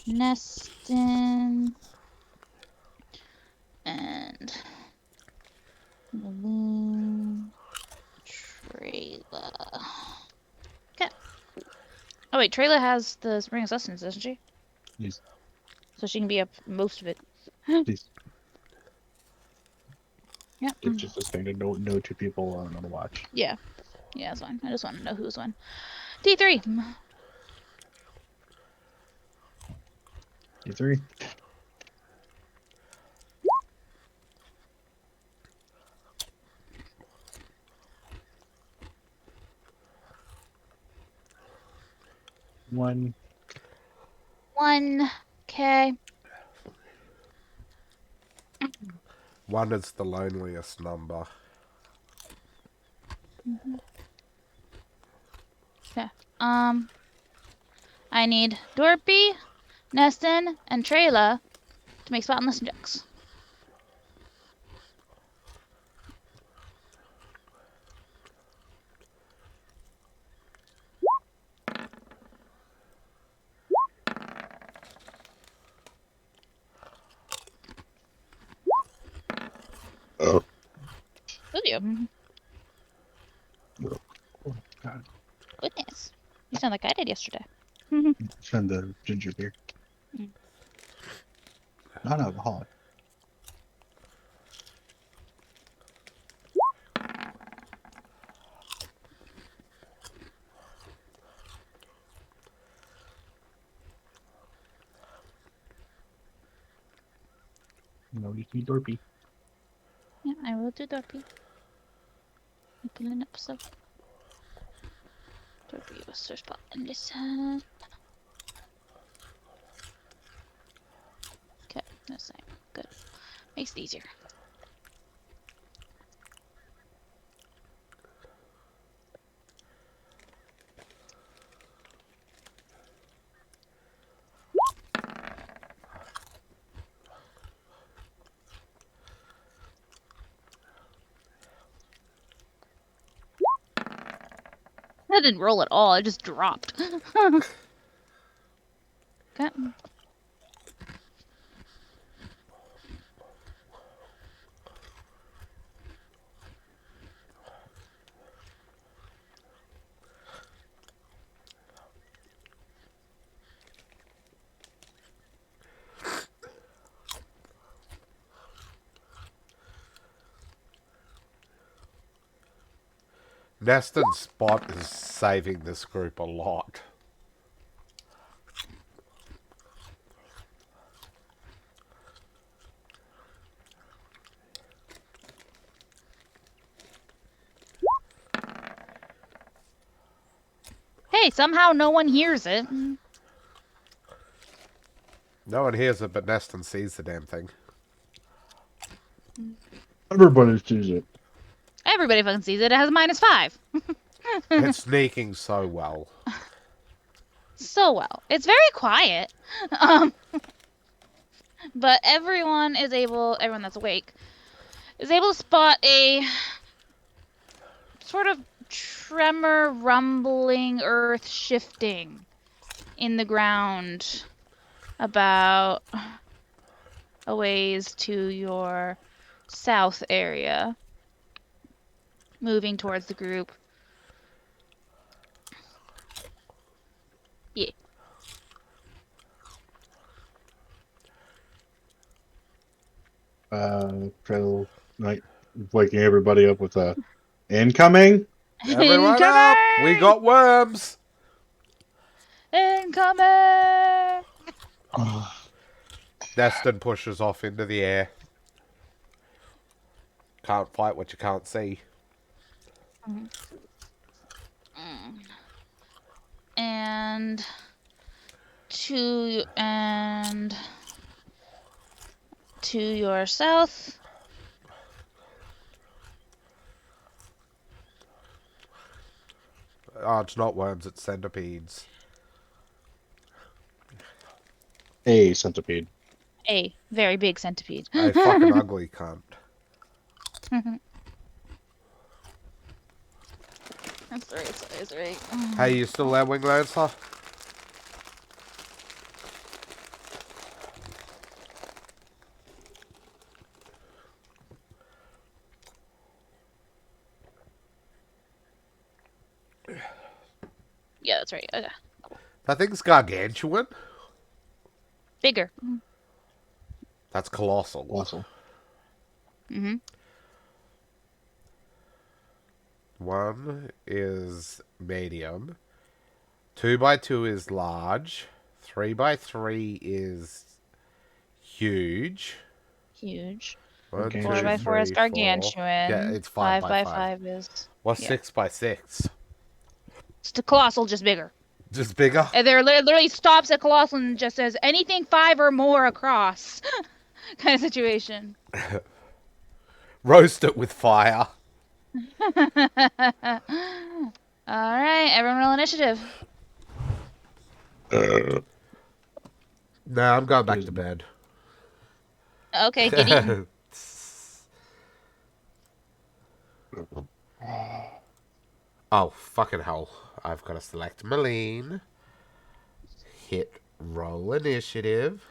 Neston, and Malene, Trayla. Okay. Oh wait, Trayla has the Spring of Sustenance, doesn't she? he's So she can be up most of it. he's Yep. it's just this thing to no 2 people on a watch. Yeah. Yeah, that's fine. I just want to know who's when. D3. D3. One. 1. Okay. 1 is the loneliest number. Okay. I need Dorpy, Neston, and Trayla to make spot and listen checks. Oh. Will you? Oh, God. Goodness. You sound like I did yesterday. Send the ginger beer. Not alcoholic. No, you need Dorpy. Yeah, I will do Dorpy. I'm pulling up stuff. Dorpy was search spot and listen. Okay, that's same. Good. Makes it easier. That didn't roll at all. It just dropped. Okay. Nest and Spot is saving this group a lot. Hey, somehow no one hears it. No one hears it, but Neston sees the damn thing. Everybody sees it. Everybody fucking sees it. It has -5. It's sneaking so well. So well. It's very quiet. But everyone that's awake, is able to spot a sort of tremor, rumbling, earth shifting in the ground about a ways to your south area, moving towards the group. Yeah. Trail night waking everybody up with a incoming. Everyone up! We got worms! Incoming! Neston pushes off into the air. Can't fight what you can't see. And to your south. Oh, it's not worms, it's centipedes. A centipede. A very big centipede. A fucking ugly cunt. That's right. Hey, you still there, Wing Lancer? Yeah, that's right. Okay. That thing's gargantuan. Bigger. That's colossal. Colossal. Mm-hmm. 1 is medium. 2x2 is large. 3x3 is huge. Huge. 1, 2, 4x4 4x4 is 3, 4. gargantuan. Yeah, it's 5x5. 5x5 is. What's yeah. 6x6? It's the colossal, just bigger. Just bigger? And there literally stops at colossal and just says anything 5 or more across, kind of situation. Roast it with fire. All right, everyone roll initiative. Nah, I'm going back to bed. Okay, Giddy. Oh, fucking hell. I've got to select Malene. Hit roll initiative.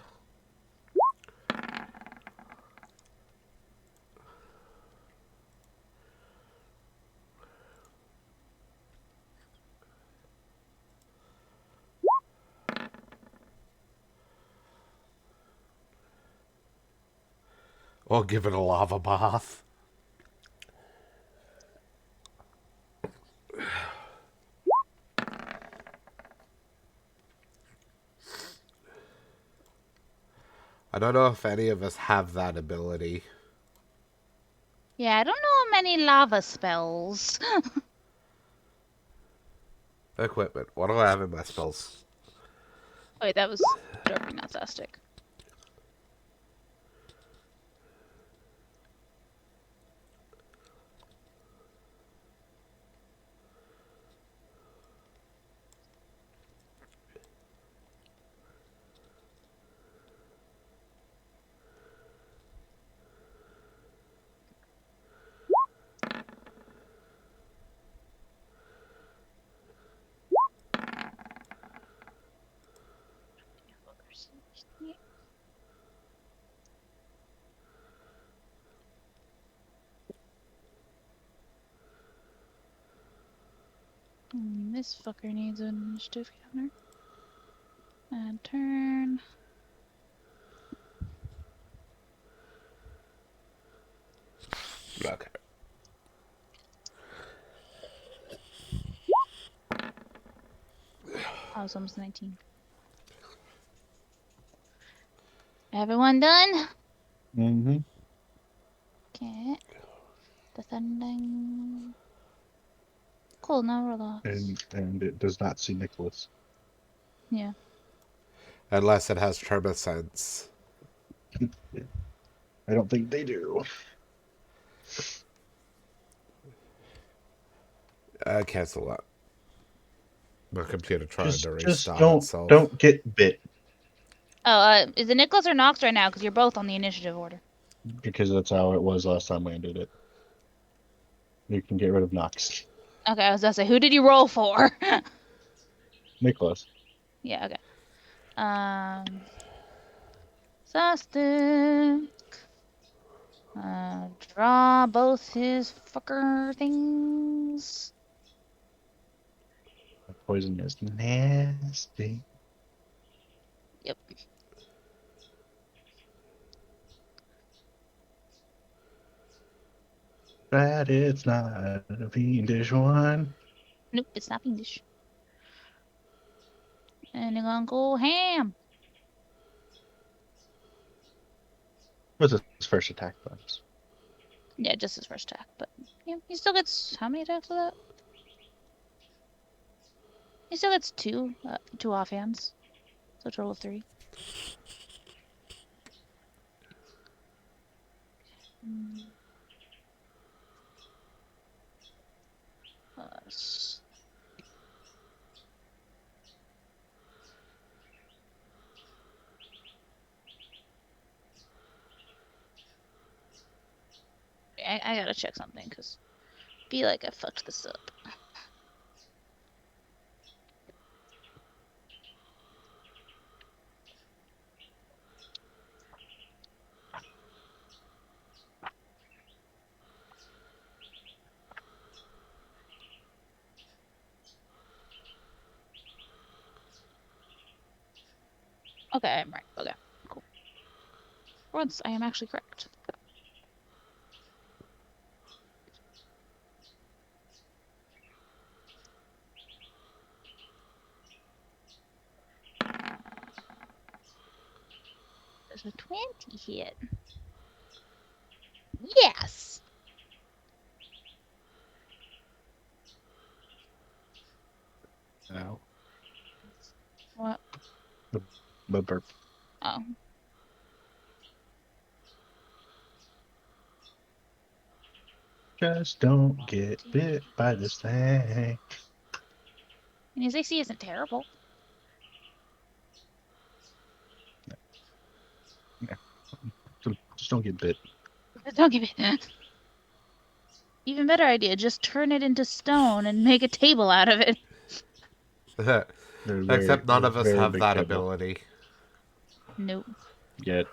Or give it a lava bath. I don't know if any of us have that ability. Yeah, I don't know many lava spells. Equipment. What do I have in my spells? Wait, that was Dorothy, not Zastic. This fucker needs an initiative counter. And turn. Okay. Oh, it's almost 19. Everyone done? Mm-hmm. Okay. Defending. Cool, now roll off. And it does not see Nicholas. Yeah. Unless it has tremor sense. I don't think they do. Cancel that. My computer trying to Just restart don't itself. don't get bit Oh, is it Nicholas or Nox right now? Because you're both on the initiative order. because that's how it was last time we did it. You can get rid of Nox. Okay, I was gonna say, who did you roll for? Nicholas. Yeah, okay. Zastic. Draw both his fucker things. Poison is nasty. Yep. But it's not a fiendish one. Nope, it's not English. And you're gonna go ham. What's his first attack bonus? Yeah, just his first attack, but yeah, he still gets how many attacks with that? He still gets two offhands, so a total of 3. Plus. I gotta check something because be like I fucked this up. Okay, I'm right. Okay, cool. For once, I am actually correct. There's a 20 hit. Yes! Ow. What? The burp. Oh. Just don't get bit by this thing. And his AC isn't terrible. Yeah. Just don't get bit. Don't give it. Even better idea, just turn it into stone and make a table out of it. Except none They're of us very have big that table. ability. Nope. Yet.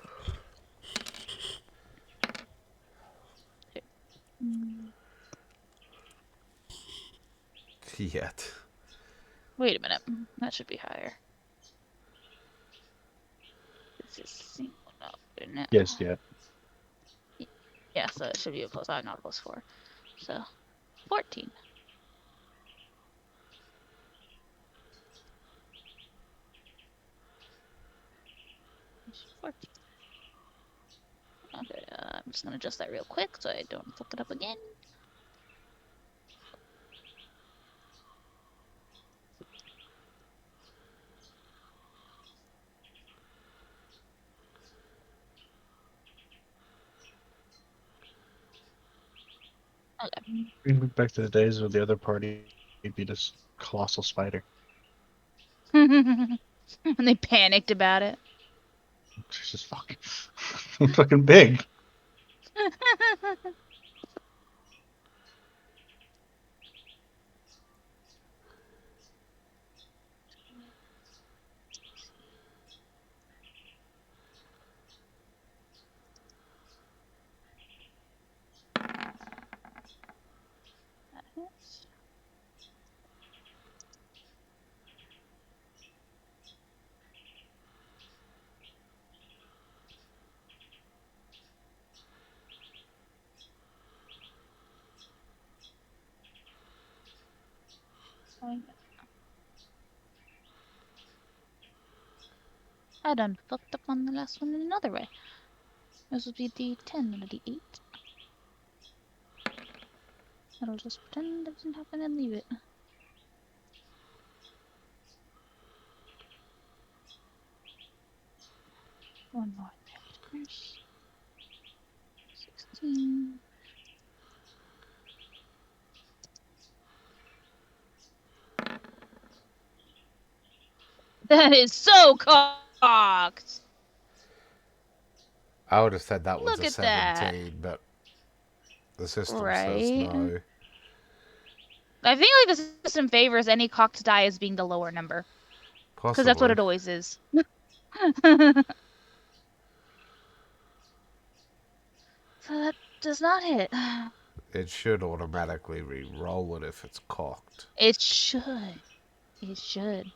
Yet. Wait a minute. That should be higher. This is single up, isn't it? Yes, yet. Yeah, so it should be a +5, not a +4. So, 14. Okay, just gonna adjust that real quick so I don't fuck it up again. Okay. We moved back to the days where the other party beat this colossal spider. And they panicked about it. It's just fucking big. That hits. Oh, yeah. I done fucked up on the last one in another way. This would be D10 and a D8. I'll just pretend it didn't happen and leave it. One more there's 16. That is so cocked! I would have said that was Look a at that. 17, but the system says Right. no. I think like the system favors any cocked die as being the lower number. Because that's what Possibly. it always is. So that does not hit. It should automatically re-roll it if it's cocked. It should. It should.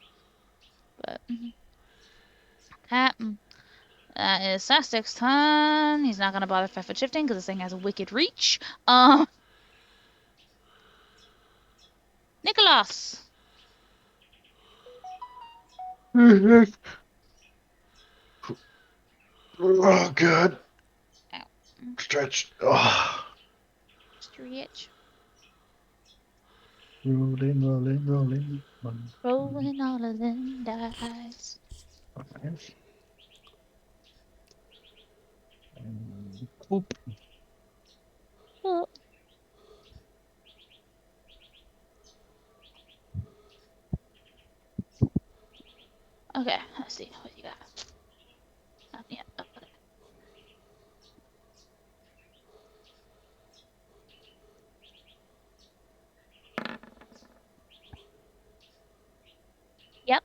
But that is Sastic's turn. He's not gonna bother 5-foot shifting because this thing has a wicked reach. Nicholas. Oh, good. Ow. Stretch. Oh. Stretch. Rolling, rolling, rolling. Rolling all of them dice. Oop. Oh. Okay, let's see what you got. Not yet. Okay. Yep.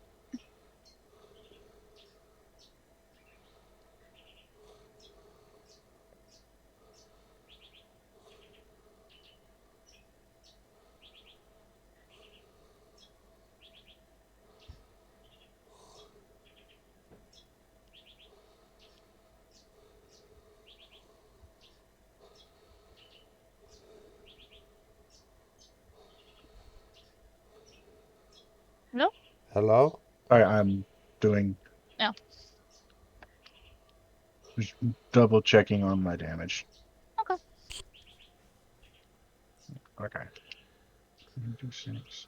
Hello? Hello? Sorry, I'm doing. No. Just double checking on my damage. Okay. Okay. 26.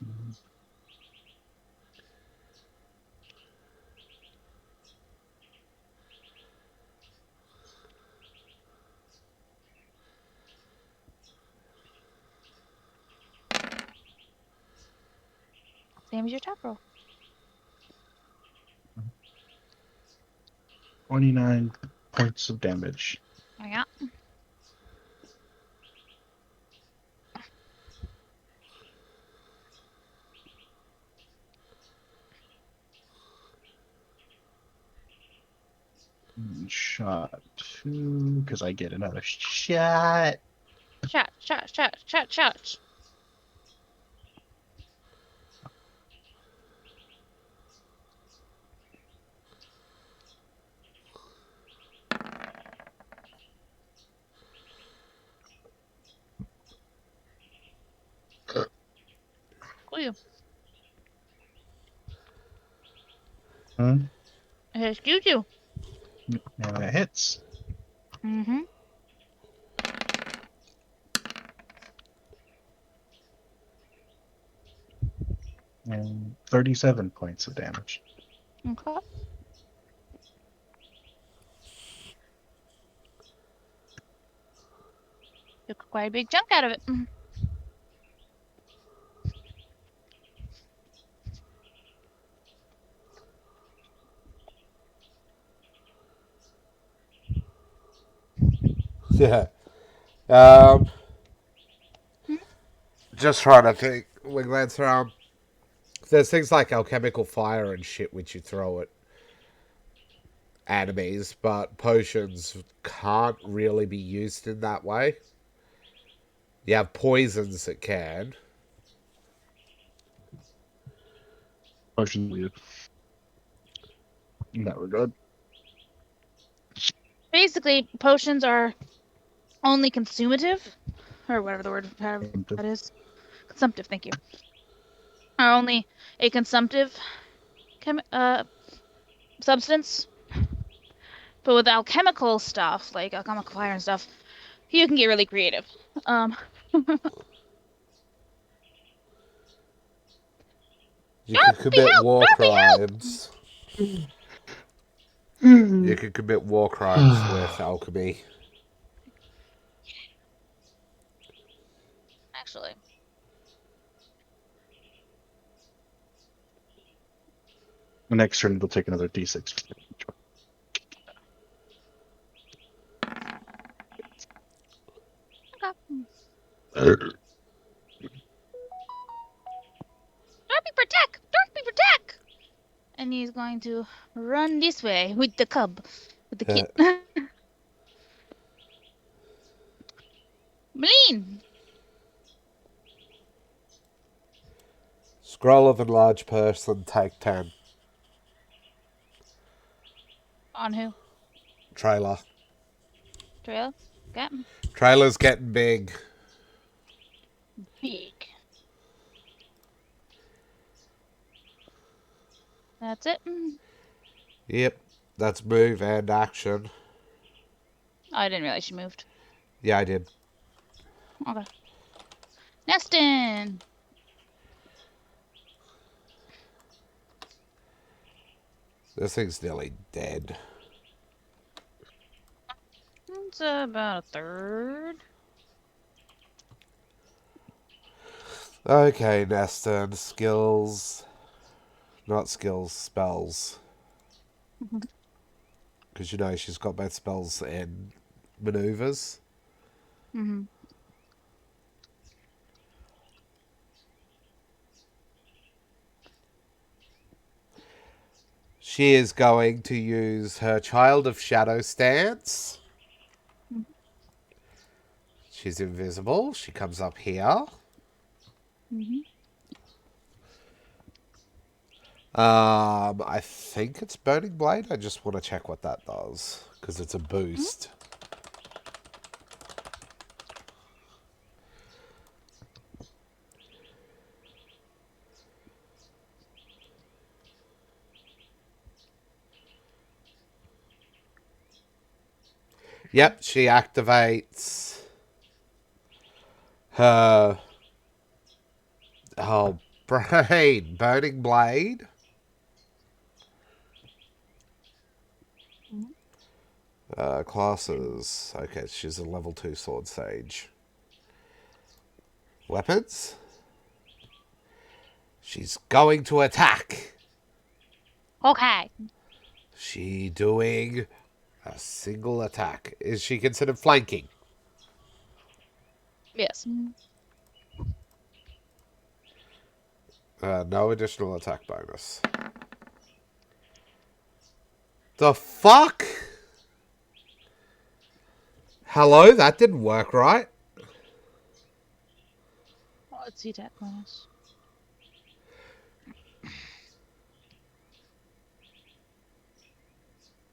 Same as your top roll. 29 points of damage. Yeah. Shot 2, because I get another shot. Shot, shot, shot, shot, shot. Cool you. Huh? Excuse you. And it hits. Mm-hmm. and 37 points of damage. Okay. Took quite a big chunk out of it. Yeah. Just trying to think. We glance around. There's things like alchemical fire and shit which you throw at enemies, but potions can't really be used in that way. You have poisons that can. Potion weird in that regard. Basically, potions are only consumative, or whatever the word that is. Consumptive, thank you. Are only a consumptive substance. But with alchemical stuff, like alchemical fire and stuff, you can get really creative. You can Dorothy, commit help! war Dorothy, help! crimes. You can commit war crimes with alchemy. Actually. The next turn, they'll take another d6. Okay. Dorothy, protect! Dorothy, protect! And he's going to run this way with the cub, with the kid. Meline! Scroll of enlarged person, take 10. On who? Trailer. Trail? Okay. Trailer's getting big. Big. That's it. Yep, that's move and action. Oh, I didn't realize she moved. Yeah, I did. Okay. Neston! This thing's nearly dead. It's about a third. Okay, Neston. Skills. Not skills, spells. Because you know she's got both spells and maneuvers. Mm-hmm. She is going to use her Child of Shadow stance. She's invisible. She comes up here. Mm-hmm. I think it's Burning Blade. I just want to check what that does. Because it's a boost. Yep, she activates her Burning Blade. Classes. Okay, she's a level 2 sword sage. Weapons. She's going to attack. Okay. She doing a single attack. Is she considered flanking? Yes. No additional attack bonus. The fuck? Hello? That didn't work right. Oh, let's see attack bonus.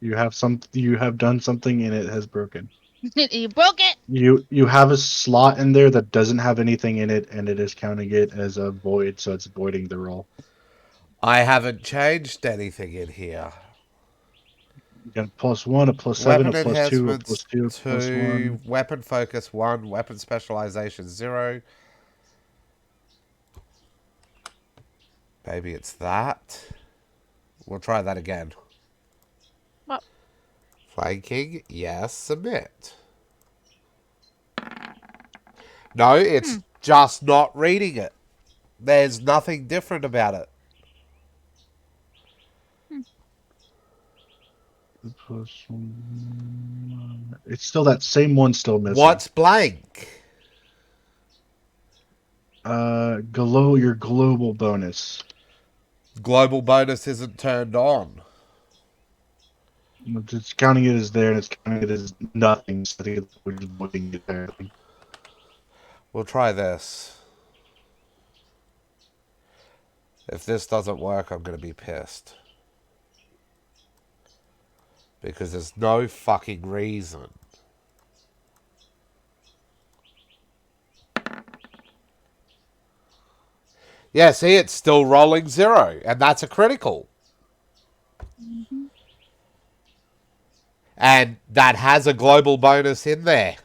You have done something and it has broken. You broke it! You have a slot in there that doesn't have anything in it, and it is counting it as a void, so it's voiding the roll. I haven't changed anything in here. You got a +1, a +7, a Weapon +2, a enhancements +2, a 2, +1. weapon focus 1, weapon specialization 0. Maybe it's that. We'll try that again. What? Flanking, yes, submit. No, it's just not reading it. There's nothing different about it. It's still that same one still missing. What's blank? Your global bonus. Global bonus isn't turned on. It's counting it as there, and it's counting it as nothing. So I think we're just putting it there. We'll try this. If this doesn't work, I'm going to be pissed. Because there's no fucking reason. Yeah, see, it's still rolling 0, and that's a critical. Mm-hmm. And that has a global bonus in there.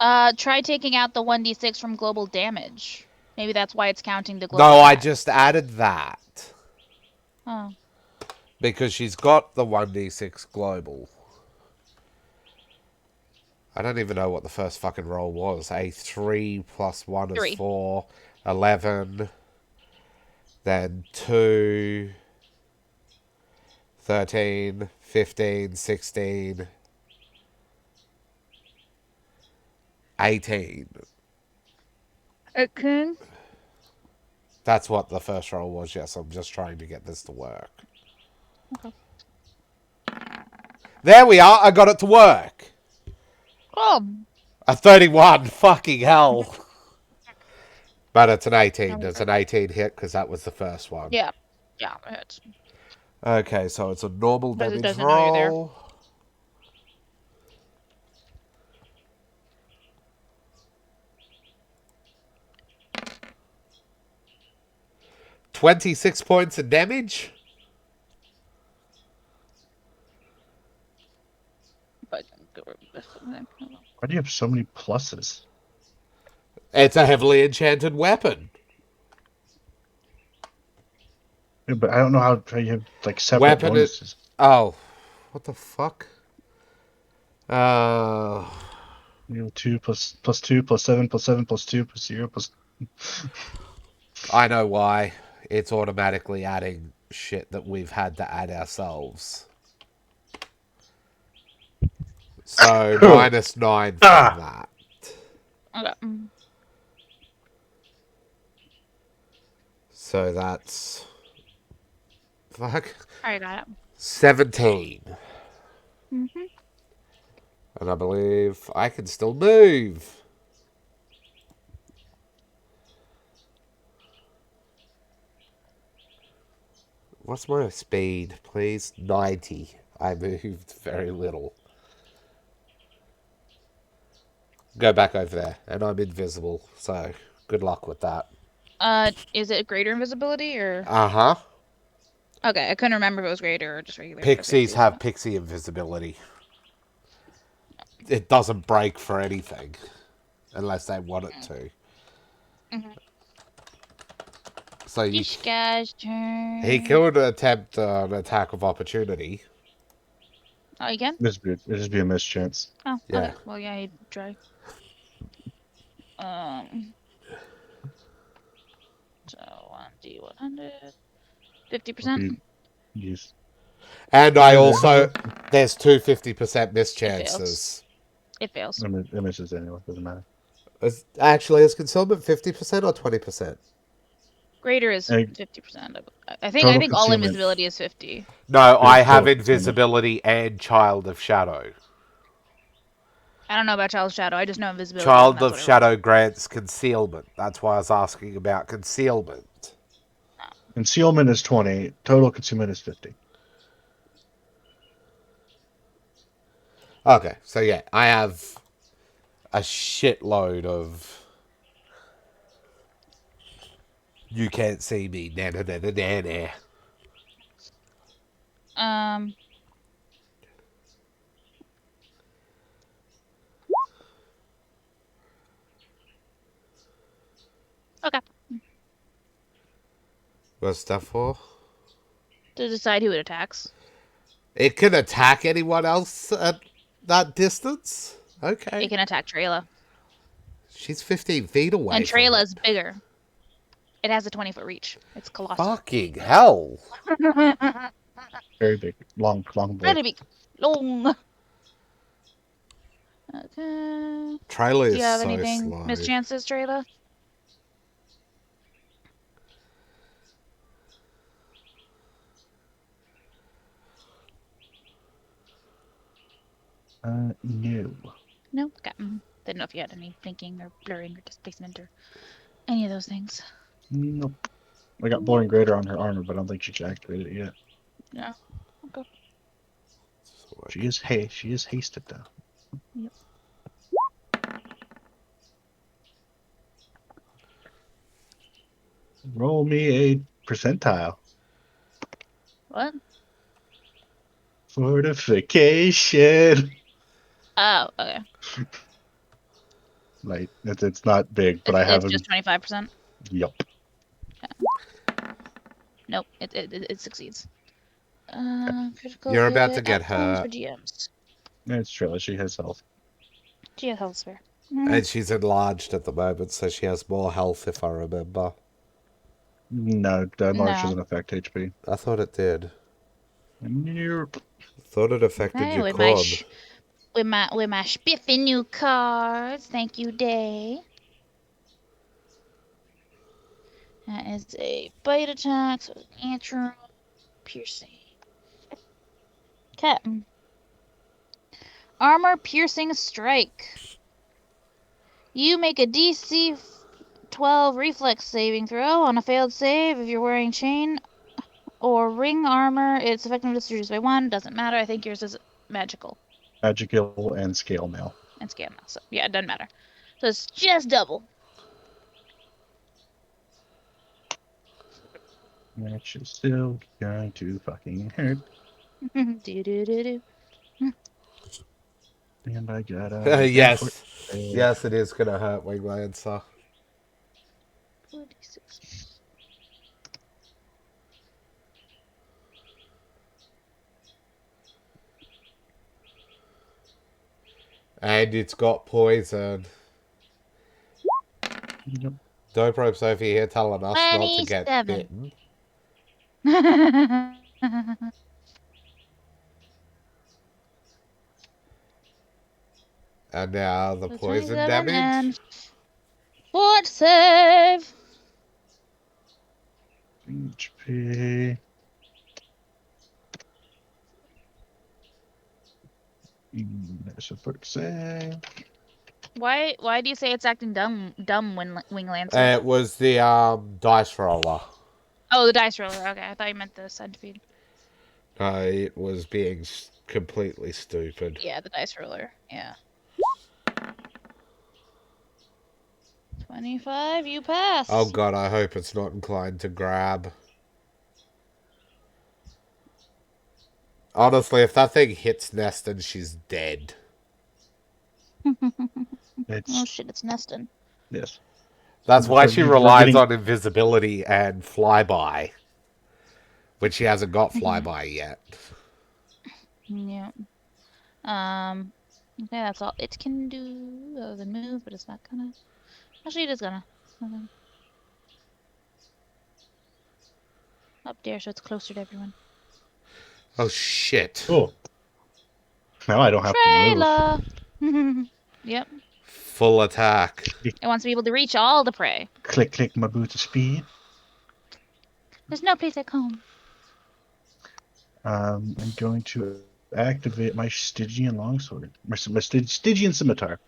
Try taking out the 1d6 from global damage. Maybe that's why it's counting the global No, I attack. just added that. Oh. Because she's got the 1d6 global. I don't even know what the first fucking roll was. A 3 plus 1 is 3. 4. 11. Then 2. 13. 15. 16. 18. Okay. That's what the first roll was, yes. I'm just trying to get this to work. Okay. There we are. I got it to work. Oh. A 31. Fucking hell. But it's an 18. Does an 18 hit? Because that was the first one. Yeah. Yeah, it hits. Okay, so it's a normal Because it damage doesn't know you're there. roll. $26 points of damage. But Why do you have so many pluses? It's a heavily enchanted weapon. Yeah, but I don't know how you have like separate Weapon it. bonuses. Oh, what the fuck? 2 plus 2 plus 7 plus 7 plus 2 plus 0 plus. I know why. It's automatically adding shit that we've had to add ourselves. So minus 9 from that. okay. So that's fuck I got it. 17. Mm-hmm. And I believe I can still move. What's my speed, please? 90. I moved very little. Go back over there. And I'm invisible, so good luck with that. Is it greater invisibility or? Uh-huh. Okay, I couldn't remember if it was greater or just regular. Pixies have pixie invisibility. It doesn't break for anything. Unless they want it to. Mm-hmm. So you... This guy's turn. He could attempt an attack of opportunity. Oh, you can? It'd just be a mischance. Oh, Yeah. okay. Well, yeah, he'd try. So 1d100. 50%? Yes. And I also... There's two 50% mischances. It fails. It misses anyway. Doesn't matter. Actually, is concealment 50% or 20%? Greater is Hey, 50%. I think total all concealment. invisibility is 50. No, I have total concealment. invisibility and Child of Shadow. I don't know about Child's Shadow. I just know invisibility. Child And that's of what I Shadow grants concealment. That's why I was asking about concealment. Concealment is 20. Total concealment is 50. Okay, so yeah, I have a shitload of you can't see me. Na na na na na na. Okay. What's that for? To decide who it attacks. It can attack anyone else at that distance? It Okay. can attack Trayla. She's 15 feet away And from it. Trayla's bigger. It has a 20-foot reach. It's colossal. Fucking hell. Very big. Long boy. Very big. Long. Okay. Trailer Do is you have so anything, slow. Miss Chances, Trayla? No. No? Okay. Didn't know if you had any thinking or blurring or displacement or any of those things. Nope. I got Boring Greater on her armor, but I don't think she activated it yet. Yeah. Okay. She is hasted though. Yep. Roll me a percentile. What? Fortification. Oh, okay. Like it's not big, but I have It's him. just 25%. Yup. Nope. It succeeds. Critical You're hit about to get outcomes hurt. for GMs. It's true. She has health. She has health spare. And she's enlarged at the moment, so she has more health, if I remember. No, that enlarge No. doesn't affect HP. I thought it did. Nope. Thought it affected Hey, your with my con. with my spiffy new cards. Thank you, Day. That is a bite attack, so it's natural piercing. Okay. Armor piercing strike. You make a DC 12 reflex saving throw. On a failed save, if you're wearing chain or ring armor, its effectiveness is reduced by 1. Doesn't matter. I think yours is magical. Magical and scale mail. And scale mail. So yeah, it doesn't matter. So it's just double. Which is still going to fucking hurt. Do. And I got a Yes. Yes, it is going to hurt, Winglancer. 46. And it's got poison. Yep. Dope Rope's over here telling us not to get 27. bitten. And now the So poison 27 damage. and fort save. HP. There's a fort save. Why do you say it's acting dumb when Winglancer? It was the dice roller. Oh, the dice roller. Okay, I thought you meant the centipede. No, it was being completely stupid. Yeah, the dice roller. Yeah. 25, you pass. Oh god, I hope it's not inclined to grab. Honestly, if that thing hits Neston, she's dead. Oh shit, it's nesting. Yes. That's why So she we're relies getting- on invisibility and flyby. When she hasn't got flyby yet. Yeah. Okay, that's all it can do other than move, but it's not gonna. Actually, it is gonna. Okay. Up there, so it's closer to everyone. Oh shit. Oh. Now I don't have to Trailer. Yep. Full attack. It wants to be able to reach all the prey. move. Click my boot of speed. There's no place like home. I'm going to activate my Stygian longsword. My Stygian scimitar.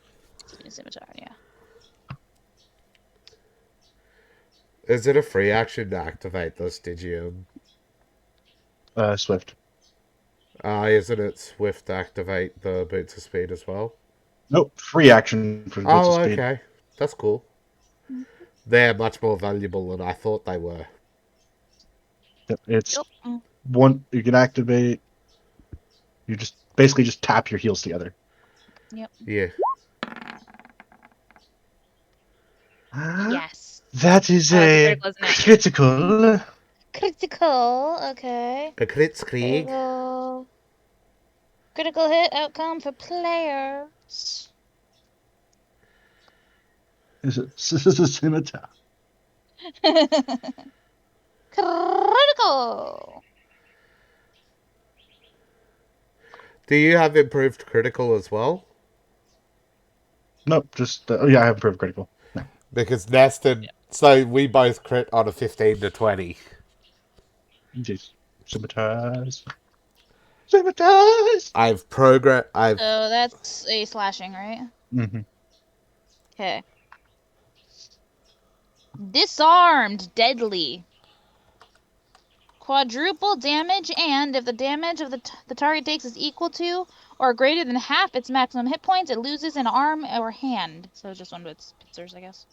Scimitar, yeah. Is it a free action to activate the Stygian? Swift. Isn't it swift to activate the boots of speed as well? Nope, free action for boots Oh, of speed. okay. That's cool. They're much more valuable than I thought they were. It's Yep. one you can activate. You just basically just tap your heels together. Yep. Yeah. Yes. That is Oh, a it's critical, isn't it? critical. Critical. Okay. A Kritzkrieg. Critical hit outcome for players. Is it scimitar? Critical. Do you have improved critical as well? Nope, just yeah, I have improved critical. No. Because Neston, so we both crit on a 15 to 20. Jeez. Scimitars. Scimitars! I've So that's a slashing, right? Mm-hmm. Okay. Disarmed. Deadly. Quadruple damage, and if the damage of the target takes is equal to or greater than half its maximum hit points, it loses an arm or hand. So just one of its pincers, I guess.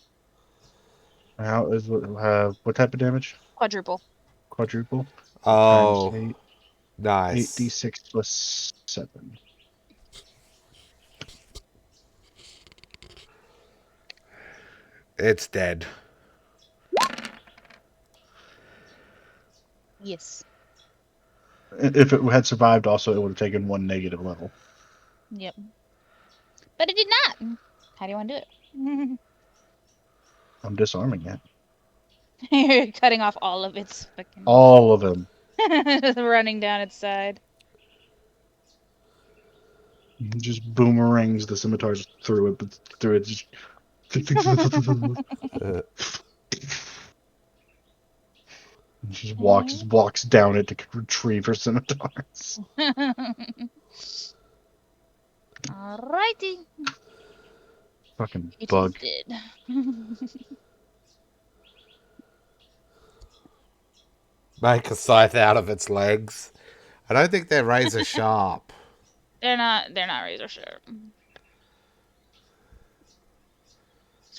How is what type of damage? Quadruple. Quadruple. So times Oh, 8. nice. 8d6 plus 7. It's dead. Yes. If it had survived, also, it would have taken 1 negative level. Yep. But it did not. How do you want to do it? I'm disarming it. You're cutting off all of its fucking All of them. running down its side. Just boomerangs the scimitars through it, but through it just. Just walks down it to retrieve her scimitars. Alrighty. Fucking It bug. is dead. Make a scythe out of its legs. I don't think they're razor sharp. They're not razor sharp.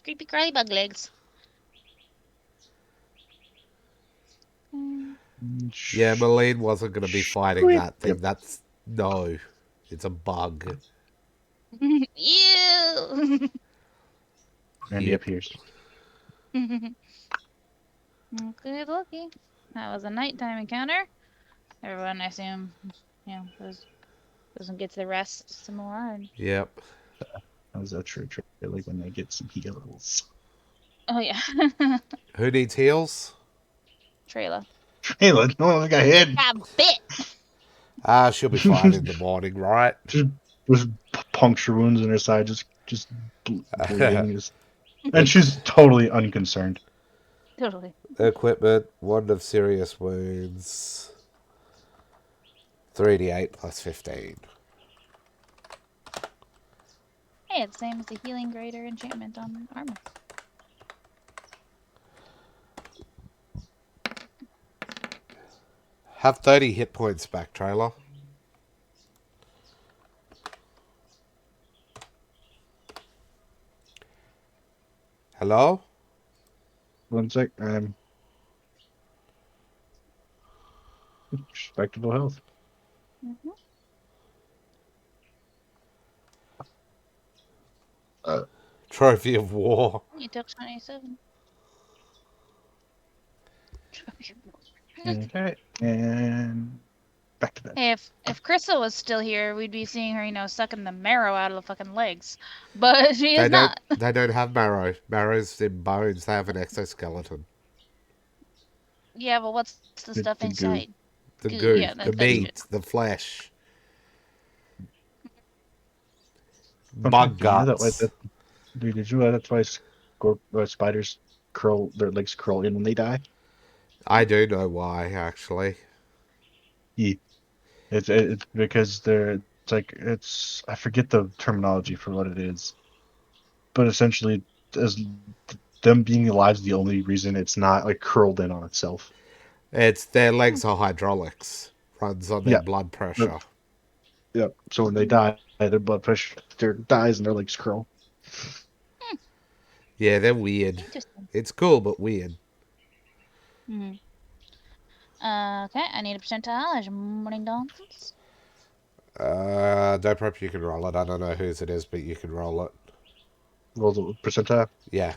Creepy crawly bug legs. Yeah, Malene wasn't going to be fighting that thing. Yep. No, it's a bug. Ew. And he Yep. appears. Okay, lucky. That was a nighttime encounter. Everyone, I assume, doesn't get to rest some more. And... Yep. That was a true like when they get some heals. Oh yeah. Who needs heals? Trayla. Hey, look, no one got hit. Got bit. She'll be fine in the morning, right? Just puncture wounds in her side, just bleeding. And she's totally unconcerned. Totally. Equipment, 1 of serious wounds. 3d8 plus 15. Hey, it's the same as the healing greater enchantment on armor. Have 30 hit points back, trailer. Hello? 1 sec. Respectable health. Mm-hmm. Trophy of War. You took 27. Okay, and back to bed. Hey, if Crystal was still here, we'd be seeing her, sucking the marrow out of the fucking legs. But she is not. They don't have marrow. Marrow's in bones. They have an exoskeleton. Yeah, but what's the stuff the goo. inside? The Goo, goo, yeah, the that's meat, good. the flesh. Fun Bug fact, did you know guts. did you know that's why spiders their legs curl in when they die? I do know why, actually. Yeah. It's because it's I forget the terminology for what it is, but essentially as them being alive is the only reason it's not like curled in on itself. It's their legs are hydraulics. Runs on their Yeah. blood pressure. Yeah. So when they die, their blood pressure dies and their legs curl. Yeah, they're weird. Interesting. It's cool, but weird. Mm-hmm. Okay, I need a percentile as morning dawns. Don't prep you can roll it. I don't know whose it is, but you can roll it. Roll the percentile. Yeah.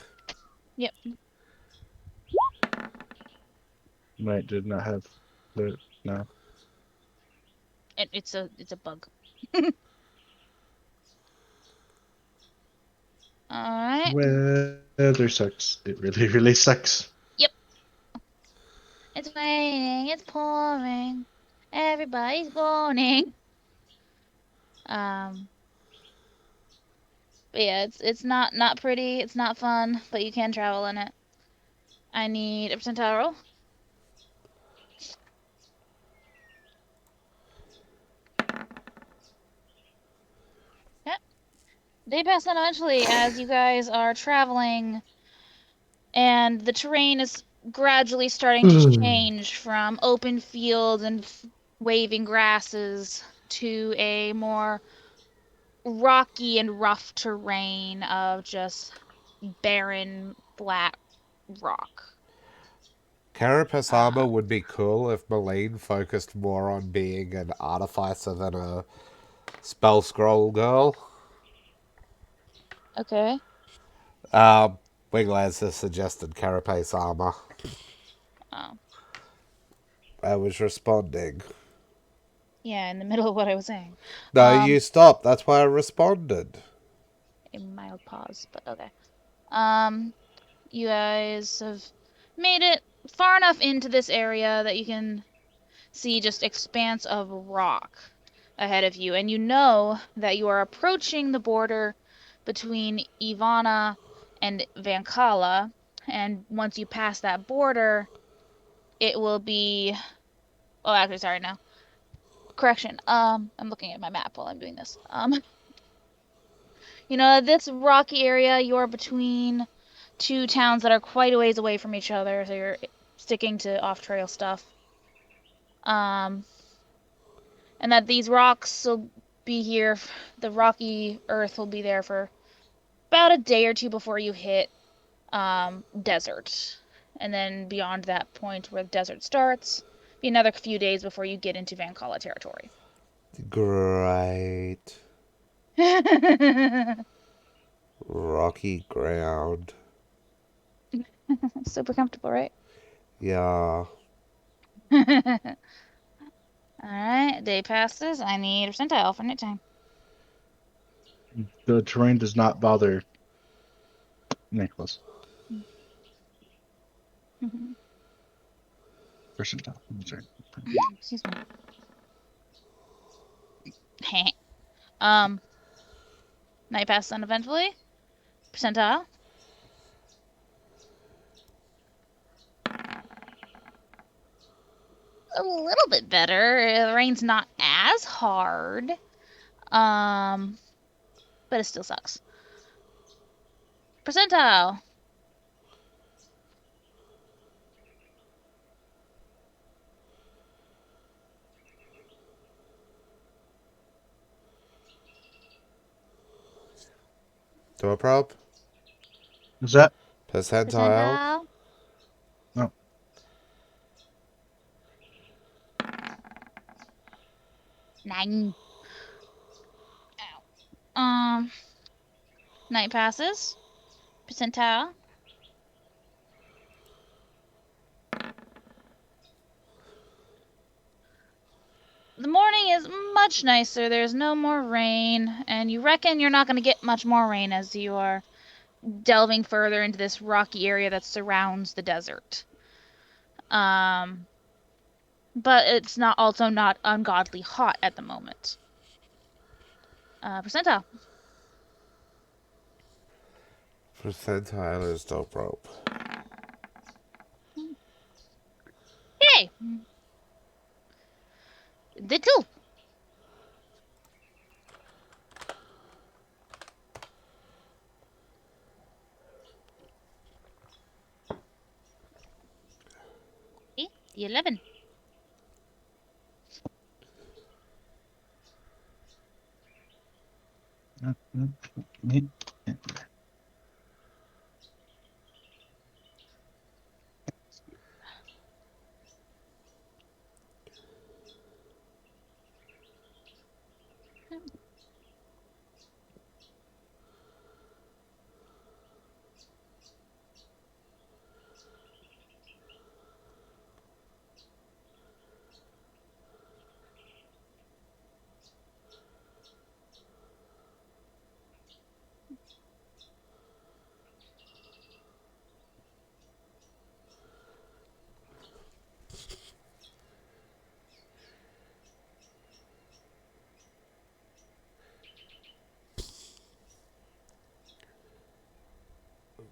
Yep. Right, did not have the no. It's a bug. All right. Weather sucks. It really, really sucks. Yep. It's raining. It's pouring. Everybody's mourning. Um. But yeah, it's not pretty. It's not fun, but you can travel in it. I need a percentile roll. Yep. Day pass on eventually as you guys are traveling, and the terrain is gradually starting to change from open fields and waving grasses to a more rocky and rough terrain of just barren, flat rock. Carapace armor would be cool if Malene focused more on being an artificer than a spell scroll girl. Okay. Winglands has suggested carapace armor. Oh, I was responding. yeah, in the middle of what I was saying. No, you stopped. That's why I responded. A mild pause, but okay. Um, you guys have made it far enough into this area that you can see just expanse of rock ahead of you, and you know that you are approaching the border between Ivana and Vankala, and once you pass that border, it will be. Oh, actually, sorry, no. Correction. I'm looking at my map while I'm doing this. This rocky area, you're between two towns that are quite a ways away from each other, so you're sticking to off-trail stuff. Um, and that these rocks will be here, the rocky earth will be there for about a day or two before you hit desert. And then beyond that point where the desert starts, be another few days before you get into Vankala territory. Great. Rocky ground. Super comfortable, right? Yeah. Alright, day passes. I need a percentile for nighttime. The terrain does not bother Nicholas. Percentile. Sorry. Excuse me. um, night passes uneventfully. Percentile. A little bit better. The rain's not as hard. But it still sucks. Percentile. Door probe? Is that? Percentile? Percentile. No. 9. Ow. Night passes. Percentile. The morning is much nicer. There's no more rain, and you reckon you're not going to get much more rain as you are delving further into this rocky area that surrounds the desert. But it's also not ungodly hot at the moment. Percentile. Percentile is door probe. Yay! Did too. Okay, the 11.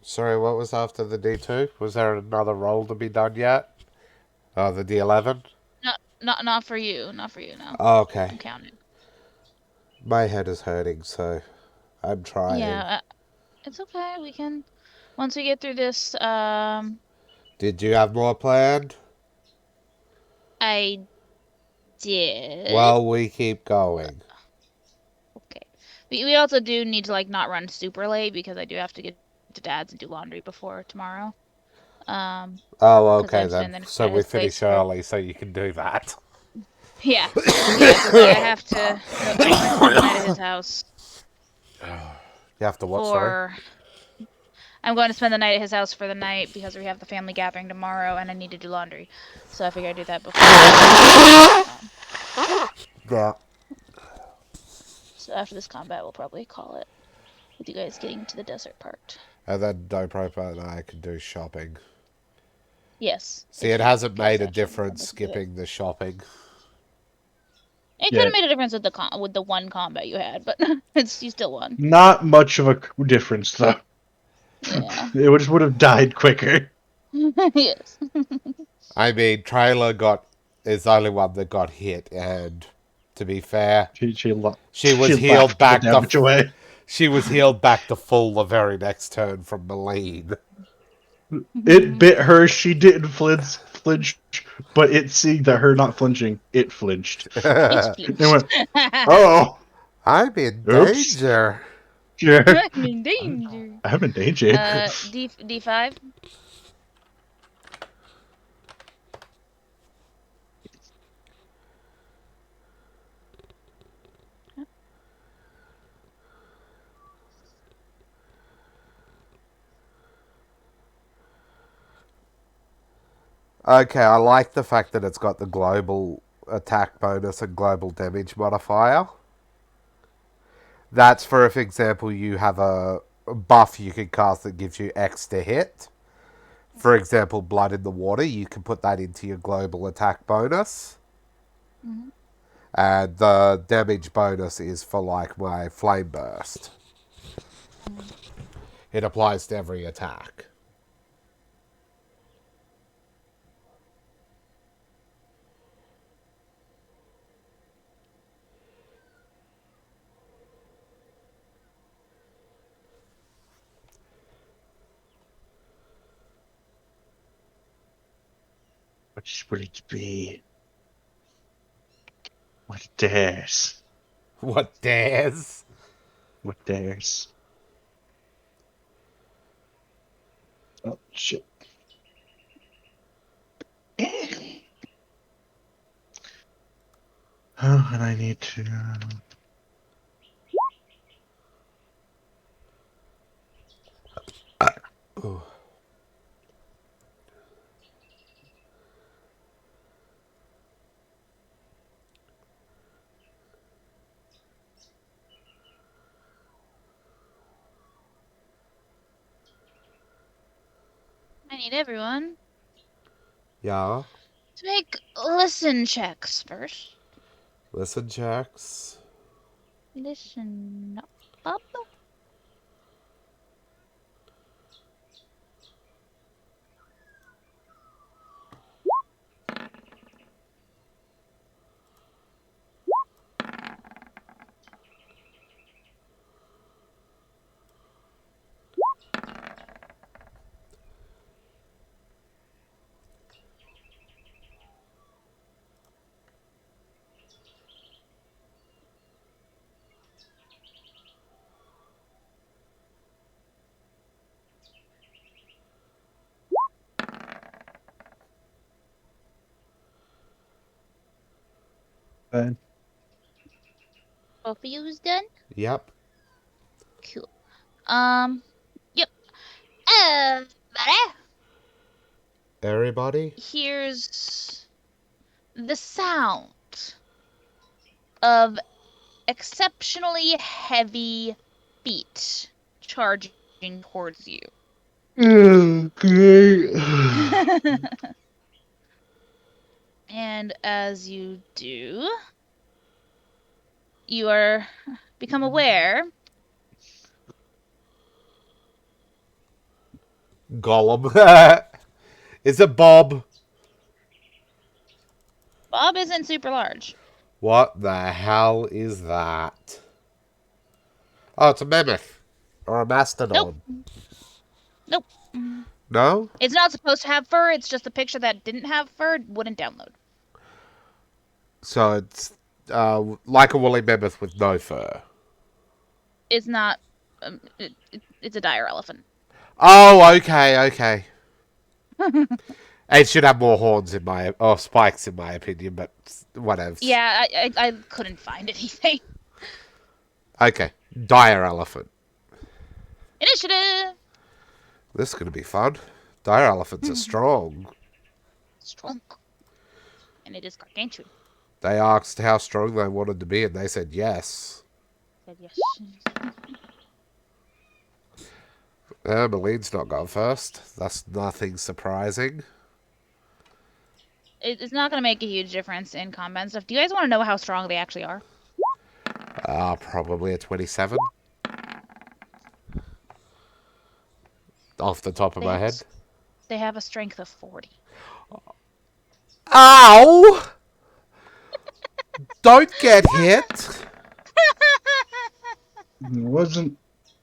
Sorry, what was after the D2? Was there another roll to be done yet? Oh, the D11? Not for you. Not for you. No, Oh, okay. I'm counting. My head is hurting, so I'm trying. Yeah, it's okay. We can once we get through this. Did you have more planned? I did. Well, we keep going. Okay. We also do need to like not run super late because I do have to get to Dad's and do laundry before tomorrow. Oh, Because okay I'm then. staying So at we his place finish for early so you can do that. yeah, yeah. Because like I have to. No, I'm going to spend the night at his house You have to what, sorry? for. I'm going to spend the night at his house for the night because we have the family gathering tomorrow and I need to do laundry. So I figure I'd do that before. Yeah. So after this combat, we'll probably call it with you guys getting to the desert part. And then Dopropa and I can do shopping. Yes, See, if it you hasn't guys made a actually want difference to do it. skipping the shopping. It could Yeah, have made a difference with the one combat you had, but you still won. not much of a difference though. Yeah. It would have died quicker. Yes. I mean, trailer is the only one that got hit, and to be fair, she She was healed laughed the back damage away. she was healed back to full the very next turn from Meline. It bit her. She didn't flinch, but it seeing that her not flinching, it flinched. It's It flinched. went, "Oh, I'm in oops, danger. sure, I'm in danger. I'm in danger." D5. Okay, I like the fact that it's got the global attack bonus and global damage modifier. That's for if example you have a buff you can cast that gives you X to hit. For example, blood in the water, you can put that into your global attack bonus. Mhm. And the damage bonus is for like my flame burst. Mhm. It applies to every attack. What will it be? What dares? What dares? What dares? Oh shit! Oh, and I need to. I need everyone Yeah. to make listen checks first. Listen checks. Listen up. Fine. Both of you's done? Yep. Cool. Yep. Everybody, Everybody? here's the sound of exceptionally heavy feet charging towards you. Oh, great. And as you do, you are become aware Gollum. Is it Bob? Bob isn't super large. What the hell is that? Oh, it's a mammoth. Or a Nope. mastodon. Nope. No? It's not supposed to have fur. It's just a picture that didn't have fur. Wouldn't download. So it's like a woolly mammoth with no fur. It's not. It's a dire elephant. Oh, okay. It should have more horns or spikes in my opinion, but whatever. Yeah, I couldn't find anything. Okay, dire elephant. Initiative. This is going to be fun. Dire elephants are strong. Strong. And it is gargantuan. They asked how strong they wanted to be, and they said yes. Said yes. Maline's not gone first. That's nothing surprising. It's not going to make a huge difference in combat and stuff. Do you guys want to know how strong they actually are? Probably a 27. Off the top of my head. They have a strength of 40. Ow! Don't get hit! It wasn't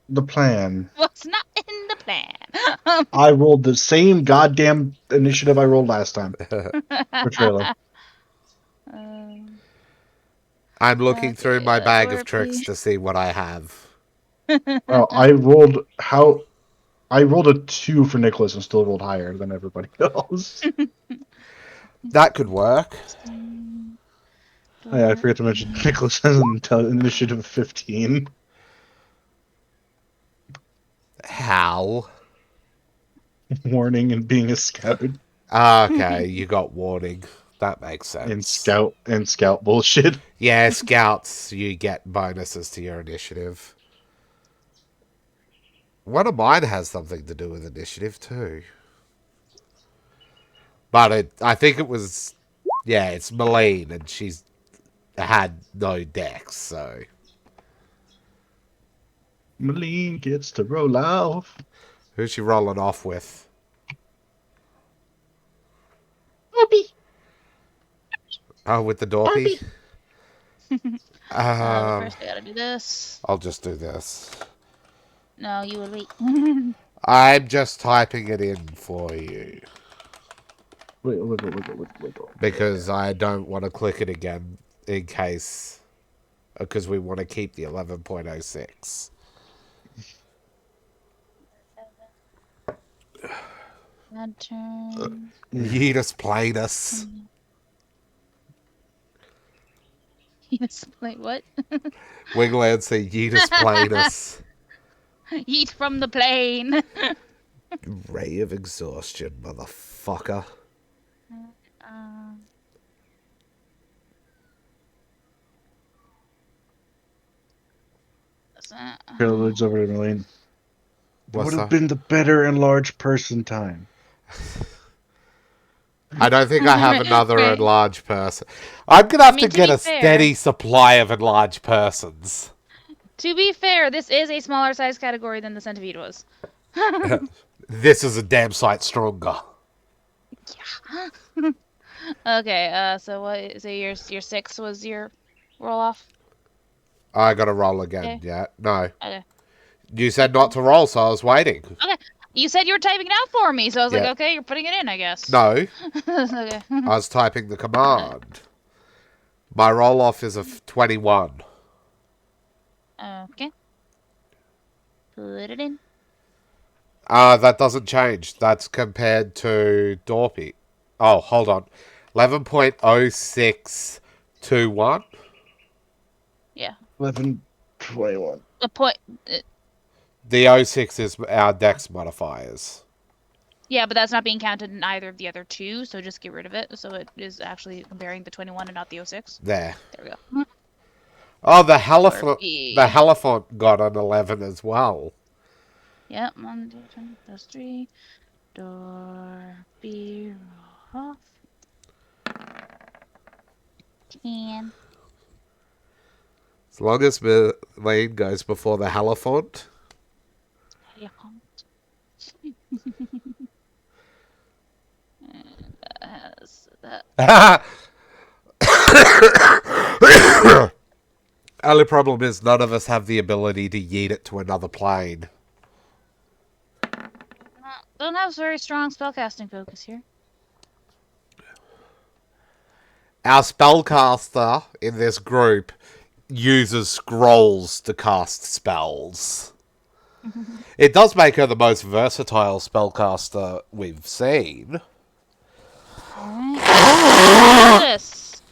the plan. What's not in the plan? I rolled the same goddamn initiative I rolled last time for Trailer. I'm looking through Okay, my bag of Dorothy. tricks to see what I have. Well, I rolled a 2 for Nicholas and still rolled higher than everybody else. That could work. Oh, yeah, I forgot to mention Nicholas has an initiative of 15. How? Warning and being a scout Okay, you got warning. That makes sense. and scout bullshit. Yeah, scouts, you get bonuses to your initiative. One of mine has something to do with initiative too. But I think it was, yeah, it's Malene, and she's had no dex, so. Malene gets to roll off. Who's she rolling off with? Dorpy. Oh, with the Dorpy? First I gotta do this. I'll just do this. No, you would wait. I'm just typing it in for you. Wait. Because I don't want to click it again in case. Because we want to keep the 11.06. Turn. Yeetus played us. Yes, wait, what? Wingland said Yeetus played us. Yeet from the plane. Ray of exhaustion, motherfucker. Trailer looks over to Malene. It What's would have that? been the better enlarged person time. I don't think I have another Right. enlarged person. I'm going to have to to get be a fair- steady supply of enlarged persons. To be fair, this is a smaller size category than the centipede was. This is a damn sight stronger. Okay, so what? So your 6 was your roll off. I got to roll again. Okay. Yeah, no. Okay. You said not to roll, so I was waiting. Okay. You said you were typing it out for me, so I was Yeah. like, okay, you're putting it in, I guess. No, Okay. I was typing the command. My roll off is a 21. Okay. Put it in. That doesn't change. That's compared to Dorpy. Oh, hold on. 11.0621. Yeah. 11:21. A point. The 06 is our dex modifiers. Yeah, but that's not being counted in either of the other two, so just get rid of it. So it is actually comparing the 21 and not the 06. There. There we go. Oh, the Haliphant Dorpy. got an 11 as well. Yep, 1, 2, 10 plus 3. Dorpy off. 10. As long as Lane goes before the Haliphant. That. Only problem is none of us have the ability to yeet it to another plane. Don't have very strong spellcasting focus here. Our spellcaster in this group uses scrolls to cast spells. It does make her the most versatile spellcaster we've seen. Alright. Look at this.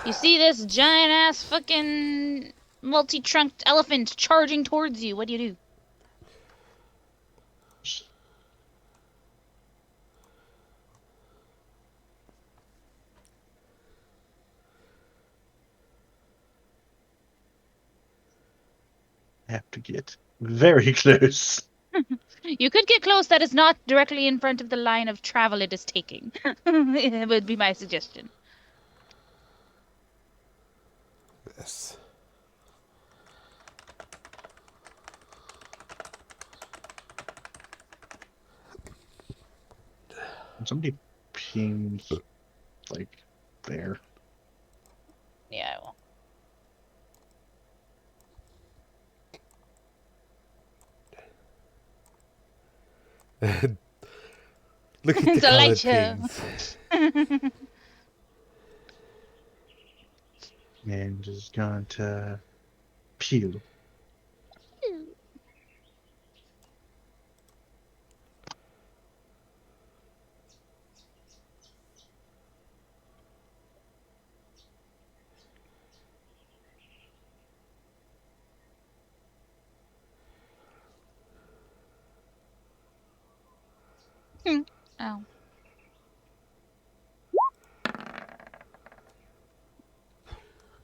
You see this giant ass fucking multi-trunked elephant charging towards you. What do you do? Have to get very close. You could get close that is not directly in front of the line of travel it is taking. It would be my suggestion. Yes. Somebody ping, like, there. Yeah, I will. Look at It's the a light coloured show. things. And just going to pew. Oh.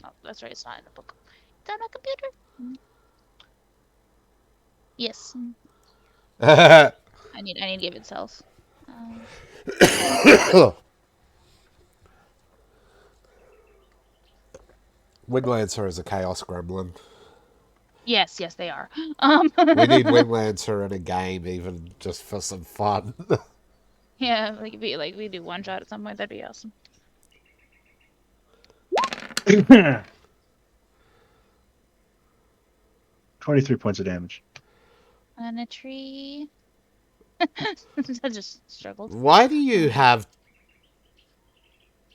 Oh, that's right. It's not in the book. It's on my computer. Yes. I need to give it cells. Windlancer is a chaos gremlin. Yes, they are. We need Windlancer in a game, even just for some fun. Yeah, like we do one shot at some point. That'd be awesome. 23 points of damage. And a tree. I just struggled. Why do you have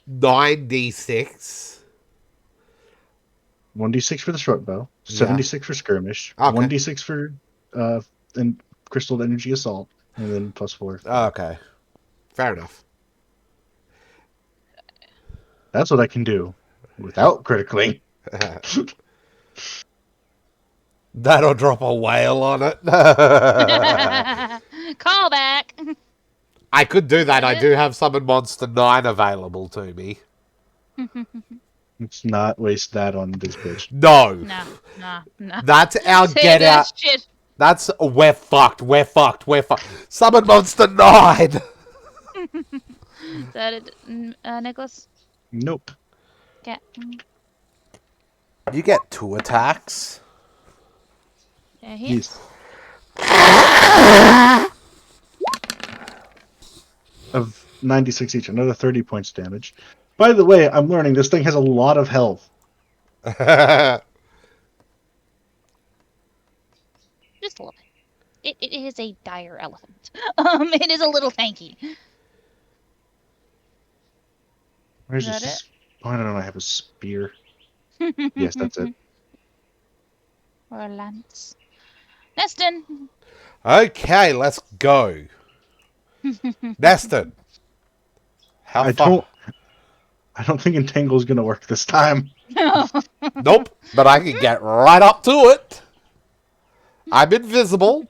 9d6? 1d6 for the short bow, Yeah. 7d6 for skirmish, Okay. 1d6 for and crystal energy assault, and then +4. Okay. Fair enough. That's what I can do without critically. That'll drop a whale on it. Call back. I could do that. I do have Summon Monster 9 available to me. Let's not waste that on this bitch. No. No. That's our Save get that out. shit. That's we're fucked. Summon Monster 9. Is that it, Nicholas? Nope. Yeah. You get 2 attacks. Yeah, he. Yes. Of 96 each, another 30 points damage. By the way, I'm learning this thing has a lot of health. Just a little bit. It is a dire elephant. It is a little tanky. Where's Is that this? Oh, I don't know. I have a spear. Yes, that's it. Or a lance. Neston. Okay, let's go. Neston. How far? I don't think Entangle's gonna work this time. Nope, but I can get right up to it. I'm invisible.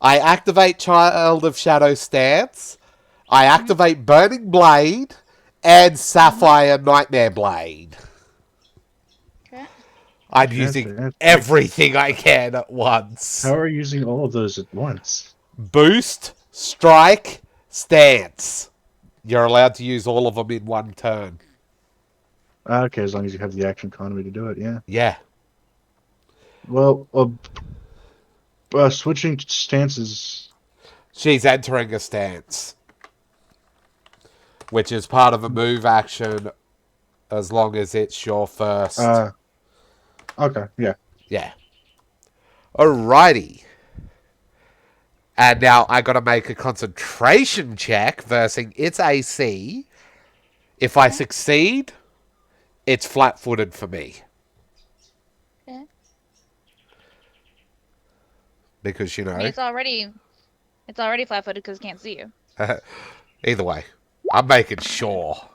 I activate Child of Shadow Stance. I activate Burning Blade and Sapphire Nightmare Blade. Okay. I'm using everything I can at once. How are you using all of those at once? Boost, strike, stance. You're allowed to use all of them in one turn. Okay, as long as you have the action economy to do it, yeah. Yeah. Well, switching stances She's entering a stance, which is part of a move action as long as it's your first. Okay, yeah. Yeah. Alrighty. And now I gotta make a concentration check versus its AC. If I succeed, it's flat-footed for me. Okay. Because, you I mean, know, it's already flat-footed because it can't see you. either way, I'm making sure. Yeah,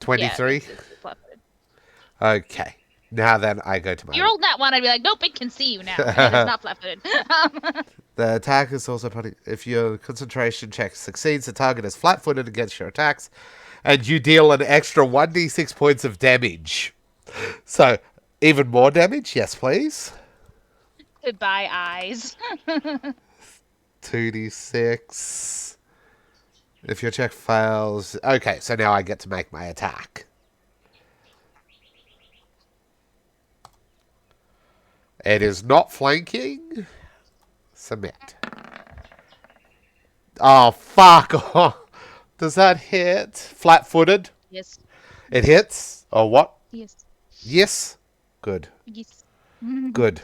23? it's flat-footed. Okay. Now then, I go to If you my... rolled that one, I'd be like, nope, it can see you now, and it is not flat-footed. The attack is also putting... If your concentration check succeeds, the target is flat-footed against your attacks, and you deal an extra 1d6 points of damage. So, even more damage? Yes, please. Goodbye, eyes. 2d6. If your check fails... Okay, so now I get to make my attack. It is not flanking. Submit. Oh, fuck off. Does that hit? Flat-footed? Yes. It hits? Or what? Yes. Yes? Good. Yes. Good.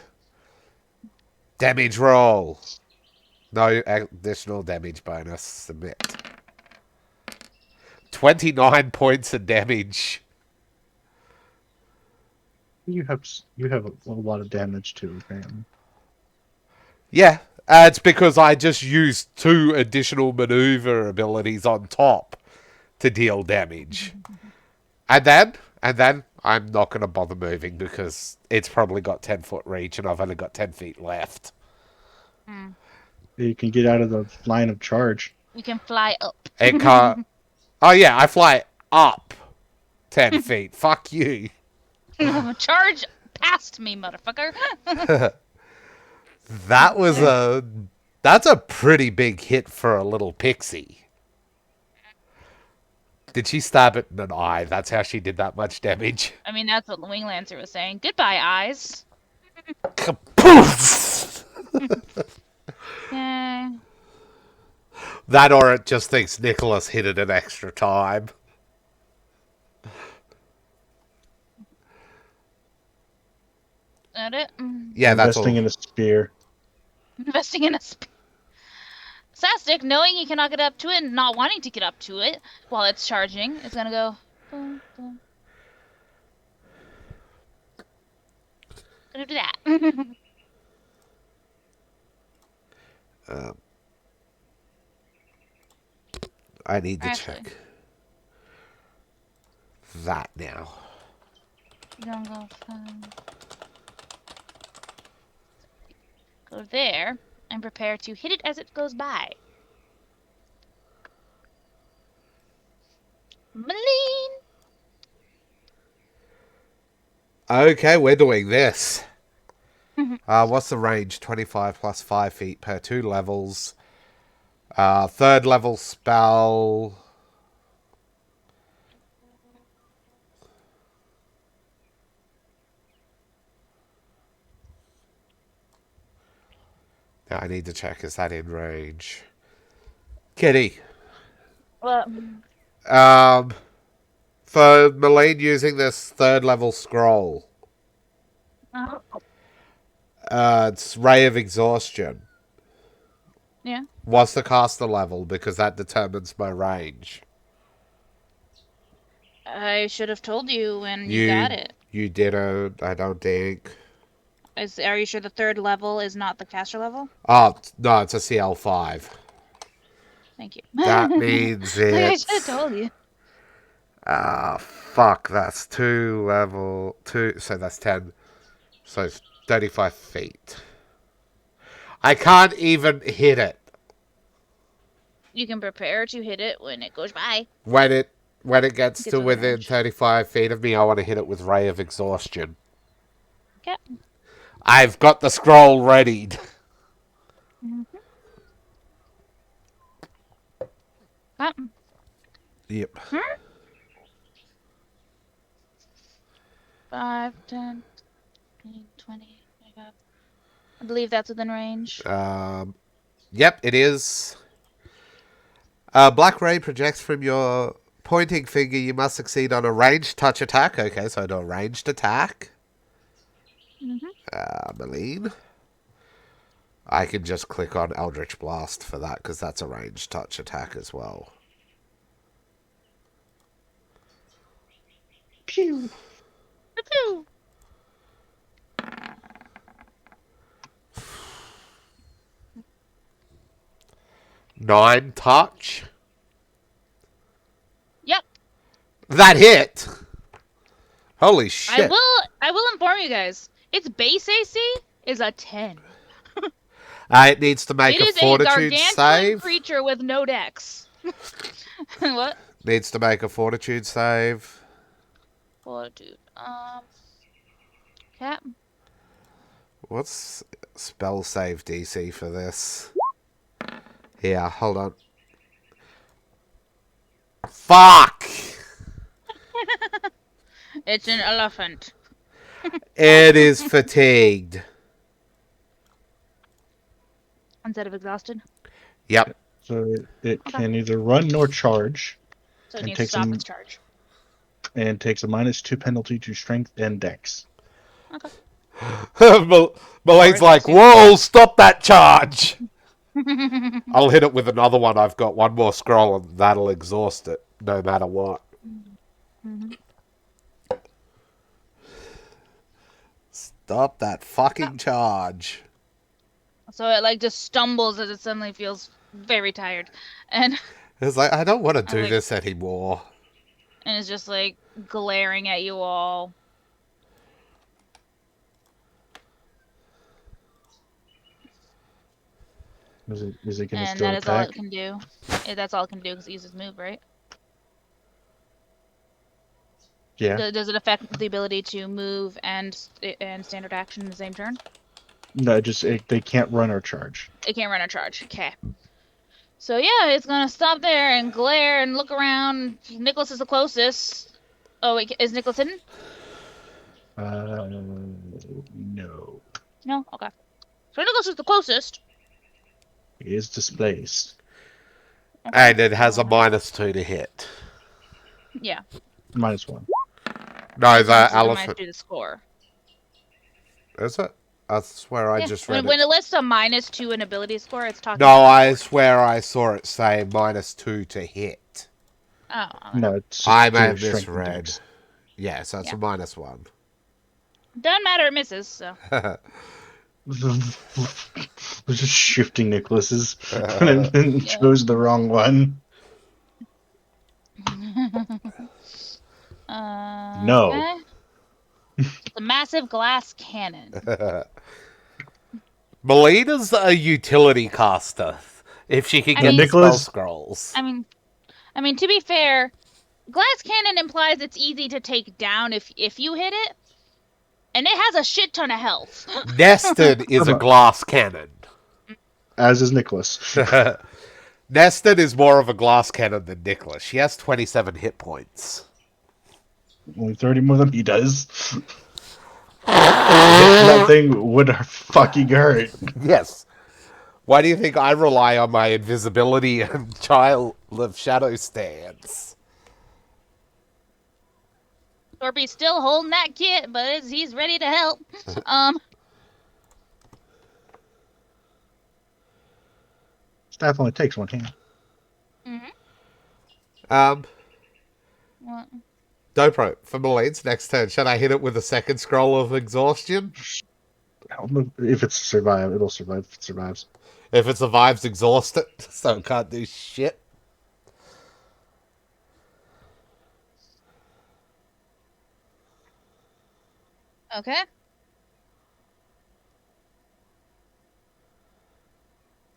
Damage roll. No additional damage bonus. Submit. 29 points of damage. You have a lot of damage too, man. Yeah, it's because I just used 2 additional maneuver abilities on top to deal damage. And then I'm not going to bother moving because it's probably got 10-foot reach and I've only got 10 feet left. You can get out of the line of charge. You can fly up. It can't... Oh yeah, I fly up 10 feet. Fuck you. Charge past me, motherfucker. That was a... That's a pretty big hit for a little pixie. Did she stab it in an eye? That's how she did that much damage. I mean, that's what the Wing Lancer was saying. Goodbye, eyes. Kapoof! Yeah. That or it just thinks Nicholas hit it an extra time. That it? Yeah, that's all. Investing in a spear. Investing in a Sastic, knowing he cannot get up to it and not wanting to get up to it while it's charging, is gonna go. Boom, boom. Gonna do that. I need to Actually. check that now. Go there and prepare to hit it as it goes by. Maleen! Okay, we're doing this. What's the range? 25 plus 5 feet per 2 levels. Third level spell. Now I need to check, is that in range? Kitty. Well, For Malene using this third level scroll, it's Ray of Exhaustion. yeah. What's the caster level? Because that determines my range. I should have told you when you got it. You didn't, I don't think. Are you sure the third level is not the caster level? Oh, no, it's a CL5. Thank you. That means Like, I it's... should have told you. Fuck, that's 2 level... 2, so that's 10. So it's 35 feet. I can't even hit it. You can prepare to hit it when it goes by. When it gets to within within range. 35 feet of me, I want to hit it with Ray of Exhaustion. Okay. I've got the scroll readied. Yep. 5, 10, 15, 20, 25. I believe that's within range. Yep, it is. Black ray projects from your pointing finger. You must succeed on a ranged touch attack. Okay, so I do a ranged attack. Malene. I can just click on Eldritch Blast for that because that's a ranged touch attack as well. Pew. Pew. 9 touch. Yep. That hit. Holy shit. I will inform you guys. Its base AC is a 10. It needs to make It a is a fortitude gargantuan save. creature with no dex. What? Needs to make a fortitude save. Fortitude. Cap. What's spell save DC for this? Yeah, hold on. Fuck! It's an elephant. It is fatigued. Instead of exhausted. Yep. So it can neither run nor charge, So it And needs to takes stop some- its charge. and takes a -2 penalty to strength and dex. Okay. Malene's like, whoa, stop that charge! I'll hit it with another one. I've got one more scroll and that'll exhaust it, no matter what. Stop that fucking charge. So it like just stumbles as it suddenly feels very tired. And It's like, I don't want to do like- this anymore. is just like glaring at you all. Is it gonna And still that is all attack? it can do. That's all it can do because it uses move, right? Yeah. Does it affect the ability to move and standard action in the same turn? No, they can't run or charge. It can't run or charge. Okay. So yeah, it's gonna stop there and glare and look around. Nicholas is the closest. Oh wait, is Nicholas hidden? No. No? Okay. So Nicholas is the closest. He is displaced. And it has a -2 to hit. Yeah. -1. No, This the is elephant. -2 the score. Is it? I swear I Yeah. just read When it. it lists a -2 in ability score, it's talking No, about I swear I saw it say -2 to hit. Oh. No, it's I to may have strength and misread. dex. Yeah, so it's Yeah. a -1. Doesn't matter, it misses, so. We're just shifting Nicholas's and chose the wrong one. No. Okay. It's a massive glass cannon. Melina's a utility caster. If she can I get mean- the spell Nicholas- scrolls. I mean, to be fair, glass cannon implies it's easy to take down if you hit it, and it has a shit ton of health. Nested is a glass cannon. As is Nicholas. Nested is more of a glass cannon than Nicholas. She has 27 hit points. Only 30 more than he does. That thing would fucking hurt. Yes. Why do you think I rely on my invisibility and Child of Shadow stance? Torpy's still holding that kit, but he's ready to help. Staff only takes one hand. What? Dobro, for Maline's next turn, should I hit it with a second scroll of exhaustion? I don't know if it's survive. It'll survive if it survives. If it survives, exhaust it, so it can't do shit. Okay.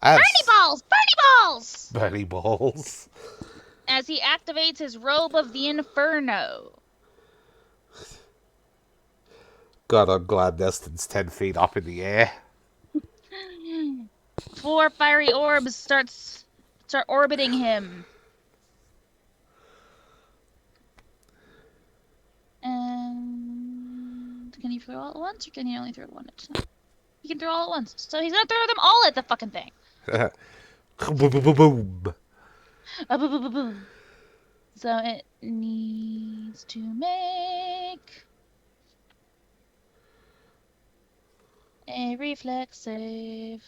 Bernie Bernie balls! Bernie balls! Bernie balls. As he activates his robe of the Inferno. God, I'm glad Neston's 10 feet up in the air. 4 fiery orbs start orbiting him. And can you throw all at once, or can you only throw one at a time? He can throw all at once. So he's gonna throw them all at the fucking thing. Boom. Boom. So it needs to make a reflex save.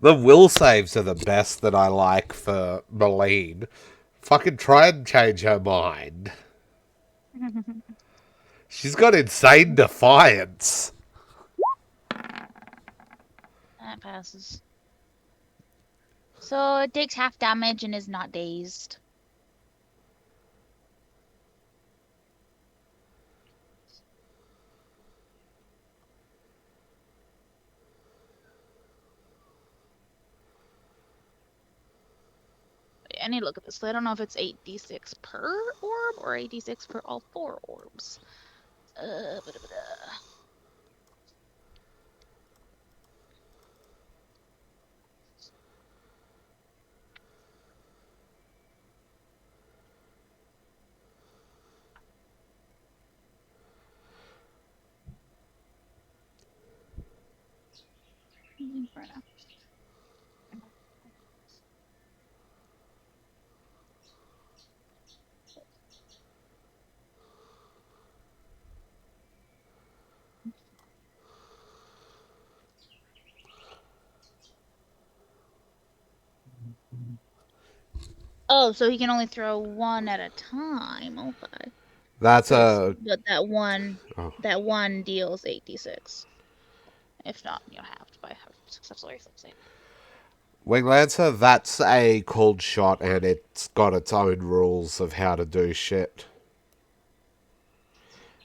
The will saves are the best that I like for Malene. Fucking try and change her mind. She's got insane defiance. That passes. So it takes half damage and is not dazed. I need to look at this. I don't know if it's 8d6 per orb or 8d6 for all 4 orbs. Ba-da-ba-da. Inferno. Oh, so he can only throw one at a time. Okay. That's So a. but Oh. that one deals 8d6. If not, you have to have successful reflex save. Wing Lancer, that's a cold shot and it's got its own rules of how to do shit.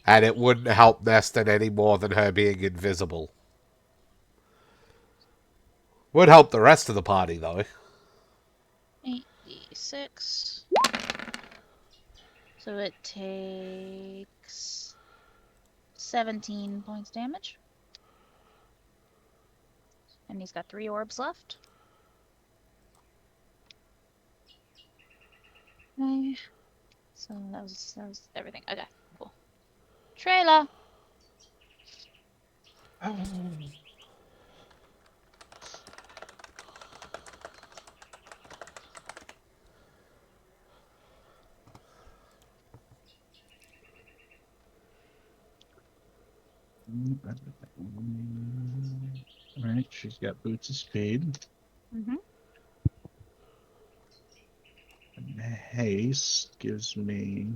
And it wouldn't help Neston any more than her being invisible. Would help the rest of the party, though. 8d6. So it takes 17 points damage. And he's got 3 orbs left. Okay. So that was everything. Okay, cool. Trailer. Alright, she's got boots of speed. Mm-hmm. And haste gives me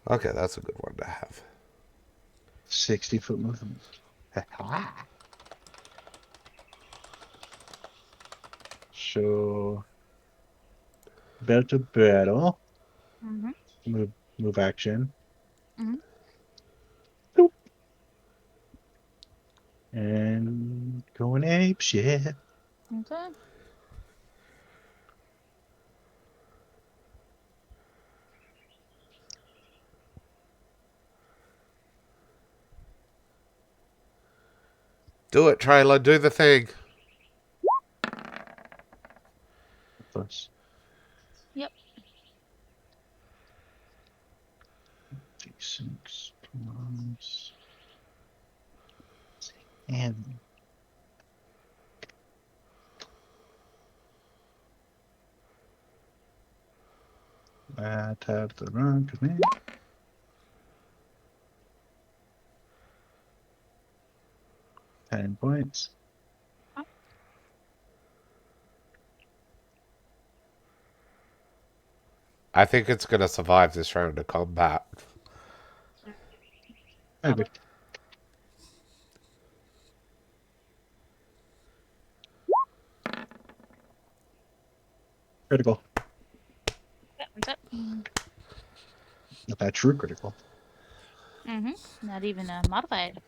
Okay, that's a good one to have. 60-foot movement. So, about to battle. Mm-hmm. Move action. Mm-hmm. Boop. And going ape shit. Okay. Do it, trailer. Do the thing. Plus Yep. D6 plus and that have the run command. 10 points. I think it's going to survive this round of combat. Maybe. Critical. That one's up. Not that true critical. Mm-hmm. Not even modified.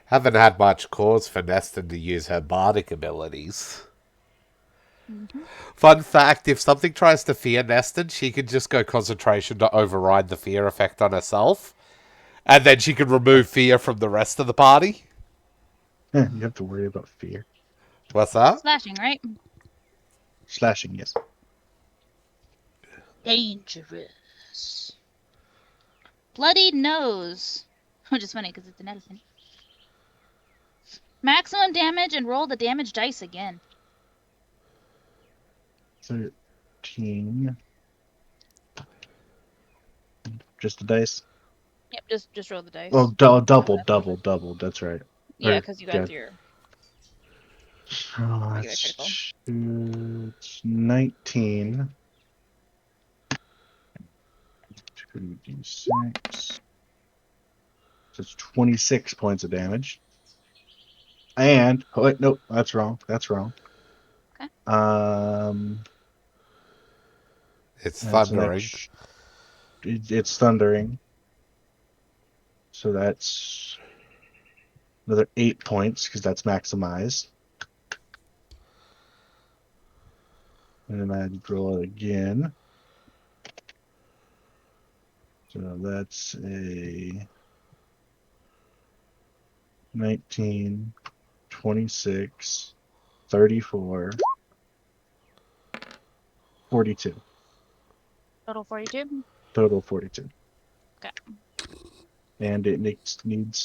Haven't had much cause for Neston to use her bardic abilities. Mm-hmm. Fun fact, if something tries to fear Neston, she can just go concentration to override the fear effect on herself. And then she can remove fear from the rest of the party. You have to worry about fear. What's that? Slashing, right? Slashing, yes. Dangerous. Bloody nose. Which is funny because it's an elephant. Maximum damage and roll the damage dice again. 13. Just the dice. Yep, just roll the dice. Oh, double. That's right. Yeah, Or, because you got your regular critical. It's 19. 2d6. So it's 26 points of damage. And oh wait, nope, that's wrong. Okay. It's That's an thundering. it's thundering. So that's another 8 points because that's maximized. And then I'd roll it again. So that's a 19, 26, 34, 42. Total 42. Total 42. Okay. And it needs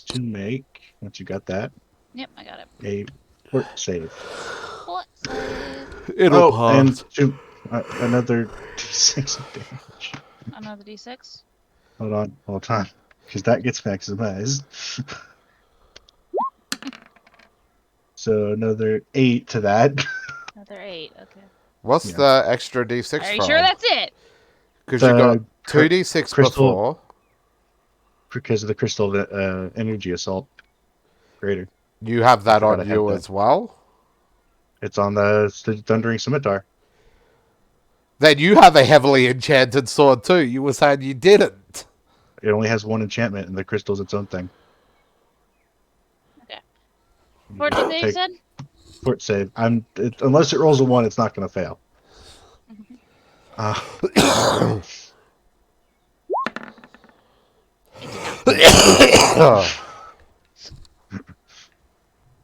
to make, once you got that, Yep, I got it. a fort save. Fort save. It'll And pass. another d6 of damage. Another d6. Hold on. Because that gets maximized. So another 8 to that. Another 8. Okay. What's Yeah. the extra d6 Are you from? sure that's it? Because you got The 2d6 crystal- before. Because of the crystal energy assault greater. You have that forgot on I had you that. as well. It's on the Thundering Scimitar. Then you have a heavily enchanted sword too. You were saying you didn't. It only has one enchantment, and the crystal's its own thing. Okay. You Fort just save, you take said? fort save. Unless it rolls a 1, it's not going to fail. It did not.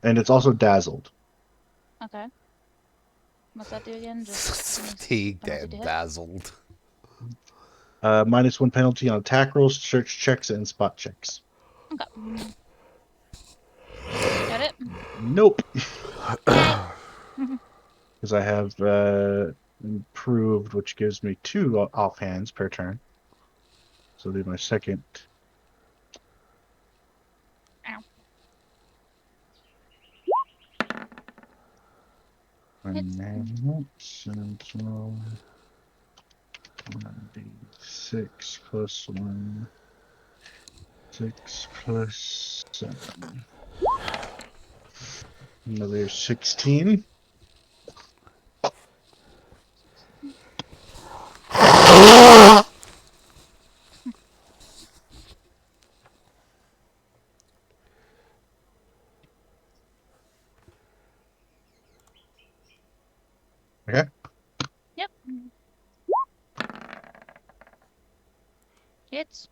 And it's also dazzled. Okay. What's that do again? Just Fatigued penalty and to hit? dazzled. -1 penalty on attack rolls, search checks, and spot checks. Okay. Got it? Nope. Okay. Because I have improved, which gives me 2 offhands per turn. So I'll do my second. Ow. And then 6 plus 1. 6 plus 7. Another 16. Okay. Yep. Hits.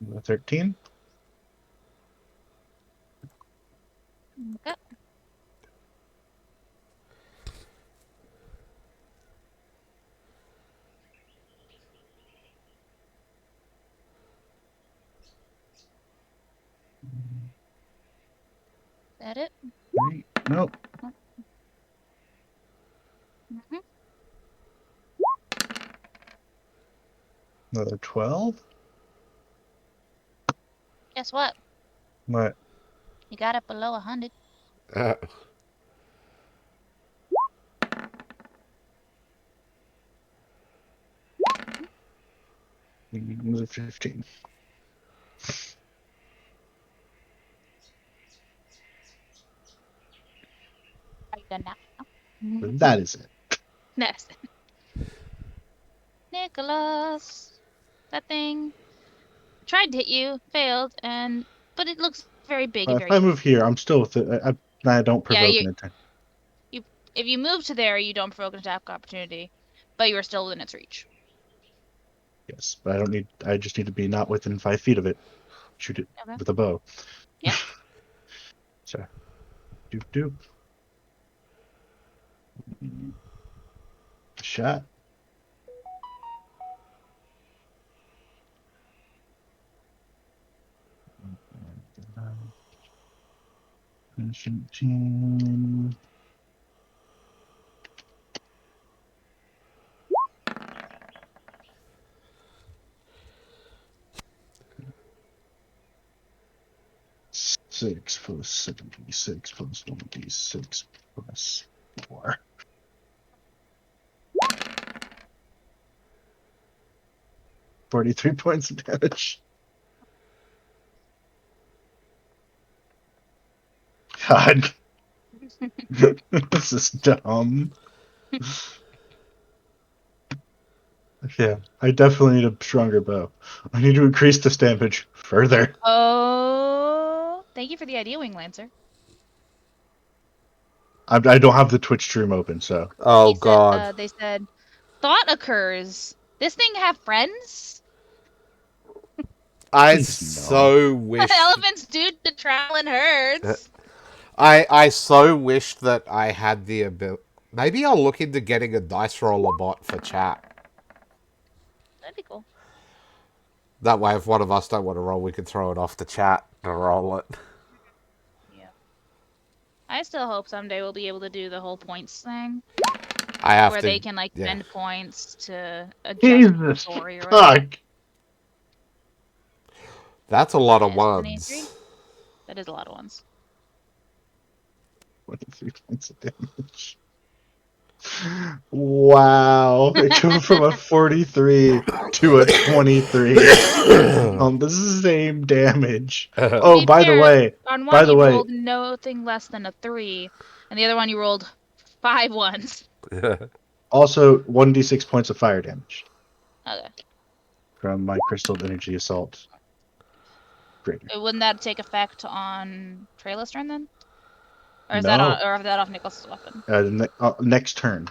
Another 13. Okay. That it? Wait, nope. Mm-hmm. Another 12. Guess what? What? You got it below 100. Another 15. Are you done now? But that is it. That's it. Nicholas. That thing tried to hit you, failed, but it looks very big and If very I evil. move here, I'm still with it. I don't Yeah, provoke an attack. If you move to there, you don't provoke an attack opportunity, but you are still within its reach. Yes, but I just need to be not within 5 feet of it. Shoot it Okay. with a bow. Yeah. So, doop. Shot. And 17. Six plus 76 plus 26 plus 4. 43 points of damage. God. This is dumb. Yeah, I definitely need a stronger bow. I need to increase this damage further. Oh, thank you for the idea, Wing Lancer. I don't have the Twitch stream open, so. Oh He said, god. they said, thought occurs. This thing have friends? I Please no. so wish Elephants do to travel in herds. I so wish that I had the ability. Maybe I'll look into getting a dice roller bot for chat. That'd be cool. That way, if one of us don't want to roll, we can throw it off the chat and roll it. Yeah. I still hope someday we'll be able to do the whole points thing, I have where to. they can like yeah. spend points to adjust the Jesus story or whatever. fuck. That's a lot of Destiny ones. 3? That is a lot of ones. 23 points of damage. Wow. It goes from a 43 to a 23 on the same damage. Oh, To be by the fair, way, on by one the you way, rolled nothing less than a 3, and the other one you rolled 5 ones. also 1d6 points of fire damage Okay. from my crystal energy assault. Greater. Wouldn't that take effect on Traila's turn then? Or is No. that off Nicholas's weapon? Next turn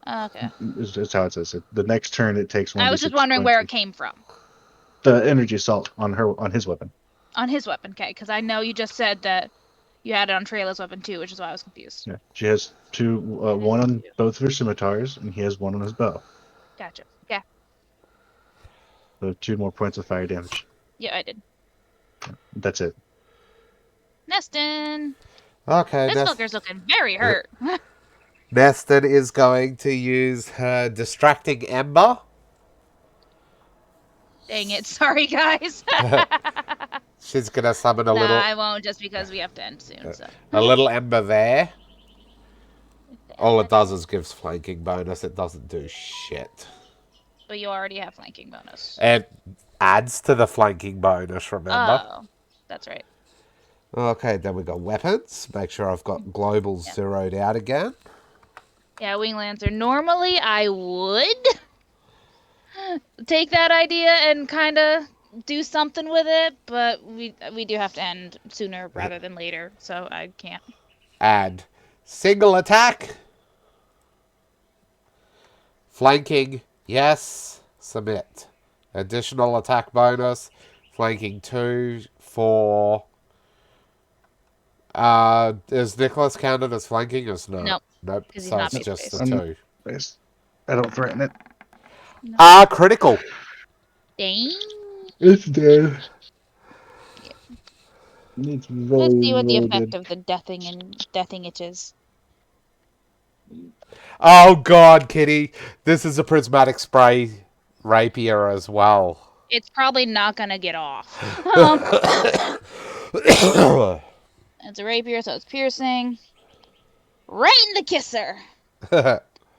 Okay. is how it says it. The next turn it takes 1d6 I was just wondering points where of it came from. the energy assault on his weapon. On his weapon, okay, because I know you just said that you had it on Traila's weapon too, which is why I was confused. Yeah, she has two, one on both of her scimitars, and he has one on his bow. Gotcha. Yeah. So 2 more points of fire damage. Yeah, I did. That's it. Neston! Okay, This fucker's looking very hurt. Neston is going to use her distracting ember. Dang it. Sorry, guys. She's gonna summon a Nah, little I won't just because we have to end soon, so. a little ember there. All it does is gives flanking bonus. It doesn't do shit. But you already have flanking bonus. It adds to the flanking bonus, remember? Oh, that's right. Okay, then we got weapons. Make sure I've got global zeroed out again. Yeah, Wing Lancer. Normally, I would take that idea and kind of do something with it, but we do have to end sooner rather than later, so I can't. Add single attack. Flanking, yes. Submit. Additional attack bonus. Flanking 2 for... is Nicholas counted as flanking or not? Nope. Nope. 'Cause he's So not it's just the base-based. 2. I don't threaten it. Critical. Dang. It's dead. It's very Let's see what the loaded. effect of the deathing it is. Oh god, Kitty. This is a prismatic spray rapier as well. It's probably not gonna get off. It's a rapier, so it's piercing. Right in the kisser.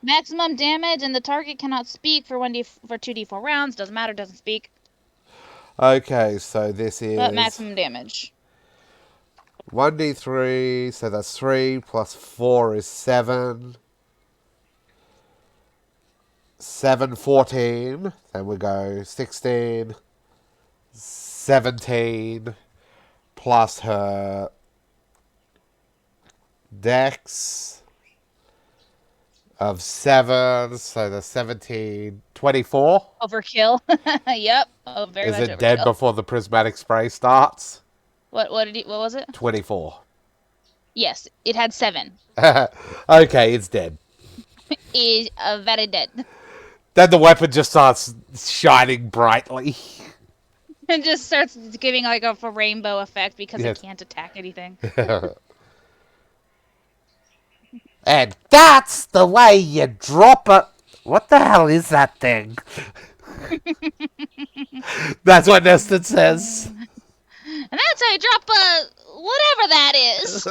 Maximum damage, and the target cannot speak for 2d4 rounds. Doesn't matter, doesn't speak. Okay, so this is... But maximum damage. 1d3, so that's 3, plus 4 is 7. 7, 14. Then we go 16, 17, plus her dex. of 7, so the 17, 24. Overkill. Yep. Oh, very Is much it dead overkill. before the prismatic spray starts? What was it? 24. Yes, it had 7. Okay, it's dead. Is very dead. Then the weapon just starts shining brightly. And just starts giving like a rainbow effect because Yes. it can't attack anything. And that's the way you drop it. What the hell is that thing? That's what Neston says. And that's how you drop whatever that is.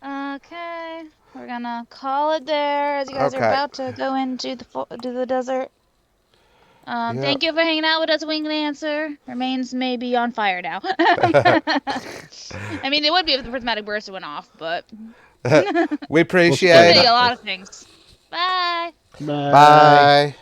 Okay, we're gonna call it there as you guys are Okay. about to go into the desert. Yep. Thank you for hanging out with us, Winged Answer. Remains may be on fire now. I mean, it would be if the prismatic burst went off, but We it appreciate could be it. a lot of things. Bye. Bye. Bye.